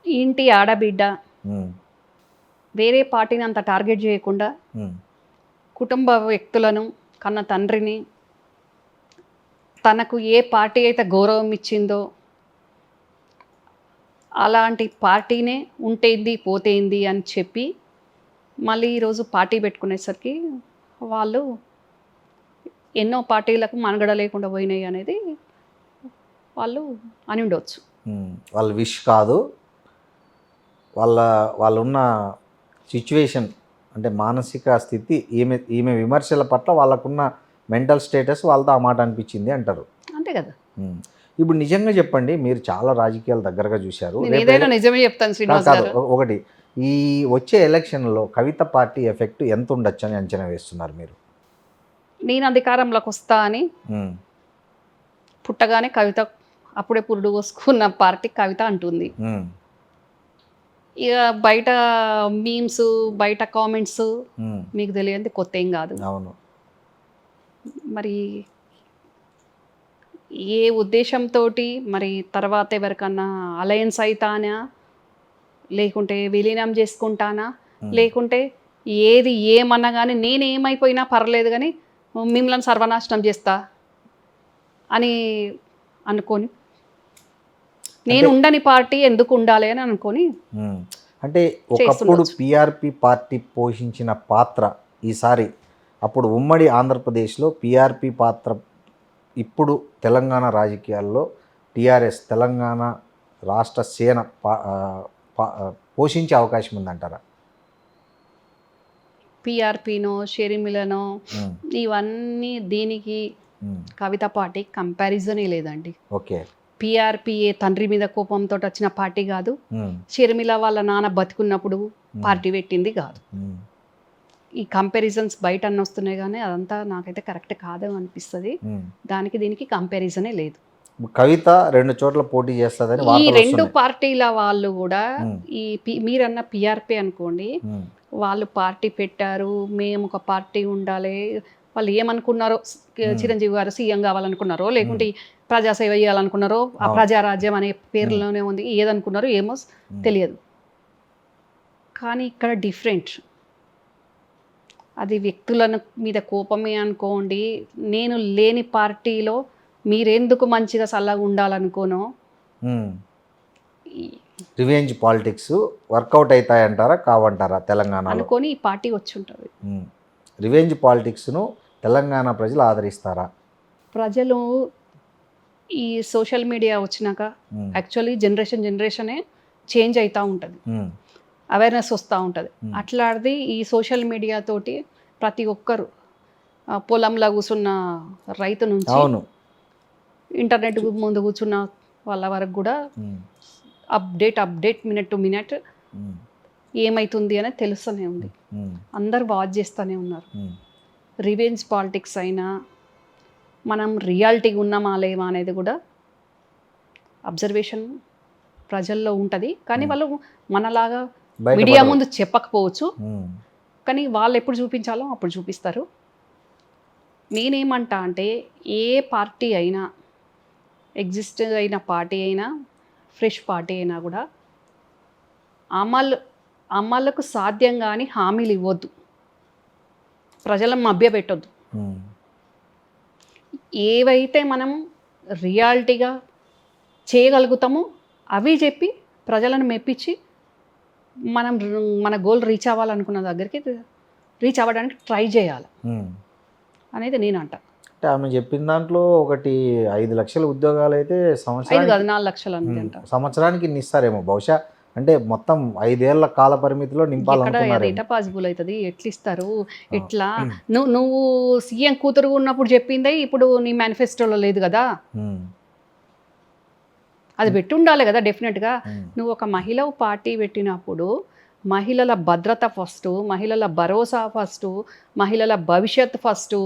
ఇంటి ఆడబిడ్డ వేరే పార్టీని అంత టార్గెట్ చేయకుండా కుటుంబ వ్యక్తులను, కన్న తండ్రిని, తనకు ఏ పార్టీ అయితే గౌరవం ఇచ్చిందో అలాంటి పార్టీనే ఉంటేంది పోతేంది అని చెప్పి మళ్ళీ ఈరోజు పార్టీ పెట్టుకునేసరికి వాళ్ళు ఎన్నో పార్టీలకు మనుగడ లేకుండా పోయినాయి అనేది వాళ్ళు అని ఉండవచ్చు. వాళ్ళ విష్ కాదు, వాళ్ళున్న సిచ్యువేషన్ అంటే మానసిక స్థితి, ఈమె విమర్శల పట్ల వాళ్ళకున్న మెంటల్ స్టేటస్ వాళ్ళతో ఆ మాట అనిపించింది అంటారు. అంతే కదా. ఇప్పుడు నిజంగా చెప్పండి, మీరు చాలా రాజకీయాలు దగ్గరగా చూశారు, ఏదైనా నిజమే చెప్తాను శ్రీనివాస్ గారు. ఒకటి ఈ వచ్చే ఎలక్షన్లో కవిత పార్టీ ఎఫెక్ట్ ఎంత ఉండొచ్చు అని అంచనా వేస్తున్నారు మీరు? నేను అధికారంలోకి వస్తా అని పుట్టగానే కవిత అప్పుడే పురుడు పోసుకున్న పార్టీ కవిత అంటుంది. ఇక బయట మీమ్స్, బయట కామెంట్స్ మీకు తెలియంది కొత్త ఏం కాదు. అవును. మరి ఏ ఉద్దేశంతో మరి తర్వాత ఎవరికన్నా అలయన్స్ అవుతానా, లేకుంటే విలీనం చేసుకుంటానా, లేకుంటే ఏది ఏమన్నా కానీ నేను ఏమైపోయినా పర్లేదు కానీ మిమ్మల్ని సర్వనాశనం చేస్తా అని అనుకొని, నేను ఉండని పార్టీ ఎందుకు ఉండాలి అని అనుకొని అంటే ఒకప్పుడు పిఆర్పి పార్టీ పోషించిన పాత్ర ఈసారి, అప్పుడు ఉమ్మడి ఆంధ్రప్రదేశ్లో పిఆర్పి పాత్ర ఇప్పుడు తెలంగాణ రాజకీయాల్లో టీఆర్ఎస్ తెలంగాణ రాష్ట్ర సేన పోషించే అవకాశం ఉందంటారా? పిఆర్పినో షెరిమిలనో ఇవన్నీ దీనికి కవిత పార్టీ కంపారిజనే లేదండి. ఓకే. పిఆర్పి ఏ తండ్రి మీద కోపంతో వచ్చిన పార్టీ కాదు, షర్మిల వాళ్ళ నాన్న బతుకున్నప్పుడు పార్టీ పెట్టింది కాదు. ఈ కంపారిజన్స్ బయట అన్న వస్తున్నాయి కానీ అదంతా నాకైతే కరెక్ట్ కాదు అనిపిస్తుంది. దానికి దీనికి కంపారిజనే లేదు. కవిత 2 చోట్ల పోటీ చేస్తుందని ఈ 2 పార్టీల వాళ్ళు కూడా మీరన్న పిఆర్పి అనుకోండి, వాళ్ళు పార్టీ పెట్టారు, మేము ఒక పార్టీ ఉండాలి, వాళ్ళు ఏమనుకున్నారో, చిరంజీవి గారు సీఎం కావాలనుకున్నారో లేకుంటే ప్రజాసేవ చేయాలనుకున్నారో, ఆ ప్రజారాజ్యం అనే పేరులోనే ఉంది, ఏదనుకున్నారో ఏమో తెలియదు. కానీ ఇక్కడ డిఫరెంట్, అది వ్యక్తుల మీద కోపమే అనుకోండి. నేను లేని పార్టీలో మీరెందుకు మంచిగా చల్లగా ఉండాలనుకోనో, రివెంజ్ పాలిటిక్స్ వర్కౌట్ అవుతాయంటారా కావంటారా తెలంగాణ అనుకొని ఈ పార్టీ వచ్చి ఉంటుంది. రివెంజ్ పాలిటిక్స్ను తెలంగాణ ప్రజలు ఆదరిస్తారా? ప్రజలు ఈ సోషల్ మీడియా వచ్చినాక యాక్చువల్లీ జనరేషనే చేంజ్ అవుతూ ఉంటుంది, అవేర్నెస్ వస్తూ ఉంటుంది. అట్లాంటిది ఈ సోషల్ మీడియా తోటి ప్రతి ఒక్కరు పొలంలో కూర్చున్న రైతు నుంచి ఇంటర్నెట్ ముందు కూర్చున్న వాళ్ళ వరకు కూడా అప్డేట్ మినిట్ టు మినిట్ ఏమవుతుంది అనేది తెలుస్తూనే ఉంది. అందరు వాచ్ చేస్తూనే ఉన్నారు. రివెంజ్ పాలిటిక్స్ అయినా మనం రియాలిటీగా ఉన్నామా లేవా అనేది కూడా అబ్జర్వేషన్ ప్రజల్లో ఉంటుంది. కానీ వాళ్ళు మనలాగా మీడియా ముందు చెప్పకపోవచ్చు, కానీ వాళ్ళు ఎప్పుడు చూపించాలో అప్పుడు చూపిస్తారు. నేనేమంటా అంటే ఏ పార్టీ అయినా, ఎగ్జిస్ట్ అయిన పార్టీ అయినా, ఫ్రెష్ పార్టీ అయినా కూడా అమలుకు సాధ్యం కానీ హామీలు ఇవ్వద్దు, ప్రజలను మభ్యపెట్టొద్దు. ఏవైతే మనం రియాలిటీగా చేయగలుగుతామో అవి చెప్పి ప్రజలను మెప్పించి మనం మన గోల్ రీచ్ అవ్వాలనుకున్న దగ్గరికి రీచ్ అవ్వడానికి ట్రై చేయాలి అనేది నేను అంట. అంటే ఆమె చెప్పిన దాంట్లో ఒకటి 5 లక్షల ఉద్యోగాలు అయితే సంవత్సరానికి 4 లక్షలు అంట, సంవత్సరానికి ఇన్ని ఇస్తారేమో బహుశా. అంటే మొత్తం 5 ఏళ్ల కాల పరిమితిలో నింపాలనుకున్నారు. ఎట్లా పాసిబుల్ అవుతుంది, ఎట్లా ఇస్తారు, ఎట్లా? నువ్వు సీఎం కూతురు ఉన్నప్పుడు చెప్పిందే ఇప్పుడు నీ మేనిఫెస్టోలో లేదు కదా, అది పెట్టి ఉండాలి కదా డెఫినెట్గా. నువ్వు ఒక మహిళ పార్టీ పెట్టినప్పుడు మహిళల భద్రత ఫస్ట్, మహిళల భరోసా ఫస్ట్, మహిళల భవిష్యత్ ఫస్ట్,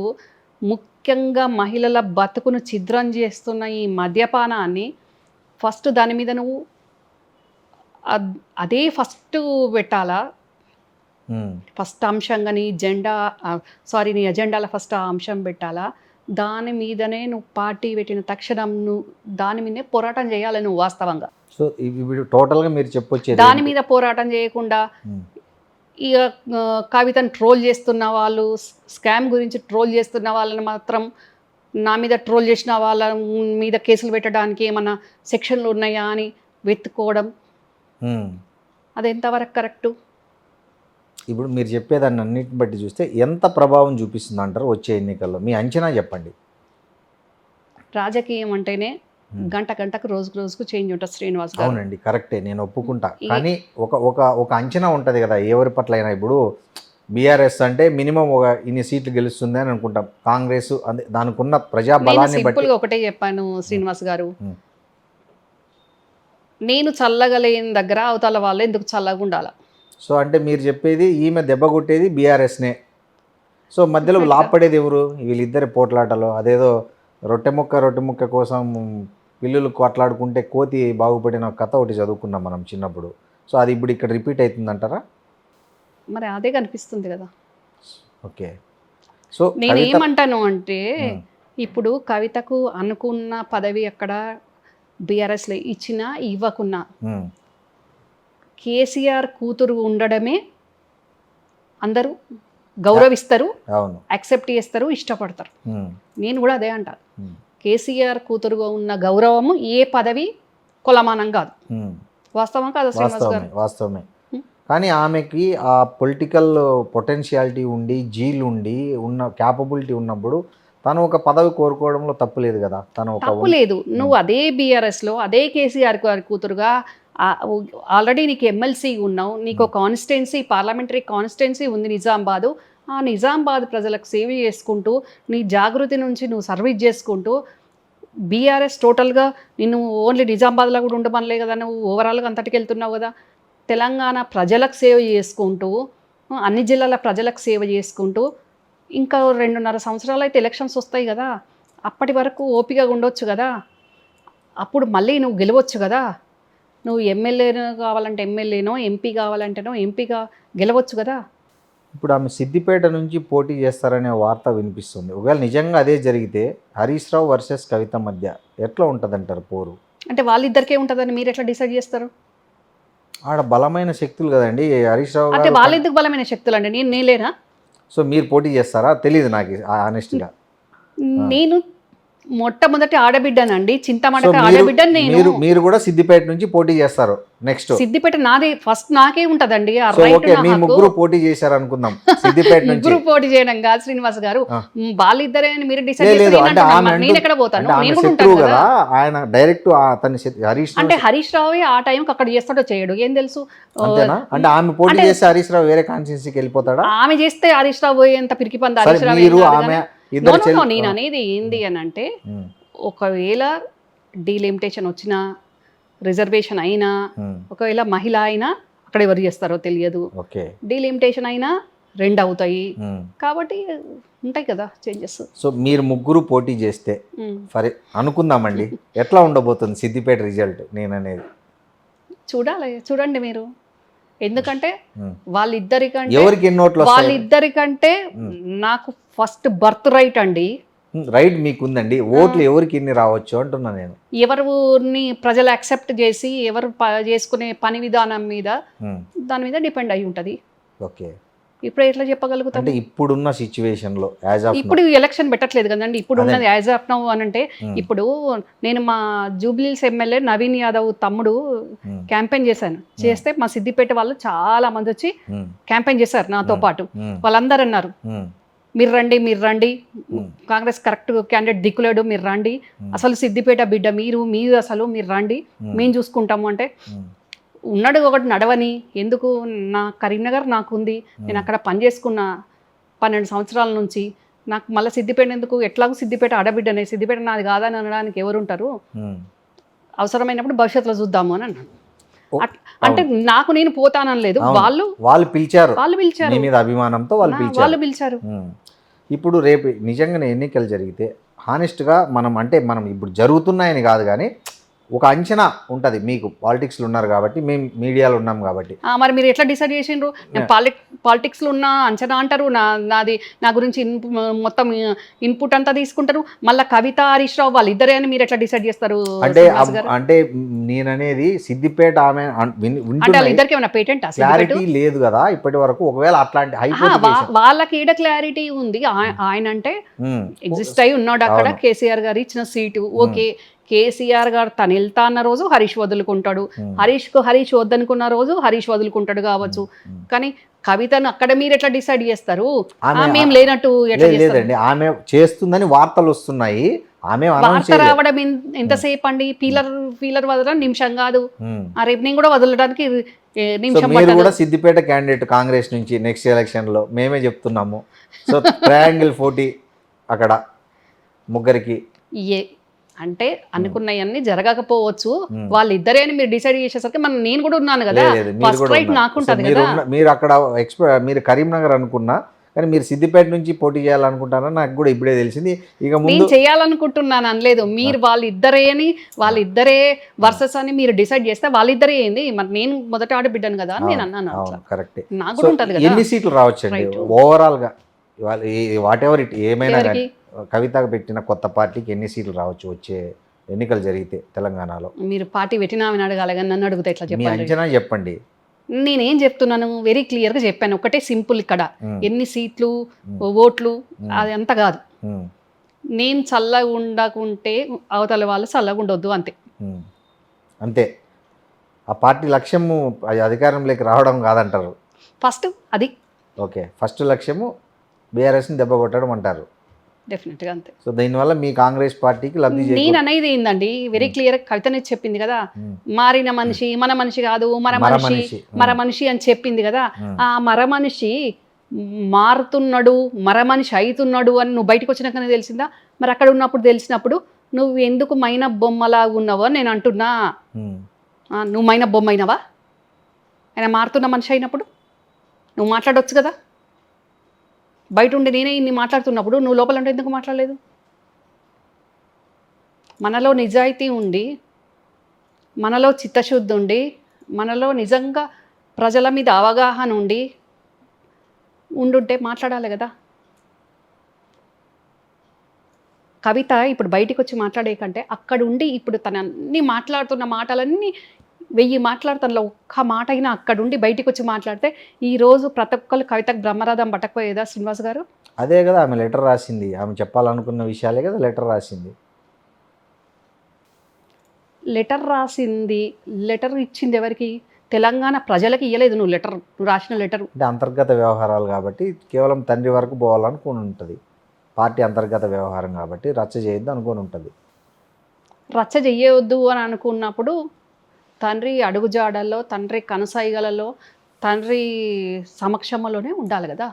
ముఖ్యంగా మహిళల బతుకును ఛిద్రం చేస్తున్న ఈ మద్యపానాన్ని ఫస్ట్ దాని మీద నువ్వు అదే ఫస్ట్ పెట్టాలా. ఫస్ట్ అంశంగా నీ ఎజెండాల ఫస్ట్ ఆ అంశం పెట్టాలా. దాని మీదనే నువ్వు పార్టీ పెట్టిన తక్షణం నువ్వు దాని మీదనే పోరాటం చేయాలి నువ్వు వాస్తవంగా. సో ఇప్పుడు టోటల్గా మీరు చెప్పొచ్చేది దాని మీద పోరాటం చేయకుండా ఇక కవితను ట్రోల్ చేస్తున్న వాళ్ళు, స్కామ్ గురించి ట్రోల్ చేస్తున్న వాళ్ళని మాత్రం నా మీద ట్రోల్ చేసిన వాళ్ళ మీద కేసులు పెట్టడానికి ఏమన్నా సెక్షన్లు ఉన్నాయా అని వెతుక్కోవడం, అది ఎంతవరకు కరెక్టు? ఇప్పుడు మీరు చెప్పేదాన్ని అన్నిటిని బట్టి చూస్తే ఎంత ప్రభావం చూపిస్తుంది అంటారు వచ్చే ఎన్నికల్లో? మీ అంచనా చెప్పండి. రాజకీయం అంటేనే గంటకు రోజుకు చేంజ్ ఉంటుంది శ్రీనివాస్ గారు. అవునండి, కరెక్టే, నేను ఒప్పుకుంటా. కానీ ఒక అంచనా ఉంటుంది కదా ఎవరి పట్ల అయినా. ఇప్పుడు బీఆర్ఎస్ అంటే మినిమం ఒక ఇన్ని సీట్లు గెలుస్తుంది అని అనుకుంటాం. కాంగ్రెస్ దానికి ఉన్న ప్రజాబలాన్ని బట్టి ఒకటే చెప్పాను శ్రీనివాస్ గారు, నేను చల్లగా లేని దగ్గర అవతల వాళ్ళు ఎందుకు చల్లగా ఉండాలి? సో అంటే మీరు చెప్పేది ఈమె దెబ్బ కొట్టేది బీఆర్ఎస్నే. సో మధ్యలో లాభపడేది ఎవరు? వీళ్ళిద్దరి పోట్లాటలో అదేదో రొట్టె ముక్క కోసం పిల్లులు కొట్లాడుకుంటే కోతి బాగుపడిన కథ ఒకటి చదువుకున్నాం మనం చిన్నప్పుడు. సో అది ఇప్పుడు ఇక్కడ రిపీట్ అవుతుందంటారా? మరి అదే కనిపిస్తుంది కదా. ఓకే. సో నేనేమంటాను అంటే ఇప్పుడు కవితకు అనుకున్న పదవి అక్కడ బీఆర్ఎస్లో ఇచ్చినా ఇవ్వకున్నా కేసీఆర్ కూతురు ఉండడమే అందరూ గౌరవిస్తారు, యాక్సెప్ట్ చేస్తారు, ఇష్టపడతారు. నేను కూడా అదే అంటాను. కేసీఆర్ కూతురుగా ఉన్న గౌరవము ఏ పదవి కొలమానం కాదు. వాస్తవం కాదు శ్రీనివాస్ గారు? వాస్తవమే. కానీ ఆమెకి ఆ పొలిటికల్ పొటెన్షియాలిటీ ఉండి జీల్ ఉండి ఉన్న క్యాపబిలిటీ ఉన్నప్పుడు తను ఒక పదవి కోరుకోవడంలో తప్పు లేదు కదా. తను ఒక తప్పు లేదు. నువ్వు అదే బీఆర్ఎస్లో అదే కేసీఆర్ గారి కూతురుగా ఆల్రెడీ నీకు ఎమ్మెల్సీ ఉన్నావు, నీకు కాన్స్టిట్యున్సీ పార్లమెంటరీ కాన్స్టిట్యున్సీ ఉంది నిజామాబాదు. ఆ నిజామాబాద్ ప్రజలకు సేవ చేసుకుంటూ నీ జాగృతి నుంచి నువ్వు సర్వీస్ చేసుకుంటూ బీఆర్ఎస్ టోటల్గా నిన్ను ఓన్లీ నిజామాబాద్లో కూడా ఉండమనలే కదా, నువ్వు ఓవరాల్గా అంతటికి వెళ్తున్నావు కదా. తెలంగాణ ప్రజలకు సేవ చేసుకుంటూ అన్ని జిల్లాల ప్రజలకు సేవ చేసుకుంటూ ఇంకా 2.5 సంవత్సరాలు అయితే ఎలక్షన్స్ వస్తాయి కదా, అప్పటి వరకు ఓపికగా ఉండొచ్చు కదా. అప్పుడు మళ్ళీ నువ్వు గెలవచ్చు కదా. నువ్వు ఎమ్మెల్యేను కావాలంటే ఎమ్మెల్యేనో, ఎంపీ కావాలంటేనో ఎంపీగా గెలవచ్చు కదా. ఇప్పుడు ఆమె సిద్దిపేట నుంచి పోటీ చేస్తారనే వార్త వినిపిస్తుంది. ఒకవేళ నిజంగా అదే జరిగితే హరీష్ రావు వర్సెస్ కవిత మధ్య ఎట్లా ఉంటుందంటారు పోరు? అంటే వాళ్ళిద్దరికే ఉంటుందని మీరు ఎట్లా డిసైడ్ చేస్తారు? ఆడ బలమైన శక్తులు కదండి హరీష్ రావు అంటే గారు. వాళ్ళెందుకు బలమైన శక్తులు అండి? నేను లేనా? సో మీరు పోటీ చేస్తారా తెలియదు నాకు ఆనెస్ట్గా. నేను మొట్టమొదటి ఆడబిడ్డనండి, సో చింతమడక ఆడబిడ్డ నేను. మీరు కూడా సిద్దిపేట నుంచి పోటీ చేస్తారు నెక్స్ట్. సిద్దిపేట నాదే ఫస్ట్, నాకే ఉంటదండి ఆ సో రైట్. ఓకే, మీ ముగ్గురు పోటీ చేశారు అనుకుందాం సిద్దిపేట నుంచి. ముగ్గురు పోటీ చేయడం కాదు శ్రీనివాస్ గారు, వాళ్ళిద్దరే అని మీరు డిసైడ్ లేదు చేస్తే అంటే ఆమె నేను ఎక్కడ పోతాను? అంటే ఆమె నేను కూడా శత్రువు ఉంటాను కదా కదా. ఆయన డైరెక్ట్ అతని హరీష్ రావు అంటే హరీష్ రావు ఆ టైంకి అక్కడ చేస్తాడో చేయడు ఏం తెలుసు. అంతేనా? అంటే ఆమె పోటీ చేస్తే హరీష్ రావు వేరే కాన్స్టిట్యున్సీకి వెళ్ళిపోతాడా? ఆమె చేస్తే హరీష్ రావు పోయేంత పిరికి పంద సరే, హరీష్ రావు మీరు ఆమె ఇద్దరు నేను అనేది ఏంది అని అంటే, ఒకవేళ డీలిమిటేషన్ వచ్చినా, రిజర్వేషన్ అయినా, ఒకవేళ మహిళ అయినా అక్కడ ఎవరు చేస్తారో తెలియదు. ఓకే, డీలిమిటేషన్ అయినా 2 అవుతాయి కాబట్టి ఉంటాయి కదా చేంజెస్. సో మీరు ముగ్గురు పోటీ చేస్తే సరే అనుకుందామండి, ఎట్లా ఉండబోతుంది సిద్దిపేట రిజల్ట్? నేను అనేది చూడండి మీరు. ఎందుకంటే వాళ్ళిద్దరికంటే ఎవరికి ఎన్ని ఓట్లు వస్తాయి? వాళ్ళిద్దరికంటే నాకు ఫస్ట్ బర్త్ రైట్ అండి. రైట్ మీకు ఉందండి, ఓట్లు ఎవరికి ఎన్ని రావచ్చు అంటున్నా నేను. ఎవరిని ప్రజలు యాక్సెప్ట్ చేసి ఎవరు చేసుకునే పని విధానం మీద దాని మీద డిపెండ్ అయి ఉంటది. ఓకే, ఇప్పుడు ఎట్లా చెప్పగలుగుతాం? అంటే ఇప్పుడున్న సిచ్యువేషన్ లో ఇప్పుడు ఎలక్షన్ పెట్టట్లేదు కదండి. ఇప్పుడు ఉన్నది యాజ్ ఆఫ్ నౌ అని అంటే, ఇప్పుడు నేను మా జూబ్లీస్ ఎమ్మెల్యే నవీన్ యాదవ్ తమ్ముడు క్యాంపెయిన్ చేస్తే మా సిద్దిపేట వాళ్ళు చాలా మంది వచ్చి క్యాంపెయిన్ చేశారు నాతో పాటు. వాళ్ళందరూ అన్నారు మీరు రండి, కాంగ్రెస్ కరెక్ట్ క్యాండిడేట్ దిక్కులేడు, మీరు రండి, అసలు సిద్దిపేట బిడ్డ మీరు అసలు మీరు రండి, మేము చూసుకుంటాము. అంటే ఉన్నాడు ఒకటి నడవని, ఎందుకు నా కరీంనగర్ నాకుంది, నేను అక్కడ పని చేసుకున్న 12 సంవత్సరాల నుంచి, నాకు మళ్ళీ సిద్దిపేట ఎందుకు, ఎట్లాగో సిద్దిపేట ఆడబిడ్డనే, సిద్దిపేట నాది కాదని అనడానికి ఎవరు ఉంటారు, అవసరమైనప్పుడు భవిష్యత్తులో చూద్దాము అని అన్నాను. అంటే నాకు నేను పోతానలేదు, వాళ్ళు పిలిచారు మీ మీద అభిమానంతో వాళ్ళు పిలిచారు. ఇప్పుడు రేపు నిజంగానే ఎన్నికలు జరిగితే హానెస్ట్గా మనం ఇప్పుడు జరుగుతున్నాయని కాదు కానీ ఒక అంచనా ఉంటుంది మీకు, పాలిటిక్స్లో ఉన్నారు కాబట్టి, మేము మీడియాలో ఉన్నాం కాబట్టి. మరి మీరు ఎట్లా డిసైడ్ చేసిండ్రు? నేను పాలిటిక్స్లో ఉన్న అంచనా అంటారు, నా గురించి మొత్తం ఇన్పుట్ అంతా తీసుకుంటారు, మళ్ళీ కవిత హరీష్ రావు వాళ్ళు ఇద్దరే అని మీరు ఎట్లా డిసైడ్ చేస్తారు? అంటే నేననేది సిద్దిపేట ఆమె ఇద్దరికి ఏమైనా పేటెంట్ క్లారిటీ లేదు కదా ఇప్పటి వరకు. ఒకవేళ అట్లాంటి వాళ్ళకి ఈడ క్లారిటీ ఉంది. ఆయన అంటే ఎగ్జిస్ట్ అయి ఉన్నాడు అక్కడ, కేసీఆర్ గారు ఇచ్చిన సీటు. ఓకే, కేసీఆర్ గారు తను వెళ్తా అన్న రోజు హరీష్ వదులుకుంటాడు, హరీష్ వద్దనుకున్న రోజు హరీష్ వదులుకుంటాడు కావచ్చు. కానీ కవితను అక్కడ మీరు ఎట్లా డిసైడ్ చేస్తారు? మేము లేనట్టు లేదండి, ఆమె చేస్తుందని వార్తలు వస్తున్నాయి. ఆమె వార్త రావడం ఎంతసేపు అండి? ఫీలర్ వదలడం నిమిషం కాదు, రేపు నేను కూడా వదలడానికి నిమిషం. మీరు కూడా సిద్దిపేట క్యాండిడేట్ కాంగ్రెస్ నుంచి నెక్స్ట్ ఎలక్షన్ లో మేమే చెప్తున్నాము. సో ట్రయాంగిల్ 40 అక్కడ ముగ్గురికి అంటే అనుకున్నవన్నీ జరగకపోవచ్చు, వాళ్ళిద్దరే అని మీరు డిసైడ్ చేసేసరికి నేను కూడా ఉన్నాను కదా, ఫస్ట్ రైట్ నాకుంటది కదా. మీరు అక్కడ మీరు కరీంనగర్ అనుకున్నా కానీ మీరు సిద్దిపేట నుంచి పోటీ చేయాలనుకుంటారని నాకు కూడా ఇప్పుడే తెలిసింది. ఇక నేను చేయాలనుకుంటున్నాను అనలేదు, మీరు వాళ్ళిద్దరే వర్సెస్ అని మీరు డిసైడ్ చేస్తే వాళ్ళిద్దరే ఏంది, మరి నేను మొదట ఆడబిడ్డాను కదా అని నేను అన్నాను. కరెక్ట్, నాకు కూడా ఉంటది కదా. ఎన్ని సీట్లు రావచ్చండి ఓవరాల్ గా? వాట్ ఎవర్ ఇట్ ఏమైనా కానీ కవితకు పెట్టిన కొత్త పార్టీకి ఎన్ని సీట్లు రావచ్చు వచ్చే ఎన్నికలు జరిగితే తెలంగాణలో? మీరు పార్టీ పెట్టినామని అడగాలి కానీ నన్ను అడిగితే ఎట్లా చెప్పండి? అంచనా చెప్పండి. నేనేం చెప్తున్నాను వెరీ క్లియర్గా చెప్పాను, ఒకటే సింపుల్. ఇక్కడ ఎన్ని సీట్లు ఓట్లు అది అంత కాదు, నేను చల్లగా ఉండకుంటే అవతల వాళ్ళు చల్లగా ఉండొద్దు, అంతే. అంతే, ఆ పార్టీ లక్ష్యము అధికారంలోకి రావడం కాదంటారు ఫస్ట్ అది. ఓకే, ఫస్ట్ లక్ష్యము బీఆర్ఎస్ని దెబ్బ కొట్టడం అంటారు. డెఫినెట్గా అంతే. సో దీనివల్ల మీ కాంగ్రెస్ పార్టీకి లబ్ధి నేను అనేది ఏందండి, వెరీ క్లియర్ కవితనే చెప్పింది కదా, మారిన మనిషి మన మనిషి కాదు మర మనిషి అని చెప్పింది కదా. ఆ మర మనిషి మారుతున్నాడు, మర మనిషి అవుతున్నాడు అని నువ్వు బయటకు వచ్చినాకనే తెలిసిందా? మరి అక్కడ ఉన్నప్పుడు తెలిసినప్పుడు నువ్వు ఎందుకు మైన బొమ్మలాగా ఉన్నావో నేను అంటున్నా. నువ్వు మైన బొమ్మ అయినావా? ఆయన మారుతున్న మనిషి అయినప్పుడు నువ్వు మాట్లాడవచ్చు కదా. బయట ఉండి నేనే ఇన్ని మాట్లాడుతున్నప్పుడు నువ్వు లోపల ఉంటే ఎందుకు మాట్లాడలేదు? మనలో నిజాయితీ ఉండి, మనలో చిత్తశుద్ధి ఉండి, మనలో నిజంగా ప్రజల మీద అవగాహన ఉండుంటే మాట్లాడాలి కదా. కవిత ఇప్పుడు బయటికి వచ్చి మాట్లాడే కంటే అక్కడ ఉండి ఇప్పుడు తను అన్ని మాట్లాడుతున్న మాటలన్నీ 1000 మాట్లాడుతానులో ఒక్క మాట అయినా అక్కడుండి బయటికి వచ్చి మాట్లాడితే ఈరోజు ప్రతి ఒక్కరు కవితకు బ్రహ్మరథం పట్టకపోయేదా శ్రీనివాస్ గారు? అదే కదా ఆమె లెటర్ రాసింది, ఆమె చెప్పాలనుకున్న విషయాలే కదా లెటర్ రాసింది. లెటర్ ఇచ్చింది ఎవరికి? తెలంగాణ ప్రజలకి ఇవ్వలేదు. నువ్వు రాసిన లెటర్ అంటే అంతర్గత వ్యవహారాలు కాబట్టి కేవలం తండ్రి వరకు పోవాలనుకుని ఉంటుంది. పార్టీ అంతర్గత వ్యవహారం కాబట్టి రచ్చ చేయొద్దు అనుకుని ఉంటుంది. రచ్చ చెయ్యవద్దు అని అనుకున్నప్పుడు తండ్రి అడుగుజాడల్లో, తండ్రి కనసాయిగలలో, తండ్రి సమక్షంలోనే ఉండాలి కదా.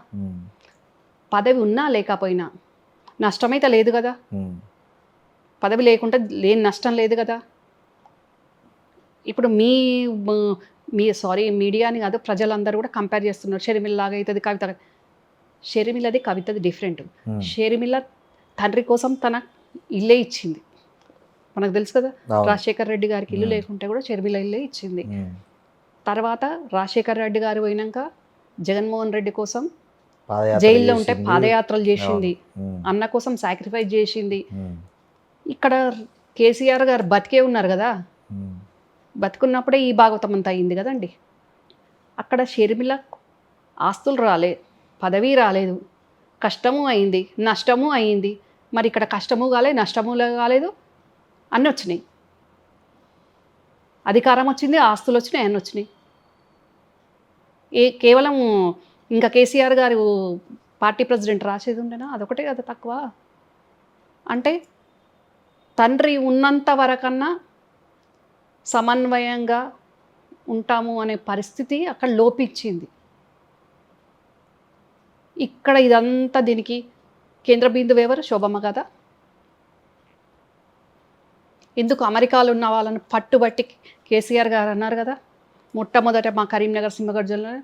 పదవి ఉన్నా లేకపోయినా నష్టమైతే లేదు కదా. పదవి లేకుంటే లేని నష్టం లేదు కదా. ఇప్పుడు మీడియాని కాదు, ప్రజలందరూ కూడా కంపేర్ చేస్తున్నారు. షర్మిలలాగా అవుతుంది కవిత. షర్మిలది కవితది డిఫరెంట్. షర్మిల తండ్రి కోసం తన ఇల్లే ఇచ్చింది, మనకు తెలుసు కదా. రాజశేఖర్ రెడ్డి గారికి ఇల్లు లేకుంటే కూడా షర్మిల ఇల్లే ఇచ్చింది. తర్వాత రాజశేఖర్ రెడ్డి గారు పోయినాక జగన్మోహన్ రెడ్డి కోసం జైల్లో ఉంటే పాదయాత్రలు చేసింది, అన్న కోసం సాక్రిఫైస్ చేసింది. ఇక్కడ కేసీఆర్ గారు బతికే ఉన్నారు కదా, బతుకున్నప్పుడే ఈ భాగవతం అంతా అయింది కదండి. అక్కడ షర్మిల ఆస్తులు రాలే, పదవి రాలేదు, కష్టము అయింది, నష్టము అయింది. మరి ఇక్కడ కష్టము కాలేదు, నష్టము కాలేదు, అన్నీ వచ్చినాయి. అధికారం వచ్చింది, ఆస్తులు వచ్చినాయి, అన్నీ వచ్చినాయి. కేవలం ఇంకా కేసీఆర్ గారు పార్టీ ప్రెసిడెంట్ రాసేది ఉండేనా? అదొకటే కదా తక్కువ. అంటే తండ్రి ఉన్నంత వరకన్నా సమన్వయంగా ఉంటాము అనే పరిస్థితి అక్కడ లోపించింది. ఇక్కడ ఇదంతా దీనికి కేంద్ర బిందువు ఎవరు? శోభమ్మ కదా. ఎందుకు అమెరికాలో ఉన్న వాళ్ళని పట్టుబట్టి కేసీఆర్ గారు అన్నారు కదా, మొట్టమొదట మా కరీంనగర్ సింహగఢ్ జిల్లాలో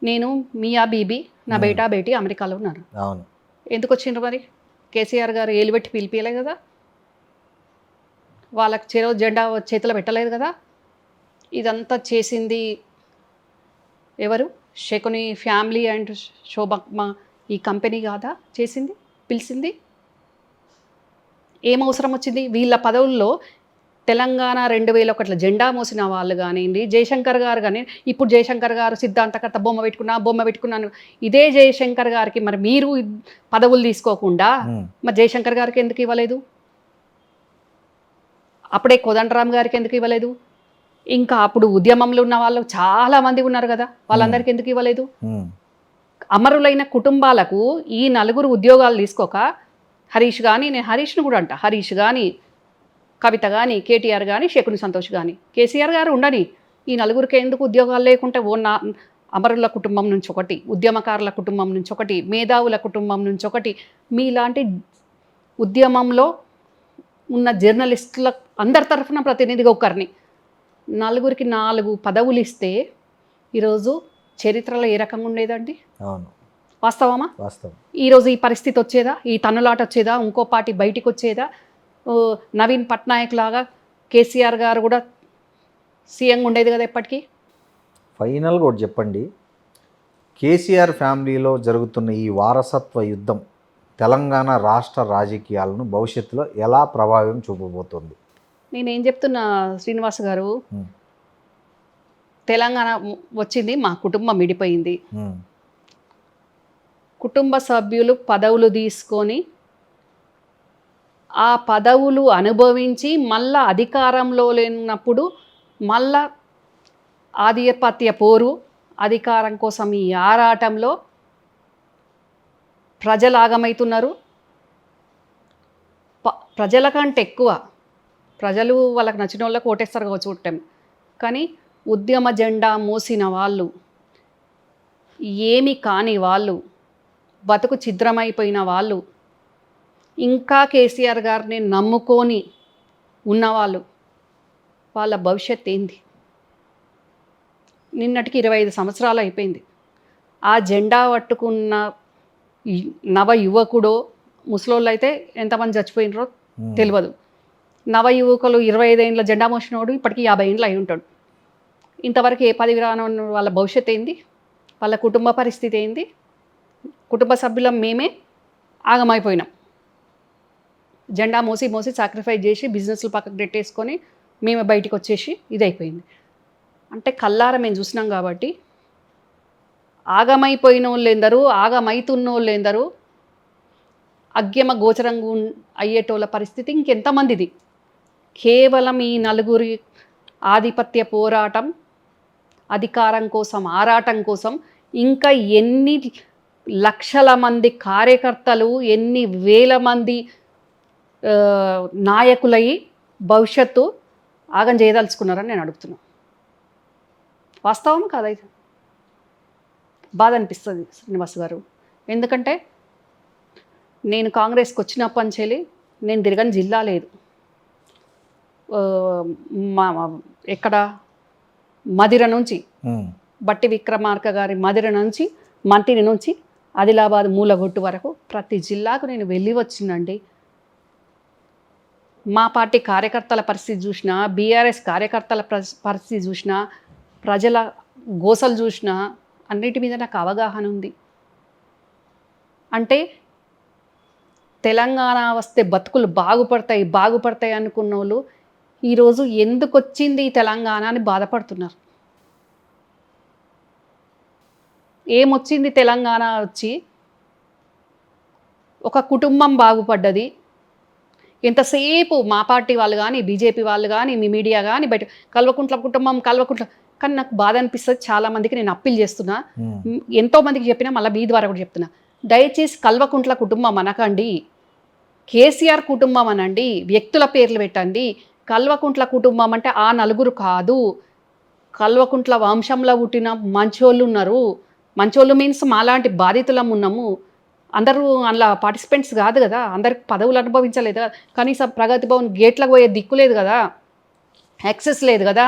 నేను మియా బీబీ నా బేటా బేటీ అమెరికాలో ఉన్నారు. ఎందుకు వచ్చిండ్రు మరి? కేసీఆర్ గారు ఏలుబెట్టి పిలిపియలే కదా, వాళ్ళకి చెరో జెండా చేతిలో పెట్టలేదు కదా. ఇదంతా చేసింది ఎవరు? శకుని ఫ్యామిలీ అండ్ శోభమ్మ ఈ కంపెనీ కాదా చేసింది, పిలిచింది? ఏం అవసరం వచ్చింది? వీళ్ళ పదవుల్లో తెలంగాణ 2001 జెండా మోసిన వాళ్ళు కానివ్వండి, జయశంకర్ గారు కానీ, ఇప్పుడు జయశంకర్ గారు సిద్ధాంతకర్త బొమ్మ పెట్టుకున్నాను. ఇదే జయశంకర్ గారికి మరి మీరు పదవులు తీసుకోకుండా మరి జయశంకర్ గారికి ఎందుకు ఇవ్వలేదు? అప్పుడే కోదండరామ్ గారికి ఎందుకు ఇవ్వలేదు? ఇంకా అప్పుడు ఉద్యమంలో ఉన్న వాళ్ళు చాలామంది ఉన్నారు కదా, వాళ్ళందరికీ ఎందుకు ఇవ్వలేదు? అమరులైన కుటుంబాలకు ఈ 4 ఉద్యోగాలు తీసుకోక హరీష్ కానీ, నేను హరీష్ను కూడా అంట, హరీష్ కానీ, కవిత కానీ, కేటీఆర్ కానీ, శకుని సంతోష్ కానీ, కేసీఆర్ గారు ఉండని, ఈ 4కి ఎందుకు ఉద్యోగాలు లేకుంటే అమరుల కుటుంబం నుంచి ఒకటి, ఉద్యమకారుల కుటుంబం నుంచి ఒకటి, మేధావుల కుటుంబం నుంచి ఒకటి, మీలాంటి ఉద్యమంలో ఉన్న జర్నలిస్టుల అందరి తరఫున ప్రతినిధిగా ఒకరిని 4కి 4 పదవులు ఇస్తే ఈరోజు చరిత్రలో ఏ రకంగా ఉండేదండి? వాస్తవమా? ఈరోజు ఈ పరిస్థితి వచ్చేదా? ఈ తన్నులాట వచ్చేదా? ఇంకో పార్టీ బయటికి వచ్చేదా? నవీన్ పట్నాయక్ లాగా కేసీఆర్ గారు కూడా సీఎంగా ఉండేది కదా ఎప్పటికీ. ఫైనల్గా ఒకటి చెప్పండి, కేసీఆర్ ఫ్యామిలీలో జరుగుతున్న ఈ వారసత్వ యుద్ధం తెలంగాణ రాష్ట్ర రాజకీయాలను భవిష్యత్తులో ఎలా ప్రభావం చూపబోతోంది? నేనేం చెప్తున్నా శ్రీనివాస్ గారు, తెలంగాణ వచ్చింది, మా కుటుంబం విడిపోయింది. కుటుంబ సభ్యులు పదవులు తీసుకొని ఆ పదవులు అనుభవించి మళ్ళా అధికారంలో లేనప్పుడు మళ్ళా ఆధిపత్య పోరు, అధికారం కోసం ఈ ఆరాటంలో ప్రజలు ఆగమవుతున్నారు. ప్రజల కంటే ఎక్కువ ప్రజలు వాళ్ళకి నచ్చిన వాళ్ళకి ఓటేస్తారు కావచ్చు ఓటమి, కానీ ఉద్యమ జెండా మోసిన వాళ్ళు, ఏమి కాని వాళ్ళు, బతుకు ఛిద్రమైపోయిన వాళ్ళు, ఇంకా కేసీఆర్ గారిని నమ్ముకొని ఉన్నవాళ్ళు, వాళ్ళ భవిష్యత్ ఏంది? నిన్నటికి 25 సంవత్సరాలు అయిపోయింది. ఆ జెండా పట్టుకున్న నవ యువకుడో, ముసలోళ్ళు అయితే ఎంతమంది చచ్చిపోయినరో తెలియదు. నవ యువకులు 25 ఏళ్ళ జెండా మోసినోడు ఇప్పటికీ 50 ఏళ్ళు అయి ఉంటాడు. ఇంతవరకు ఏ పదవి రానున్న వాళ్ళ భవిష్యత్ ఏంది? వాళ్ళ కుటుంబ పరిస్థితి ఏంది? కుటుంబ సభ్యులం మేమే ఆగమైపోయినాం. జెండా మోసి మోసి సాక్రిఫైస్ చేసి బిజినెస్లు పక్కకు పెట్టేసుకొని మేమే బయటికి వచ్చేసి ఇది అయిపోయింది. అంటే కల్లారా మేము చూసినాం కాబట్టి ఆగమైపోయిన వాళ్ళు ఎందరు, ఆగమైతున్న వాళ్ళు ఎందరు, అగ్యమ గోచరంగా అయ్యేటోళ్ళ పరిస్థితి ఇంకెంతమందిది? కేవలం ఈ నలుగురి ఆధిపత్య పోరాటం, అధికారం కోసం, ఆరాటం కోసం ఇంకా ఎన్ని లక్షల మంది కార్యకర్తలు, ఎన్ని వేల మంది నాయకులై భవిష్యత్తు ఆగం చేయదలుచుకున్నారని నేను అడుగుతున్నాను. వాస్తవం కాదైతే బాధ అనిపిస్తుంది శ్రీనివాస్ గారు. ఎందుకంటే నేను కాంగ్రెస్కి వచ్చినప్పటి నుంచి నేను తిరగని జిల్లా లేదు. మా ఎక్కడ మదిర నుంచి, బట్టి విక్రమార్క గారి మదిర నుంచి, మంతిని నుంచి ఆదిలాబాద్ మూలగొట్టు వరకు ప్రతి జిల్లాకు నేను వెళ్ళి వచ్చిందండి. మా పార్టీ కార్యకర్తల పరిస్థితి చూసినా, బీఆర్ఎస్ కార్యకర్తల పరిస్థితి చూసినా, ప్రజల గోసలు చూసినా, అన్నిటి మీద నాకు అవగాహన ఉంది. అంటే తెలంగాణ వస్తే బతుకులు బాగుపడతాయి అనుకున్న వాళ్ళు ఈరోజు ఎందుకు వచ్చింది ఈ తెలంగాణ అని బాధపడుతున్నారు. ఏమొచ్చింది తెలంగాణ వచ్చి? ఒక కుటుంబం బాగుపడ్డది. ఎంతసేపు మా పార్టీ వాళ్ళు కానీ, బీజేపీ వాళ్ళు కానీ, మీ మీడియా కానీ బయట కల్వకుంట్ల కుటుంబం, కల్వకుంట్ల. కానీ నాకు బాధ అనిపిస్తుంది. చాలామందికి నేను అప్పీల్ చేస్తున్నా, ఎంతోమందికి చెప్పినా, మళ్ళీ మీ ద్వారా కూడా చెప్తున్నా, దయచేసి కల్వకుంట్ల కుటుంబం అనకండి, కేసీఆర్ కుటుంబం అనండి, వ్యక్తుల పేర్లు పెట్టండి. కల్వకుంట్ల కుటుంబం అంటే ఆ నలుగురు కాదు, కల్వకుంట్ల వంశంలో పుట్టిన మంచోళ్ళు ఉన్నారు. మంచోళ్ళు మీన్స్ మాలాంటి బాధితులం ఉన్నాము. అందరూ అందులో పార్టిసిపెంట్స్ కాదు కదా, అందరికి పదవులు అనుభవించలేదు కదా, కనీసం ప్రగతి భవన్ గేట్లకు పోయే దిక్కు లేదు కదా, యాక్సెస్ లేదు కదా.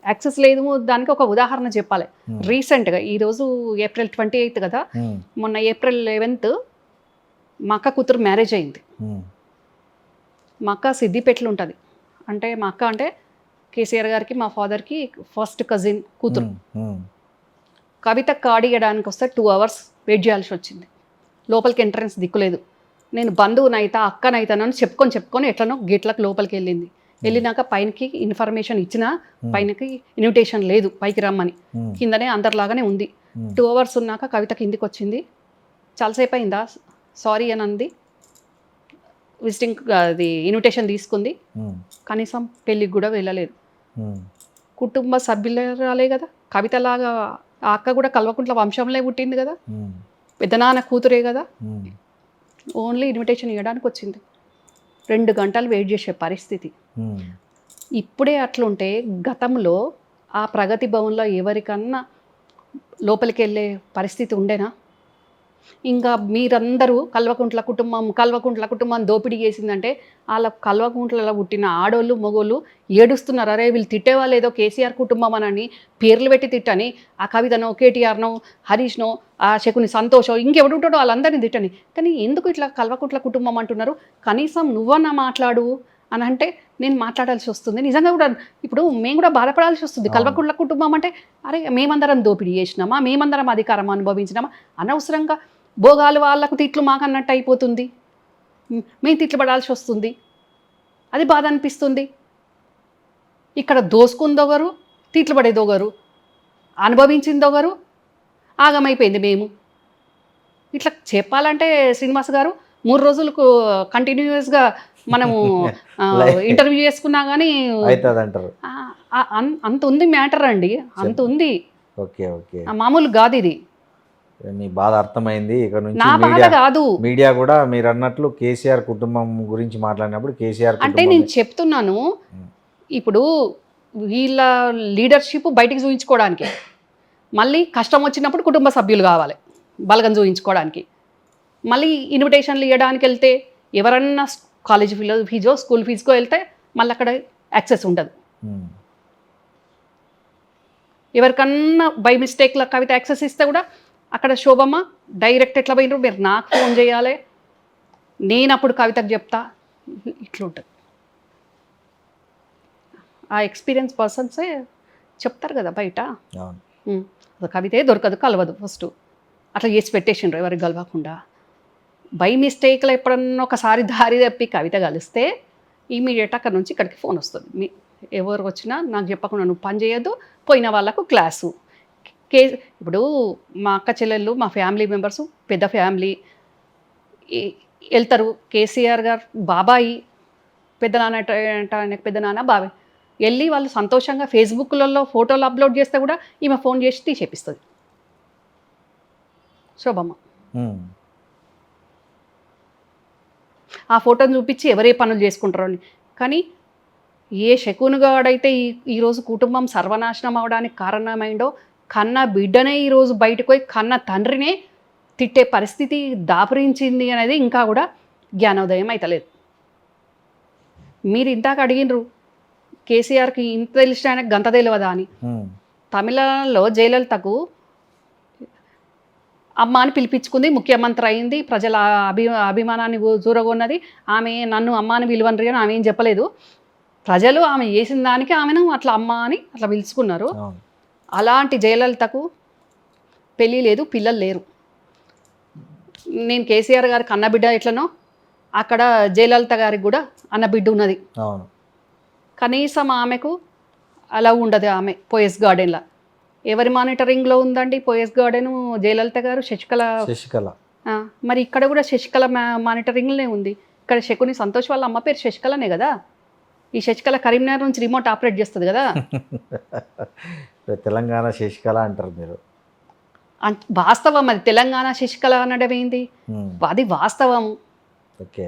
యాక్సెస్ లేదు, దానికి ఒక ఉదాహరణ చెప్పాలి. రీసెంట్గా ఈరోజు April 28 కదా, మొన్న April 11 మా అక్క కూతురు మ్యారేజ్ అయింది. మా అక్క సిద్దిపేటలో ఉంటుంది. అంటే మా అక్క అంటే కేసీఆర్ గారికి, మా ఫాదర్కి ఫస్ట్ కజిన్ కూతురు. కవిత కార్డు ఇవ్వడానికి వస్తే 2 hours వెయిట్ చేయాల్సి వచ్చింది. లోపలికి ఎంట్రన్స్ దిక్కులేదు. నేను బంధువునైతా, అక్కనైతానని చెప్పుకొని ఎట్లనో గేట్లకు లోపలికి వెళ్ళింది. వెళ్ళినాక పైనకి ఇన్ఫర్మేషన్ ఇచ్చినా పైనకి ఇన్విటేషన్ లేదు పైకి రమ్మని, కిందనే అందరిలాగానే ఉంది. 2 hours ఉన్నాక కవిత కిందికి వచ్చింది. చాలాసేపు అయిందా, సారీ అని అంది. విజిటింగ్ అది ఇన్విటేషన్ తీసుకుంది. కనీసం పెళ్ళికి కూడా వెళ్ళలేదు. కుటుంబ సభ్యులే రాలే కదా. కవితలాగా ఆ అక్క కూడా కల్వకుంట్ల వంశంలో పుట్టింది కదా, పెద్దనాన్న కూతురే కదా. ఓన్లీ ఇన్విటేషన్ ఇవ్వడానికి వచ్చింది. 2 గంటలు వెయిట్ చేసే పరిస్థితి. ఇప్పుడే అట్లుంటే గతంలో ఆ ప్రగతి భవన్లో ఎవరికన్నా లోపలికి వెళ్ళే పరిస్థితి ఉండేనా? ఇంకా మీరందరూ కల్వకుంట్ల కుటుంబం దోపిడీ చేసిందంటే వాళ్ళ కల్వకుంట్లలో పుట్టిన ఆడోళ్ళు మగోళ్ళు ఏడుస్తున్నారు. అరే వీళ్ళు తిట్టేవాళ్ళు ఏదో కేసీఆర్ కుటుంబం అని పేర్లు పెట్టి తిట్టని, ఆ కవితనో, కేటీఆర్నో, హరీష్నో, ఆ శకుని సంతోషో, ఇంకెవడు ఉంటాడో వాళ్ళందరినీ తిట్టని. కానీ ఎందుకు ఇట్లా కల్వకుంట్ల కుటుంబం అంటున్నారు? కనీసం నువ్వన్నా మాట్లాడు అని అంటే నేను మాట్లాడాల్సి వస్తుంది. నిజంగా కూడా ఇప్పుడు మేము కూడా బాధపడాల్సి వస్తుంది. కల్వకుంట్ల కుటుంబం అంటే అరే మేమందరం దోపిడీ చేసినామా, మేమందరం అధికారం అనుభవించినామా, అనవసరంగా భోగాలు వాళ్ళకు తిట్లు మాకు అన్నట్టు అయిపోతుంది. మేము తిట్లు పడాల్సి వస్తుంది. అది బాధ అనిపిస్తుంది. ఇక్కడ దోసుకుందొగరు, తిట్లు పడేదొగరు, అనుభవించిందొగరు, ఆగమైపోయింది మేము. ఇట్లా చెప్పాలంటే శ్రీనివాస్ గారు 3 రోజులకు కంటిన్యూస్గా మనము ఇంటర్వ్యూ చేసుకున్నా కానీ అంత ఉంది మ్యాటర్ అండి, అంత ఉంది. మామూలు కాదు ఇది. మీ బాధ అర్థమైంది. ఇక నుంచి నా బాధ కాదు, మీడియా కూడా మీరు అన్నట్లు కేసీఆర్ కుటుంబం గురించి మాట్లాడినప్పుడు కేసీఆర్ అంటే నేను చెప్తున్నాను ఇప్పుడు వీళ్ళ లీడర్షిప్ బయటికి చూపించుకోవడానికి, మళ్ళీ కష్టం వచ్చినప్పుడు కుటుంబ సభ్యులు కావాలి బలగం చూపించుకోవడానికి. మళ్ళీ ఇన్విటేషన్లు ఇవ్వడానికి వెళ్తే ఎవరన్నా కాలేజ్ ఫీజో స్కూల్ ఫీజుకో వెళ్తే మళ్ళీ అక్కడ యాక్సెస్ ఉండదు. ఎవరికన్నా బై మిస్టేక్లో కవిత యాక్సెస్ ఇస్తే కూడా అక్కడ శోభమ్మ డైరెక్ట్ ఎట్లా పోయినారు, మీరు నాకు ఫోన్ చేయాలి, నేను అప్పుడు కవితకు చెప్తా, ఇట్లుంటుంది. ఆ ఎక్స్పీరియన్స్ పర్సన్సే చెప్తారు కదా బయట. కవితే దొరకదు, కలవదు, ఫస్ట్ అట్లా చేసి పెట్టేసిండ్రు ఎవరికి కలవకుండా. బై మిస్టేక్లో ఎప్పుడన్నా ఒకసారి దారి తప్పి కవిత కలిస్తే ఇమీడియట్ అక్కడ నుంచి ఇక్కడికి ఫోన్ వస్తుంది. ఎవరు వచ్చినా నాకు చెప్పకుండా నువ్వు పని చేయొద్దు, పోయిన వాళ్ళకు క్లాసు. ఇప్పుడు మా అక్క చెల్లెళ్ళు, మా ఫ్యామిలీ మెంబర్స్, పెద్ద ఫ్యామిలీ వెళ్తారు. కేసీఆర్ గారు బాబాయి, పెద్ద నాన్న ఆయనకు పెద్ద నాన్న బాబాయ్ వెళ్ళి వాళ్ళు సంతోషంగా ఫేస్బుక్లలో ఫోటోలు అప్లోడ్ చేస్తే కూడా ఈమె ఫోన్ చేసి తీసేపిస్తుంది శోభమ్మ. ఆ ఫోటోని చూపించి ఎవరే పనులు చేసుకుంటారో అని. కానీ ఏ శకునుగాడైతే ఈరోజు కుటుంబం సర్వనాశనం అవడానికి కారణమైందో, కన్న బిడ్డనే ఈరోజు బయటకు పోయి కన్న తండ్రినే తిట్టే పరిస్థితి దాపురించింది అనేది ఇంకా కూడా జ్ఞానోదయం అవుతలేదు. మీరు ఇందాక అడిగినరు కేసీఆర్కి ఇంత తెలిసిన ఆయనకు గంత తెలియదా అని. తమిళనాడులో జయలలితకు అమ్మ అని పిలిపించుకుంది, ముఖ్యమంత్రి అయింది, ప్రజల అభిమానాన్ని చూరగొన్నది. ఆమె నన్ను అమ్మ అని పిలువనరి అని ఆమె ఏం చెప్పలేదు. ప్రజలు ఆమె చేసిన దానికి ఆమెను అట్లా అమ్మ అని అట్లా పిలుచుకున్నారు. అలాంటి జయలలితకు పెళ్ళి లేదు, పిల్లలు లేరు. నేను కేసీఆర్ గారికి అన్నబిడ్డ ఎట్లనో అక్కడ జయలలిత గారికి కూడా అన్నబిడ్డ ఉన్నది. కనీసం ఆమెకు అలా ఉండదు. ఆమె పోయస్ గార్డెన్లో ఎవరి మానిటరింగ్లో ఉందండి పోయస్ గార్డెన్? జయలలిత గారు, శశికళ. మరి ఇక్కడ కూడా శశికళ మానిటరింగ్లోనే ఉంది. ఇక్కడ శకుని సంతోష్ వాళ్ళ అమ్మ పేరు శశికళనే కదా. ఈ శశికళ కరీంనగర్ నుంచి రిమోట్ ఆపరేట్ చేస్తుంది కదా. తెలంగాణ శశికళ అంటారు మీరు. వాస్తవం అది. తెలంగాణ శశికళ అనడం ఏంది, అది వాస్తవం. ఓకే.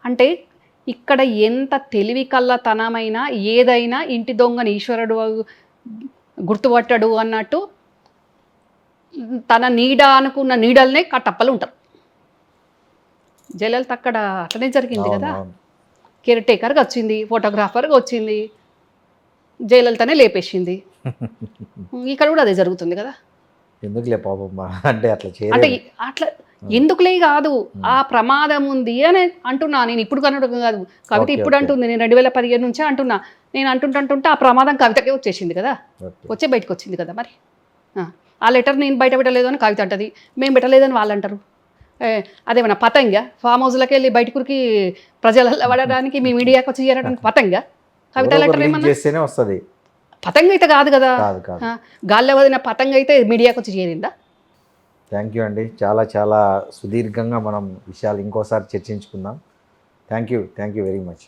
అంటే ఇక్కడ ఎంత తెలివి కళ్ళతనమైనా ఏదైనా ఇంటి దొంగని ఈశ్వరుడు గుర్తుపట్టడు అన్నట్టు తన నీడ అనుకున్న నీడలనే కట్టప్పలు ఉంటారు. జయలలిత అక్కడ అట్లనే జరిగింది కదా. కేర్ టేకర్గా వచ్చింది, ఫోటోగ్రాఫర్గా వచ్చింది, జయలలితనే లేపేసింది. ఇక్కడ కూడా అదే జరుగుతుంది కదా. ఎందుకులే పాపం అంటే అట్లా ఎందుకులే కాదు, ఆ ప్రమాదం ఉంది అని అంటున్నా నేను. ఇప్పుడు కనుక కాదు, కవిత ఇప్పుడు అంటుంది, నేను 2015 నుంచే అంటున్నా. నేను అంటుంటే ఆ ప్రమాదం కవితకే వచ్చేసింది కదా, వచ్చే బయటకు వచ్చింది కదా. మరి ఆ లెటర్ నేను బయట పెట్టలేదు అని కవిత అంటది, మేము పెట్టలేదని వాళ్ళు అంటారు. అదేమన్నా పతంగా ఫామ్ హౌస్లోకి వెళ్ళి బయటకురికి ప్రజలలో పడడానికి మీ మీడియాకి వచ్చి చేరడానికి పతంగా కవిత లెటర్ ఏమన్నా వస్తుంది? పతంగ అయితే కాదు కదా. గాల్లో వదిన పతంగ అయితే మీడియాకి వచ్చి చేరిందా? థ్యాంక్ యూ అండి. చాలా చాలా సుదీర్ఘంగా మనం విషయాలు ఇంకోసారి చర్చించుకుందాం. Thank you very much.